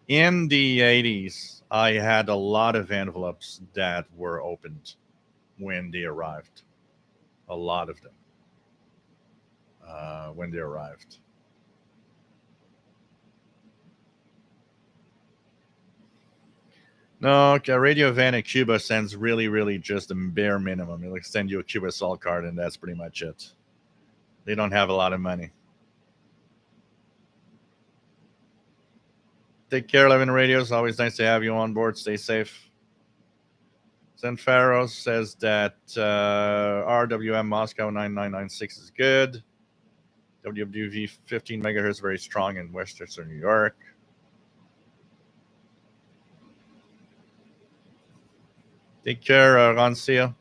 In the 80s, I had a lot of envelopes that were opened when they arrived. A lot of them. When they arrived. No, okay, Radio Van in Cuba sends really, really just the bare minimum. They'll send you a QSL card, and that's pretty much it. They don't have a lot of money. Take care, 11 Radios. Always nice to have you on board. Stay safe. Zenfaro says that RWM Moscow 9996 is good. WWV 15 megahertz, very strong in Westchester, New York. Take care, Rancio.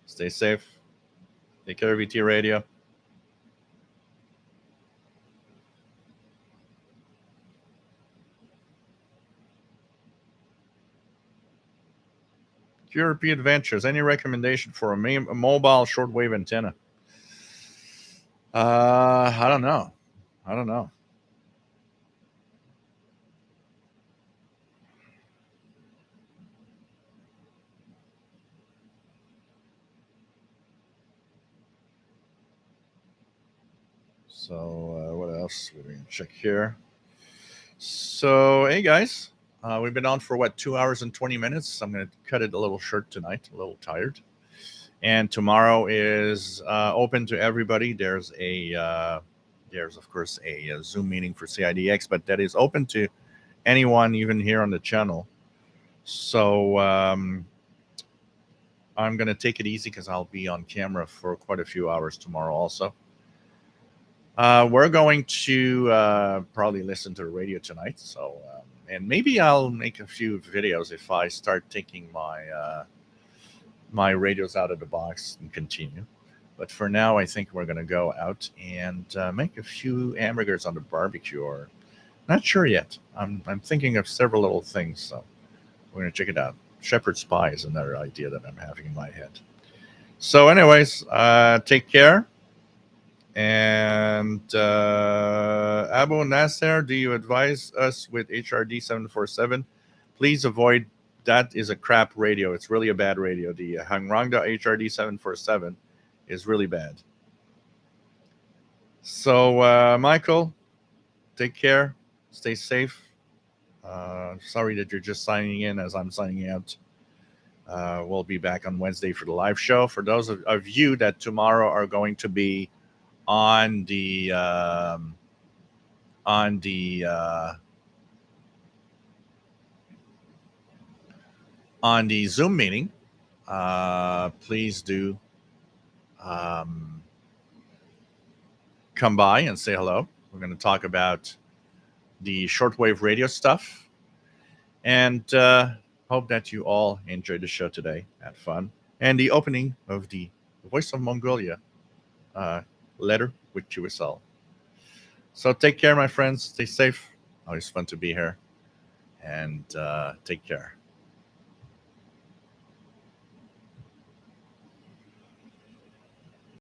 Stay safe. Take care, VT Radio. QRP Adventures. Any recommendation for a mobile shortwave antenna? I don't know. So what else? We're going to check here. So, hey guys, we've been on for 2 hours and 20 minutes. I'm going to cut it a little short tonight, a little tired. And tomorrow is open to everybody. There's of course a Zoom meeting for CIDX, but that is open to anyone, even here on the channel. So I'm going to take it easy because I'll be on camera for quite a few hours tomorrow also. We're going to probably listen to the radio tonight. So, and maybe I'll make a few videos if I start taking my radios out of the box and continue. But for now, I think we're going to go out and make a few hamburgers on the barbecue, or not sure yet. I'm thinking of several little things. So we're going to check it out. Shepherd's pie is another idea that I'm having in my head. So anyways, take care. And Abu Nasser, do you advise us with HRD 747? Please avoid. That is a crap radio. It's really a bad radio. The Hangrangda HRD 747 is really bad. So, Michael, take care. Stay safe. Sorry that you're just signing in as I'm signing out. We'll be back on Wednesday for the live show. For those of you that tomorrow are going to be on the on the uh, on the Zoom meeting, please do um, come by and say hello. We're going to talk about the shortwave radio stuff, and hope that you all enjoyed the show today, had fun, and the opening of the Voice of Mongolia uh, letter with QSL. So take care, my friends. Stay safe. Always fun to be here, and take care.